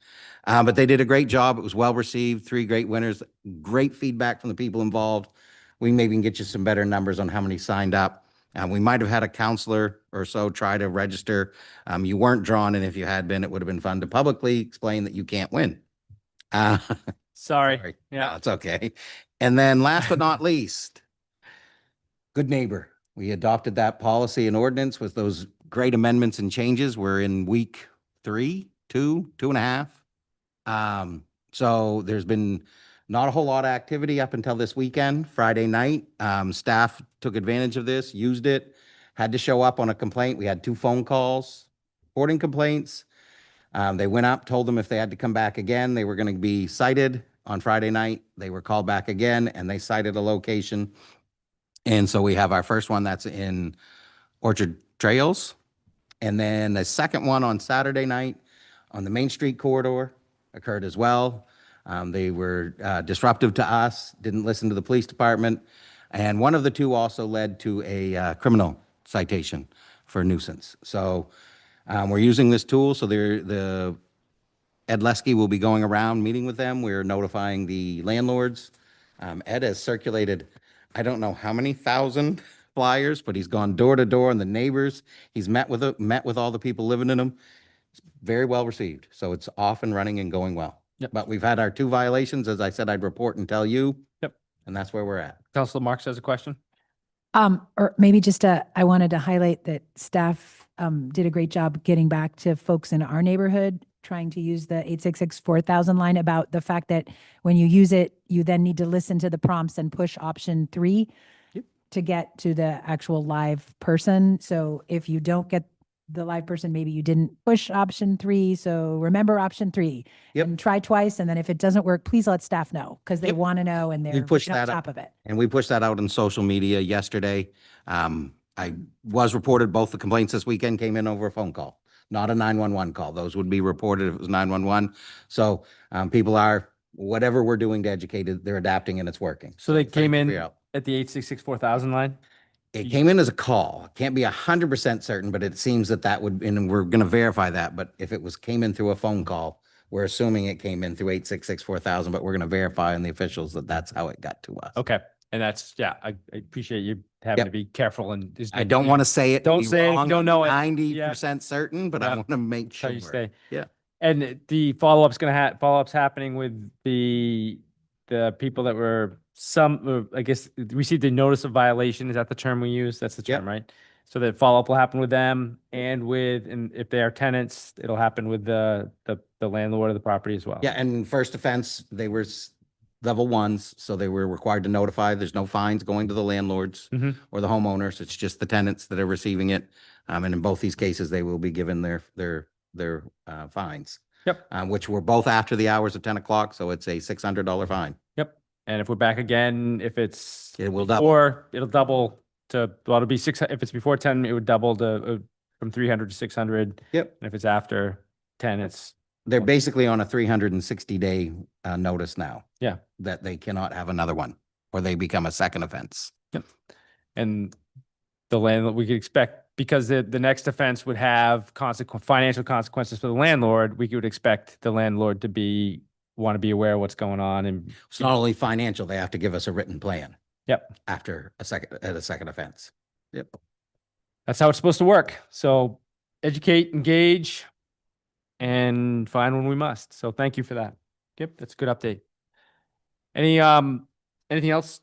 But they did a great job. It was well received. 3 great winners. Great feedback from the people involved. We maybe can get you some better numbers on how many signed up. We might have had a counselor or so try to register. You weren't drawn, and if you had been, it would have been fun to publicly explain that you can't win. Uh, Sorry. Sorry. Yeah. No, it's okay. And then last but not least, good neighbor. We adopted that policy and ordinance with those great amendments and changes. We're in week 3, 2.5. So there's been not a whole lot of activity up until this weekend, Friday night. Staff took advantage of this, used it, had to show up on a complaint. We had 2 phone calls, reporting complaints. They went up, told them if they had to come back again, they were going to be cited on Friday night. They were called back again and they cited a location. And so we have our first one that's in Orchard Trails. And then the second one on Saturday night on the Main Street corridor occurred as well. They were disruptive to us, didn't listen to the police department. And one of the 2 also led to a criminal citation for nuisance. So we're using this tool. So the Ed Lesky will be going around meeting with them. We're notifying the landlords. Ed has circulated, I don't know how many thousand flyers, but he's gone door to door and the neighbors. He's met with all the people living in them. It's very well received. So it's off and running and going well. Yep. But we've had our 2 violations. As I said, I'd report and tell you. Yep. And that's where we're at. Councilor Marks has a question. Or maybe just I wanted to highlight that staff did a great job getting back to folks in our neighborhood, trying to use the 866-4000 line about the fact that when you use it, you then need to listen to the prompts and push option 3 to get to the actual live person. So if you don't get the live person, maybe you didn't push option 3. So remember option 3 and try twice. And then if it doesn't work, please let staff know because they want to know and they're pushed right on that top of it. And we pushed that out on social media yesterday. I was reported both the complaints this weekend came in over a phone call, not a 911 call. Those would be reported if it was 911. So people are, whatever we're doing to educate it, they're adapting and it's working. So they came thank you for in your help. at the 866-4000 line? It came in as a call. Can't be 100% certain, but it seems that would, and we're going to verify that. But if it came in through a phone call, we're assuming it came in through 866-4000, but we're going to verify on the officials that that's how it got to us. Okay. And that's, I appreciate you having to be careful and I don't want to say it. Don't be say it if you wrong, don't know it. 90% certain, but I want to make That's how sure. you stay. Yeah. And the follow-up's happening with the people that were I guess, received the notice of violation. Is that the term we use? That's the term, right? So that follow-up will happen with them and if they are tenants, it'll happen with the landlord of the property as well. Yeah, and first offense, they were level 1s, so they were required to notify. There's no fines going to the landlords or the homeowners. It's just the tenants that are receiving it. And in both these cases, they will be given their fines. Yep. Which were both after the hours of 10 o'clock, so it's a $600 fine. Yep. And if we're back again, if it's It will double. or it'll double to, well, it'll be if it's before 10, it would double to from 300 to 600. Yep. And if it's after 10, they're basically on a 360-day notice now. Yeah. That they cannot have another one or they become a second offense. Yep. And the landlord, we could expect, because the next offense would have financial consequences for the landlord, we could expect the landlord to want to be aware of what's going on. And it's not only financial, they have to give us a written plan. Yep. After a second offense. Yep. That's how it's supposed to work. So educate, engage, and find when we must. So thank you for that. Yep, that's a good update. Anything else?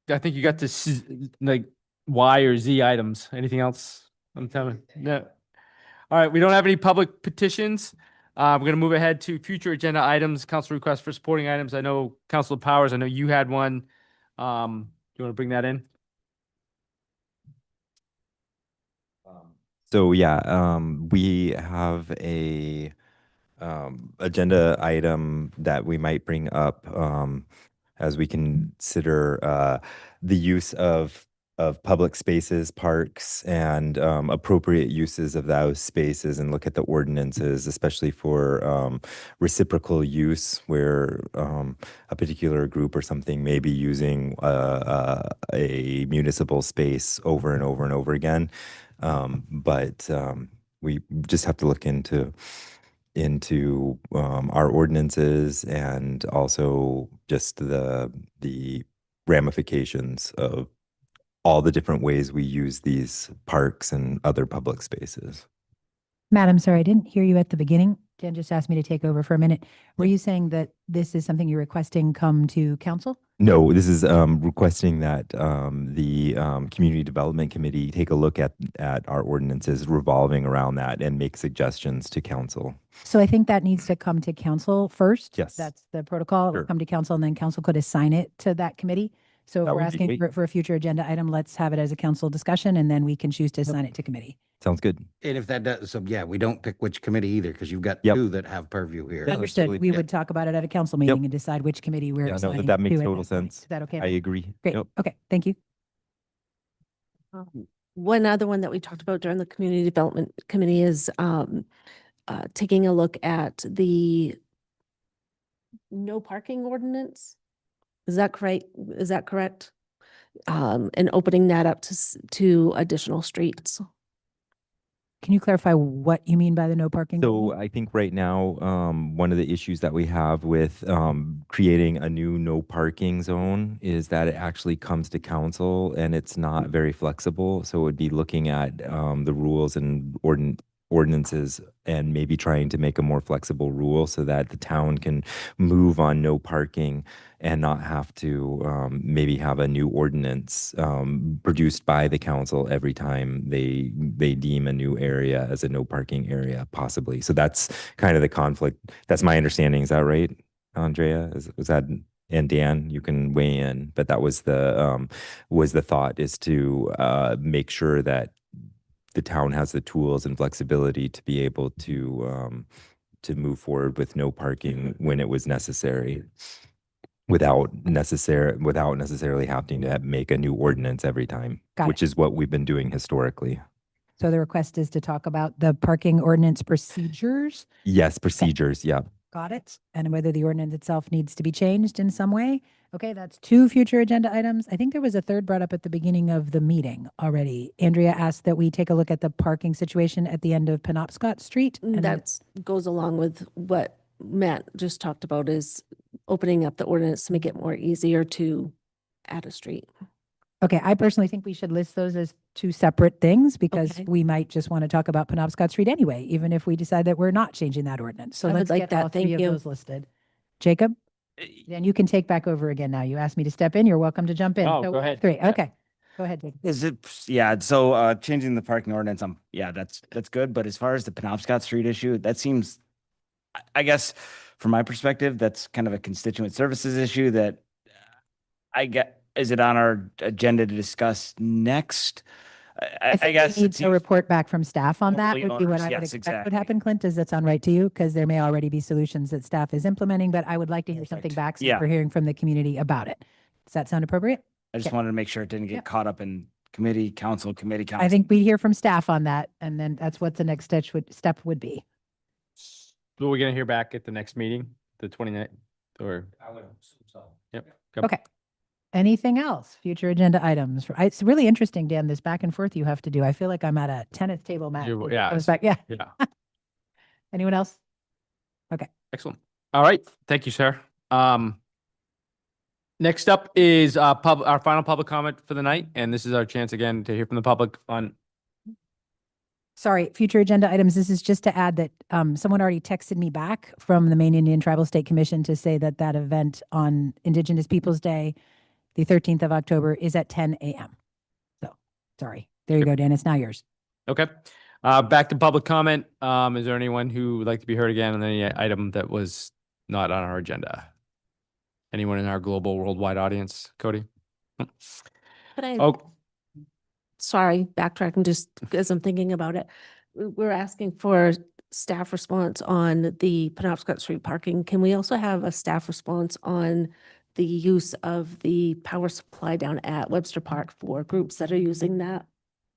I think you got this like Y or Z items. Anything else? I'm telling you. No. All right, we don't have any public petitions. We're going to move ahead to future agenda items, council requests for supporting items. I know Councilor Powers, I know you had one. Do you want to bring that in? So yeah, we have a agenda item that we might bring up as we consider the use of public spaces, parks, and appropriate uses of those spaces, and look at the ordinances, especially for reciprocal use, where a particular group or something may be using a municipal space over and over and over again. But we just have to look into our ordinances and also just the ramifications of all the different ways we use these parks and other public spaces. Madam, sorry, I didn't hear you at the beginning. Jen just asked me to take over for a minute. Were you saying that this is something you're requesting come to council? No, this is requesting that the Community Development Committee take a look at our ordinances revolving around that and make suggestions to council. So I think that needs to come to council first. Yes. That's the protocol. It will Sure. come to council and then council could assign it to that committee. So if That we're would be asking great. for a future agenda item, let's have it as a council discussion and then we can choose to assign it to committee. Sounds good. And if that does, so yeah, we don't pick which committee either, because you've got Yep. two that have purview here. Yeah, that's Understood. totally We fair. would talk about it at a council meeting and decide which committee we're Yeah, no, assigning that it makes to at total that point. sense. Is that okay? I agree. Great. Yep. Okay. Thank you. One other one that we talked about during the Community Development Committee is taking a look at the no parking ordinance. Is that correct? Is that correct? And opening that up to additional streets. Can you clarify what you mean by the no parking? So ordinance? I think right now, one of the issues that we have with creating a new no parking zone is that it actually comes to council and it's not very flexible. So it would be looking at the rules and ordinances and maybe trying to make a more flexible rule so that the town can move on no parking and not have to maybe have a new ordinance produced by the council every time they deem a new area as a no parking area, possibly. So that's kind of the conflict. That's my understanding. Is that right, Andrea? Was that, and Dan, you can weigh in, but that was the thought, is to make sure that the town has the tools and flexibility to be able to move forward with no parking when it was necessary, without necessarily having to make a new ordinance every time, Got which is what we've been doing historically. So the request is to talk about the parking ordinance procedures. Yes, procedures. Yeah. Got it. And whether the ordinance itself needs to be changed in some way. Okay, that's 2 future agenda items. I think there was a third brought up at the beginning of the meeting already. Andrea asked that we take a look at the parking situation at the end of Penobscot Street. And That goes along with what Matt just talked about, is opening up the ordinance to make it more easier to add a street. okay, I personally think we should list those as 2 separate things because Okay. we might just want to talk about Penobscot Street anyway, even if we decide that we're not changing that ordinance. So I would let's like get that. all 3 Thank of you. those listed. Jacob? Then you can take back over again now. You asked me to step in. You're welcome to jump in. Oh, So go ahead. 3. Yeah. Okay. Go ahead, Jacob. Is it, yeah, so changing the parking ordinance, yeah, that's good. But as far as the Penobscot Street issue, that seems, I guess, from my perspective, that's kind of a constituent services issue that is it on our agenda to discuss next? I think guess we it need a seems- report back from staff on that Hopefully would be what owners, I would yes, expect would exactly. happen. Clint, does that sound right to you? Because there may already be solutions that staff is implementing, but I would like to hear something Perfect. back since Yeah. we're hearing from the community about it. Does that sound appropriate? I just Okay. wanted to make sure it didn't get Yep. caught up in committee, council. I think we hear from staff on that, and then that's what the next step would be. So we're gonna hear back at the next meeting, the 29th, or? I would assume so. Yep. Okay. Anything else? Future agenda items? It's really interesting, Dan, this back and forth you have to do. I feel like I'm at a tennis table match. You're- as it yeah, goes it's- back. Yeah. Yeah. Anyone else? Excellent. All right. Thank you, sir. Next up is our final public comment for the night, and this is our chance again to hear from the public on. Sorry, future agenda items. This is just to add that someone already texted me back from the Maine Indian Tribal State Commission to say that that event on Indigenous Peoples Day, the 13th of October, is at 10 a.m. So, sorry. There you go, Dan. It's now yours. Okay. Back to public comment. Is there anyone who would like to be heard again on any item that was not on our agenda? Anyone in our global worldwide audience? Cody? But I, Oh, sorry, backtracking just because I'm thinking about it. We're asking for staff response on the Penobscot Street parking. Can we also have a staff response on the use of the power supply down at Webster Park for groups that are using that?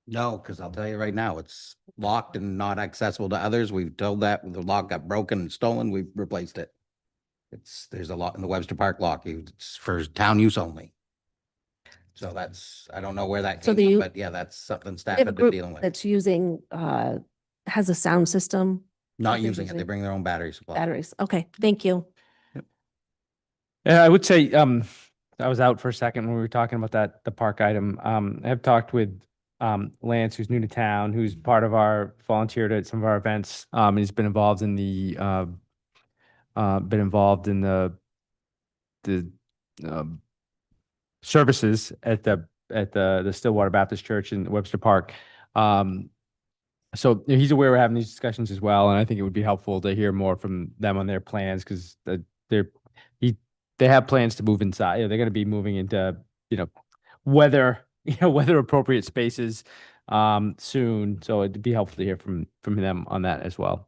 No, because I'll tell you right now, it's locked and not accessible to others. We've told that when the lock got broken and stolen, we've replaced it. There's a lock in the Webster Park lock. It's for town use only. So I don't know where that So came the- from, but yeah, that's something staff We have a have been group dealing with. that's using, has a sound system, Not they're using it. They using bring their own battery supply. batteries. Okay, thank you. yeah, I would say, I was out for a second when we were talking about that, the park item. I have talked with Lance, who's new to town, who's part of our volunteered at some of our events. He's been involved in the the um, services at the Stillwater Baptist Church in Webster Park. So he's aware we're having these discussions as well, and I think it would be helpful to hear more from them on their plans because they have plans to move inside. You know, they're going to be moving into weather appropriate spaces soon. So it'd be helpful to hear from them on that as well.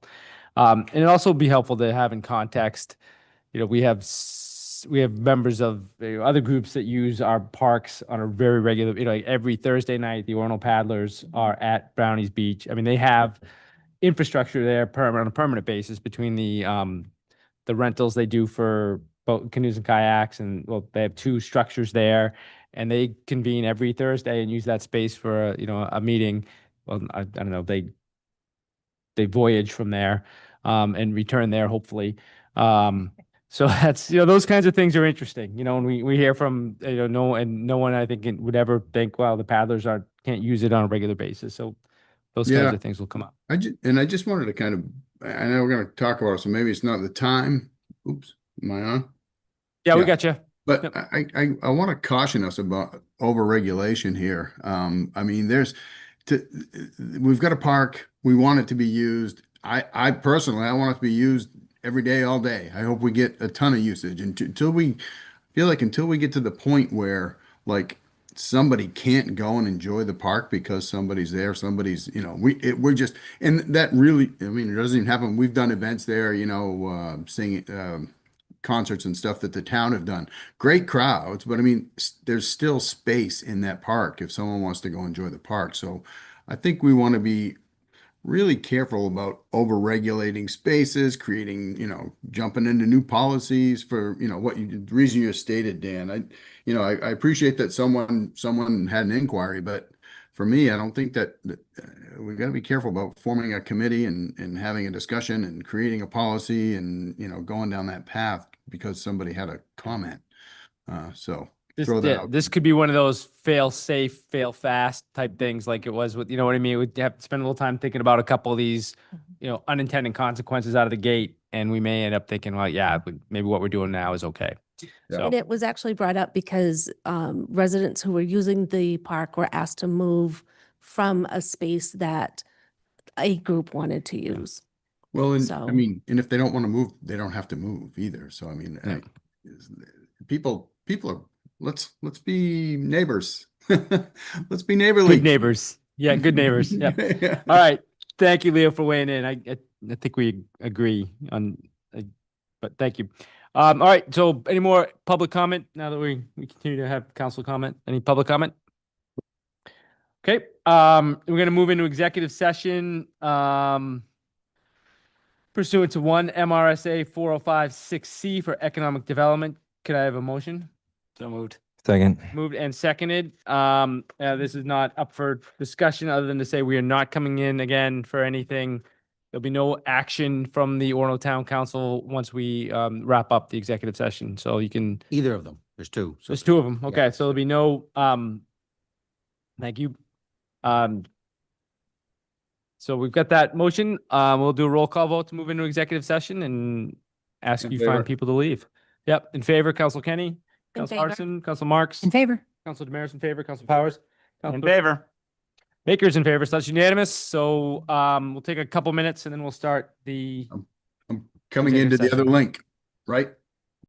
And it'd also be helpful to have in context. We have members of other groups that use our parks on a very regular, like every Thursday night, the Orono paddlers are at Brownies Beach. I mean, they have infrastructure there on a permanent basis between the rentals they do for boat canoes and kayaks, and well, they have 2 structures there, and they convene every Thursday and use that space for a meeting. Well, I don't know, they voyage from there and return there hopefully. So that's, those kinds of things are interesting, and we hear from, no one I think would ever think, well, the paddlers can't use it on a regular basis. So those kinds of things will come up. I just wanted to kind of, I know we're going to talk about it, so maybe it's not the time. Oops, am I on? Yeah, we got you. But Yep. I want to caution us about overregulation here. I mean, we've got a park. We want it to be used. I personally, I want it to be used every day, all day. I hope we get a ton of usage until we get to the point where like somebody can't go and enjoy the park because somebody's there. Somebody's, we're just, and that really, I mean, it doesn't even happen. We've done events there, singing, concerts and stuff that the town have done. Great crowds, but I mean, there's still space in that park if someone wants to go enjoy the park. So I think we want to be really careful about over-regulating spaces, creating, jumping into new policies for, the reason you stated, Dan. I appreciate that someone had an inquiry, but for me, I don't think that we've got to be careful about forming a committee and having a discussion and creating a policy and, going down that path because somebody had a comment. So throw that out. This could be one of those fail safe, fail fast type things like it was with, what I mean? We'd have to spend a little time thinking about a couple of these, unintended consequences out of the gate. And we may end up thinking, well, yeah, maybe what we're doing now is okay. So And it was actually brought up because residents who were using the park were asked to move from a space that a group wanted to use. Well, and So- I mean, and if they don't want to move, they don't have to move either. So I mean, people are, let's be neighbors. Let's be neighborly. good neighbors. Yeah, good neighbors. Yeah. Yeah. All right. Thank you, Leo, for weighing in. I think we agree on, but thank you. All right. So any more public comment now that we continue to have council comment? Any public comment? Okay. We're going to move into executive session. Pursuant to 1 MRSA 4056C for economic development. Could I have a motion? So moved. Second. Moved and seconded. This is not up for discussion other than to say we are not coming in again for anything. There'll be no action from the Orono Town Council once we wrap up the executive session. So you can, Either of them. There's 2. So there's 2 of them. yeah. Okay, so there'll be no, thank you. So we've got that motion. We'll do a roll call vote to move into executive session and ask In you favor. find people to leave. Yep, in favor, Council Kenny, In Council favor. Hardison, Council Marks, In favor? Council Demaris in favor, Council Powers. In Council favor. Baker's in favor, so that's unanimous. So we'll take a couple minutes and then we'll start the I'm coming into the Executive other session. link, right?